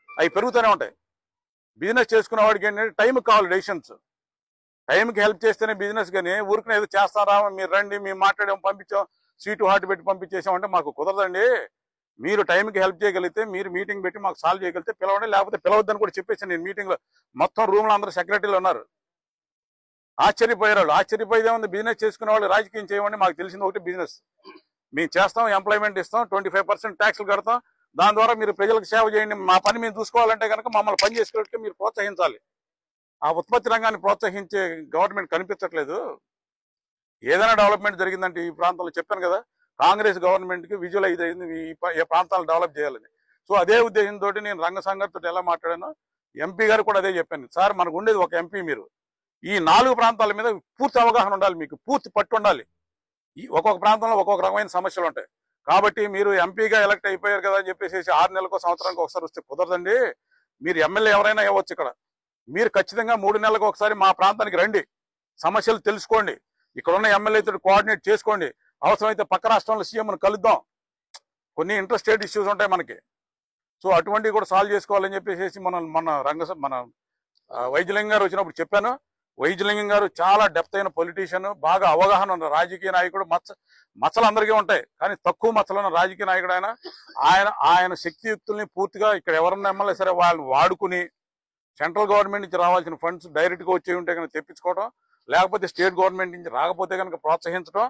అవి పెరుగుతూనే ఉంటాయి. బిజినెస్ చేసుకున్న వాడికి ఏంటంటే టైంకి కావాలి డెసిషన్స్. టైంకి హెల్ప్ చేస్తేనే బిజినెస్. కానీ ఊరికి ఏదో చేస్తారా, మీరు రండి మేము మాట్లాడాం పంపించాం, స్వీట్ హార్ట్ పెట్టి పంపించేసామంటే మాకు కుదరదండి. మీరు టైంకి హెల్ప్ చేయగలిగితే, మీరు మీటింగ్ పెట్టి మాకు సాల్వ్ చేయగలిగితే పిలవండి, లేకపోతే పిలవద్దని కూడా చెప్పేసి నేను మీటింగ్లో మొత్తం రూమ్లో అందరూ సెక్రటరీలు ఉన్నారు. ఆశ్చర్యపోయారు వాళ్ళు. ఆశ్చర్యపోయేదే ఉంది, బిజినెస్ చేసుకునే వాళ్ళు రాజకీయం చేయమండి, మాకు తెలిసింది ఒకటి బిజినెస్. మేము చేస్తాం, ఎంప్లాయ్మెంట్ ఇస్తాం, 25% ట్యాక్స్లు కడతాం, దాని ద్వారా మీరు ప్రజలకు సేవ చేయండి, మా పని మేము చూసుకోవాలంటే కనుక మమ్మల్ని పని చేసుకున్నట్టు మీరు ప్రోత్సహించాలి. ఆ ఉత్పత్తి రంగాన్ని ప్రోత్సహించే గవర్నమెంట్ కనిపించట్లేదు. ఏదైనా డెవలప్మెంట్ జరిగిందంటే ఈ ప్రాంతంలో చెప్పాను కదా, కాంగ్రెస్ గవర్నమెంట్కి విజువలైజ్ అయింది ఈ ప్రాంతాలను డెవలప్ చేయాలని. సో అదే ఉద్దేశంతో నేను రంగసాంగ్ గారితో ఎలా మాట్లాడానో, ఎంపీ గారు కూడా అదే చెప్పాను. సార్ మనకు ఉండేది ఒక ఎంపీ, మీరు ఈ 4 ప్రాంతాల మీద పూర్తి అవగాహన ఉండాలి, మీకు పూర్తి పట్టు ఉండాలి. ఈ ఒక్కొక్క ప్రాంతంలో ఒక్కొక్క రకమైన సమస్యలు ఉంటాయి. కాబట్టి మీరు ఎంపీగా ఎలక్ట్ అయిపోయారు కదా అని చెప్పేసి 6 నెలలకు సంవత్సరానికి ఒకసారి వస్తే కుదరదండి. మీరు ఎమ్మెల్యే ఎవరైనా ఇవ్వచ్చు. ఇక్కడ మీరు ఖచ్చితంగా 3 నెలలకు ఒకసారి మా ప్రాంతానికి రండి, సమస్యలు తెలుసుకోండి, ఇక్కడ ఉన్న ఎమ్మెల్యేతో కోఆర్డినేట్ చేసుకోండి, అవసరమైతే పక్క రాష్ట్రంలో సీఎంను కలుద్దాం. కొన్ని ఇంటర్స్టేట్ ఇష్యూస్ ఉంటాయి మనకి. సో అటువంటివి కూడా సాల్వ్ చేసుకోవాలని చెప్పేసి మన వైద్యలింగం గారు వచ్చినప్పుడు చెప్పాను. వైద్యలింగం గారు చాలా డెప్త్ అయిన పొలిటీషియన్, బాగా అవగాహన ఉన్న రాజకీయ నాయకుడు. మచ్చలు అందరికీ ఉంటాయి, కానీ తక్కువ మచ్చలు ఉన్న రాజకీయ నాయకుడు ఆయన శక్తియుక్తుల్ని పూర్తిగా ఇక్కడ ఎవరన్నా ఎమ్మెల్యే సరే వాళ్ళని వాడుకుని సెంట్రల్ గవర్నమెంట్ నుంచి రావాల్సిన ఫండ్స్ డైరెక్ట్గా వచ్చే ఉంటే కనుక తెప్పించుకోవడం, లేకపోతే స్టేట్ గవర్నమెంట్ నుంచి రాకపోతే కనుక ప్రోత్సహించడం.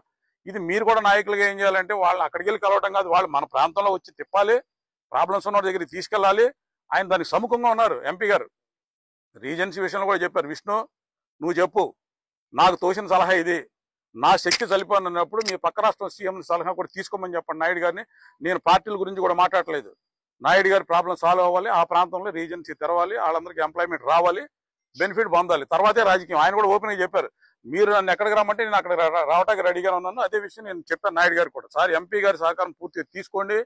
ఇది మీరు కూడా నాయకులుగా ఏం చేయాలంటే వాళ్ళని అక్కడికి వెళ్ళి కలవడం కాదు, వాళ్ళు మన ప్రాంతంలో వచ్చి తిప్పాలి, ప్రాబ్లమ్స్ ఉన్న దగ్గరికి తీసుకెళ్ళాలి. ఆయన దానికి సముఖంగా ఉన్నారు. ఎంపీ గారు రీజెన్సీ విషయంలో కూడా చెప్పారు, విష్ణు నువ్వు చెప్పు, నాకు తోసిన సలహా ఇది, నా శక్తి చలిపోయినప్పుడు మీ పక్క రాష్ట్రం సీఎం సలహా కూడా తీసుకోమని చెప్పండి నాయుడు గారిని. నేను పార్టీల గురించి కూడా మాట్లాడలేదు. నాయుడు గారి ప్రాబ్లం సాల్వ్ అవ్వాలి, ఆ ప్రాంతంలో రీజెన్సీ తెరవాలి, వాళ్ళందరికీ ఎంప్లాయ్మెంట్ రావాలి, బెనిఫిట్ పొందాలి, తర్వాతే రాజకీయం. ఆయన కూడా ఓపెన్గా చెప్పారు, మీరు నన్ను ఎక్కడికి రమ్మంటే నేను అక్కడ రావడానికి రెడీగా ఉన్నాను. అదే విషయం నేను చెప్పాను నాయుడు గారు కూడా. సార్ ఎంపీ గారి సహకారం పూర్తిగా తీసుకోండి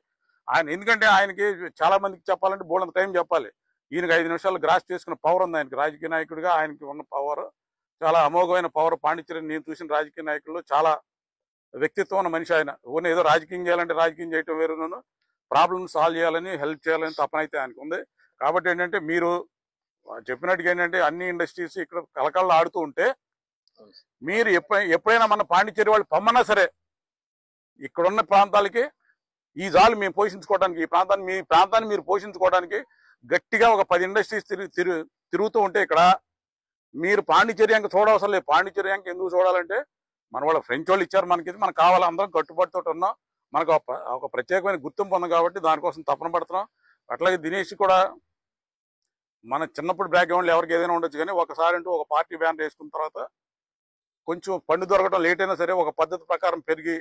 ఆయన, ఎందుకంటే ఆయనకి చాలా మందికి చెప్పాలంటే బోల్డంత టైం చెప్పాలి. ఈయనకి 5 నిమిషాలు గ్రాస్ చేసుకున్న పవర్ ఉంది ఆయనకి. రాజకీయ నాయకుడిగా ఆయనకి ఉన్న పవర్ చాలా అమోఘమైన పవర్. పాండిచేరిని నేను చూసిన రాజకీయ నాయకుల్లో చాలా వ్యక్తిత్వం ఉన్న మనిషి ఆయన. ఓన్ ఏదో రాజకీయం చేయాలంటే రాజకీయం చేయటం వేరును, ప్రాబ్లమ్ సాల్వ్ చేయాలని హెల్ప్ చేయాలని తపన అయితే ఆయనకు ఉంది. కాబట్టి ఏంటంటే మీరు చెప్పినట్టుగా ఏంటంటే అన్ని ఇండస్ట్రీస్ ఇక్కడ కలకళ్ళు ఆడుతూ ఉంటే మీరు ఎప్పుడైనా మన పాండిచేరి వాళ్ళు పొమ్మన్నా సరే ఇక్కడున్న ప్రాంతాలకి ఈ జాలు మేము పోషించుకోవడానికి, మీ ప్రాంతాన్ని మీరు పోషించుకోవడానికి గట్టిగా ఒక 10 ఇండస్ట్రీస్ తిరుగుతూ ఉంటే ఇక్కడ మీరు పాండిచేరి అంక చూడవసరం లేదు. పాండిచేరి అంక ఎందుకు చూడాలంటే మన వాళ్ళ ఫ్రెంచ్ వాళ్ళు ఇచ్చారు మనకి, మనకు కావాలి, అందరం కట్టుబడితో ఉన్నాం, మనకు ఒక ప్రత్యేకమైన గుర్తింపు ఉంది కాబట్టి దానికోసం తపన పడుతున్నాం. అట్లాగే దినేష్ కూడా మన చిన్నప్పుడు బ్యాక్గ్రౌండ్లో ఎవరికి ఏదైనా ఉండొచ్చు, కానీ ఒకసారి అంటూ ఒక పార్టీ బ్యాన్ వేసుకున్న తర్వాత కొంచెం పండు దొరకడం లేట్ అయినా సరే ఒక పద్ధతి ప్రకారం పెరిగి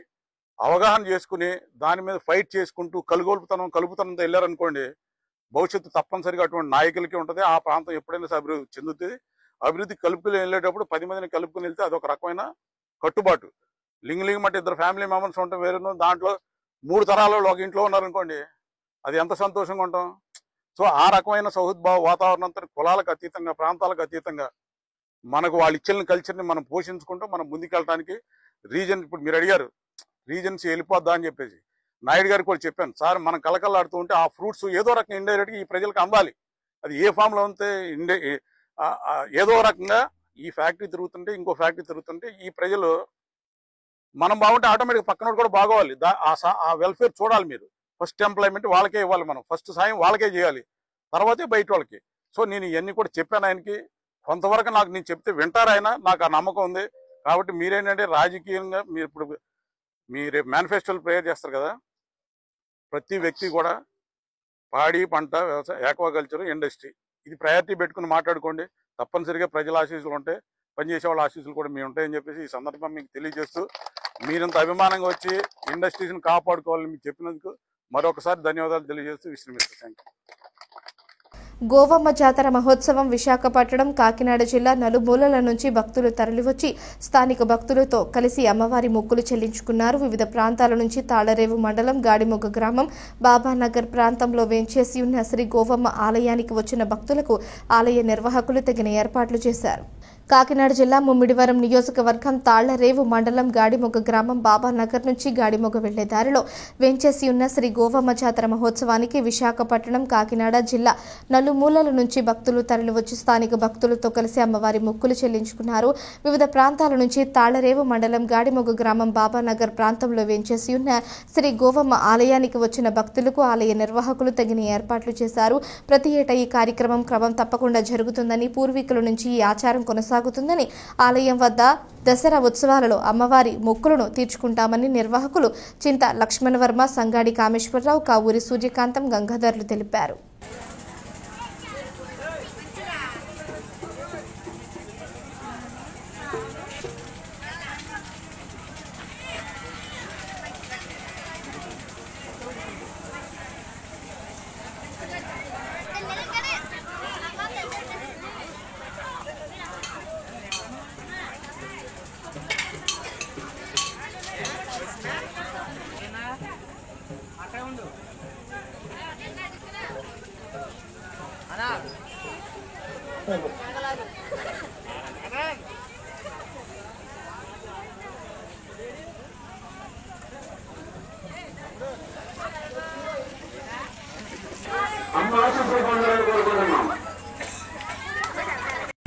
అవగాహన చేసుకుని దాని మీద ఫైట్ చేసుకుంటూ కలుపుతనంతో వెళ్ళారనుకోండి, భవిష్యత్తు తప్పనిసరిగా అటువంటి నాయకులకి ఉంటుంది. ఆ ప్రాంతం ఎప్పుడైనా అభివృద్ధి చెందుతుంది. అభివృద్ధి కలుపుకుని వెళ్ళేటప్పుడు 10 మందిని కలుపుకుని వెళ్తే అదొక రకమైన కట్టుబాటు. లింగలింగం అంటే 2 ఫ్యామిలీ మెంబర్స్ ఉంటాం వేరు, దాంట్లో 3 తరాలలో ఒక ఇంట్లో ఉన్నారనుకోండి, అది ఎంత సంతోషంగా ఉంటాం. సో ఆ రకమైన సౌహృద్భావ వాతావరణంతో కులాలకు అతీతంగా, ప్రాంతాలకు అతీతంగా మనకు వాళ్ళు ఇచ్చిన కల్చర్ని మనం పోషించుకుంటూ మనం ముందుకెళ్ళడానికి రీజన్, ఇప్పుడు మీరు అడిగారు రీజన్స్ వెళ్ళిపోద్దా అని చెప్పేసి, నాయుడు గారికి కూడా చెప్పాను, సార్ మనం కలకల్లాడుతూ ఉంటే ఆ ఫ్రూట్స్ ఏదో రకంగా ఇండైరెక్ట్గా ఈ ప్రజలకు అందాలి. అది ఏ ఫామ్లో ఉంటే ఏదో రకంగా ఈ ఫ్యాక్టరీ తిరుగుతుంటే ఇంకో ఫ్యాక్టరీ తిరుగుతుంటే ఈ ప్రజలు మనం బాగుంటే ఆటోమేటిక్ పక్కన కూడా బాగోవాలి. ఆ వెల్ఫేర్ చూడాలి. మీరు ఫస్ట్ ఎంప్లాయ్మెంట్ వాళ్ళకే ఇవ్వాలి, మనం ఫస్ట్ సాయం వాళ్ళకే చేయాలి, తర్వాతే బయట వాళ్ళకి. సో నేను ఇవన్నీ కూడా చెప్పాను ఆయనకి. కొంతవరకు నేను చెప్తే వింటారు ఆయన, నాకు ఆ నమ్మకం ఉంది. కాబట్టి మీరేంటంటే రాజకీయంగా మీరు ఇప్పుడు మీరు మేనిఫెస్టోలు ప్రేయర్ చేస్తారు కదా, ప్రతి వ్యక్తి కూడా పాడి పంట వ్యవసాయం, ఆక్వాకల్చర్, ఇండస్ట్రీ ఇది ప్రయారిటీ పెట్టుకుని మాట్లాడుకోండి. తప్పనిసరిగా ప్రజల ఆశీస్సులు ఉంటాయి, పనిచేసే వాళ్ళ ఆశీస్సులు కూడా మీ ఉంటాయని చెప్పేసి ఈ సందర్భం మీకు తెలియజేస్తూ, మీరంత అభిమానంగా వచ్చి ఇండస్ట్రీస్ని కాపాడుకోవాలని మీకు చెప్పినందుకు మరొకసారి ధన్యవాదాలు తెలియజేస్తూ విశ్రమిస్తాను. Thank you. గోవమ్మ జాతర మహోత్సవం విశాఖపట్నం, కాకినాడ జిల్లా నలుమూలల నుంచి భక్తులు తరలివచ్చి స్థానిక భక్తులతో కలిసి అమ్మవారి మొక్కులు చెల్లించుకున్నారు. వివిధ ప్రాంతాల నుంచి తాళరేవు మండలం గాడిమొగ్గ గ్రామం, బాబానగర్ ప్రాంతంలో వేంచేసి ఉన్న శ్రీ గోవమ్మ ఆలయానికి వచ్చిన భక్తులకు ఆలయ నిర్వాహకులు తగిన ఏర్పాట్లు చేశారు. కాకినాడ జిల్లా ముమ్మిడివరం నియోజకవర్గం తాళ్లరేవు మండలం గాడిమొగ్గ గ్రామం బాబానగర్ నుంచి గాడిమొగ్గ వెళ్లే దారిలో వేంచేసి ఉన్న శ్రీ గోవమ్మ జాతర మహోత్సవానికి విశాఖపట్నం, కాకినాడ జిల్లా నలుమూలల నుంచి భక్తులు తరలివచ్చి స్థానిక భక్తులతో కలిసి అమ్మవారి మొక్కులు చెల్లించుకున్నారు. వివిధ ప్రాంతాల నుంచి తాళ్లరేవు మండలం గాడిమొగ్గ గ్రామం బాబానగర్ ప్రాంతంలో వేంచేసి ఉన్న శ్రీ గోవమ్మ ఆలయానికి వచ్చిన భక్తులకు ఆలయ నిర్వాహకులు తగిన ఏర్పాట్లు చేశారు. ప్రతి ఏటా ఈ కార్యక్రమం క్రమం తప్పకుండా జరుగుతుందని, పూర్వీకుల నుంచి ఈ ఆచారం కొనసాగుతుందని, ఆలయం వద్ద దసరా ఉత్సవాలలో అమ్మవారి మొక్కులను తీర్చుకుంటామని నిర్వాహకులు చింత లక్ష్మణవర్మ, సంగాడి కామేశ్వరరావు, కావూరి సూర్యకాంతం, గంగాధర్లు తెలిపారు.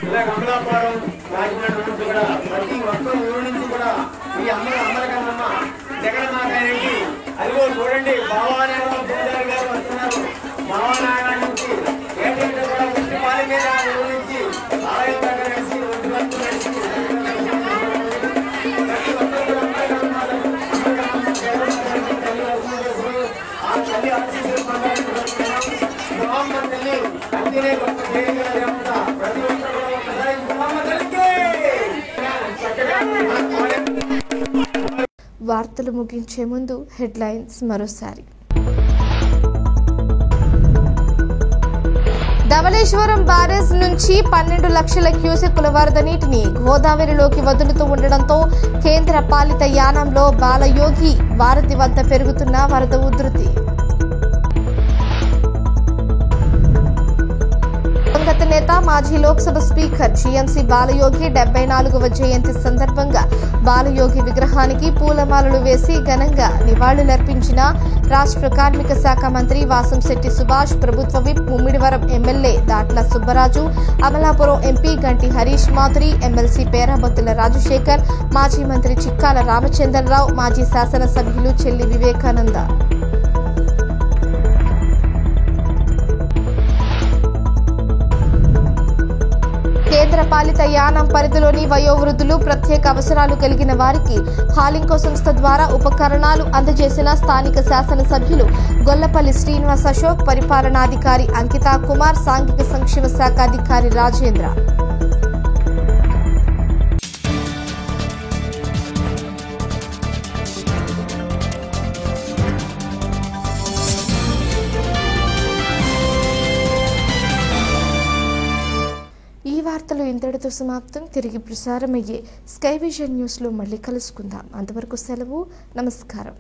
జిల్లా కమలాపురం, కాకినాడ ఆలయం దగ్గర వేసి ఒడ్డు వరకు వేసి ప్రతి ఒక్కరు కూడా ఆ తల్లి ఆశీస్సులు పొందాలని కోరుతున్నాం. దుర్గమ్మ తల్లి అందినే గొప్ప దేవిగా దేవత. ప్రతి ఒక్కరు కూడా ఒకసారి దుర్గమ్మ తల్లికి చక్కగా వార్తలు ముగించే ముందు హెడ్లైన్స్ మరోసారి. ధవళేశ్వరం బ్యారేజ్ నుంచి 12 లక్షల క్యూసెక్కుల వరద నీటిని గోదావరిలోకి వదులుతూ ఉండడంతో కేంద్ర పాలిత యానంలో బాలయోగి వారధి వద్ద పెరుగుతున్న వరద ఉధృతి. దివంగత నేత మాజీ లోక్సభ స్పీకర్ జీఎంసీ బాలయోగి 74వ జయంతి సందర్భంగా బాలయోగి విగ్రహానికి పూలమాలలు వేసి ఘనంగా నివాళులర్పించిన రాష్ట్ర కార్మిక శాఖ మంత్రి వాసంశెట్టి సుభాష్, ప్రభుత్వ whip Mummidivaram MLA Datla Subbaraju, Amalapuram MP గంటి హరీష్ మాధురి, ఎమ్మెల్సీ పేరాబత్తుల రాజశేఖర్, మాజీ మంత్రి చిక్కాల రామచంద్రరావు, మాజీ శాసనసభ్యులు చెల్లి వివేకానంద. కేంద్ర పాలిత యానం పరిధిలోని వయోవృద్ధులు, ప్రత్యేక అవసరాలు కలిగిన వారికి హాలింకో సంస్థ ద్వారా ఉపకరణాలు అందజేసిన స్థానిక శాసనసభ్యులు గొల్లపల్లి శ్రీనివాస్ అశోక్, పరిపాలనాధికారి అంకితా కుమార్, సాంఘిక సంక్షేమ శాఖ అధికారి రాజేంద్ర. ఈ వార్తలు ఇంతటితో సమాప్తం. తిరిగి ప్రసారమయ్యే స్కై విజన్ న్యూస్లో మళ్ళీ కలుసుకుందాం. అంతవరకు సెలవు. నమస్కారం.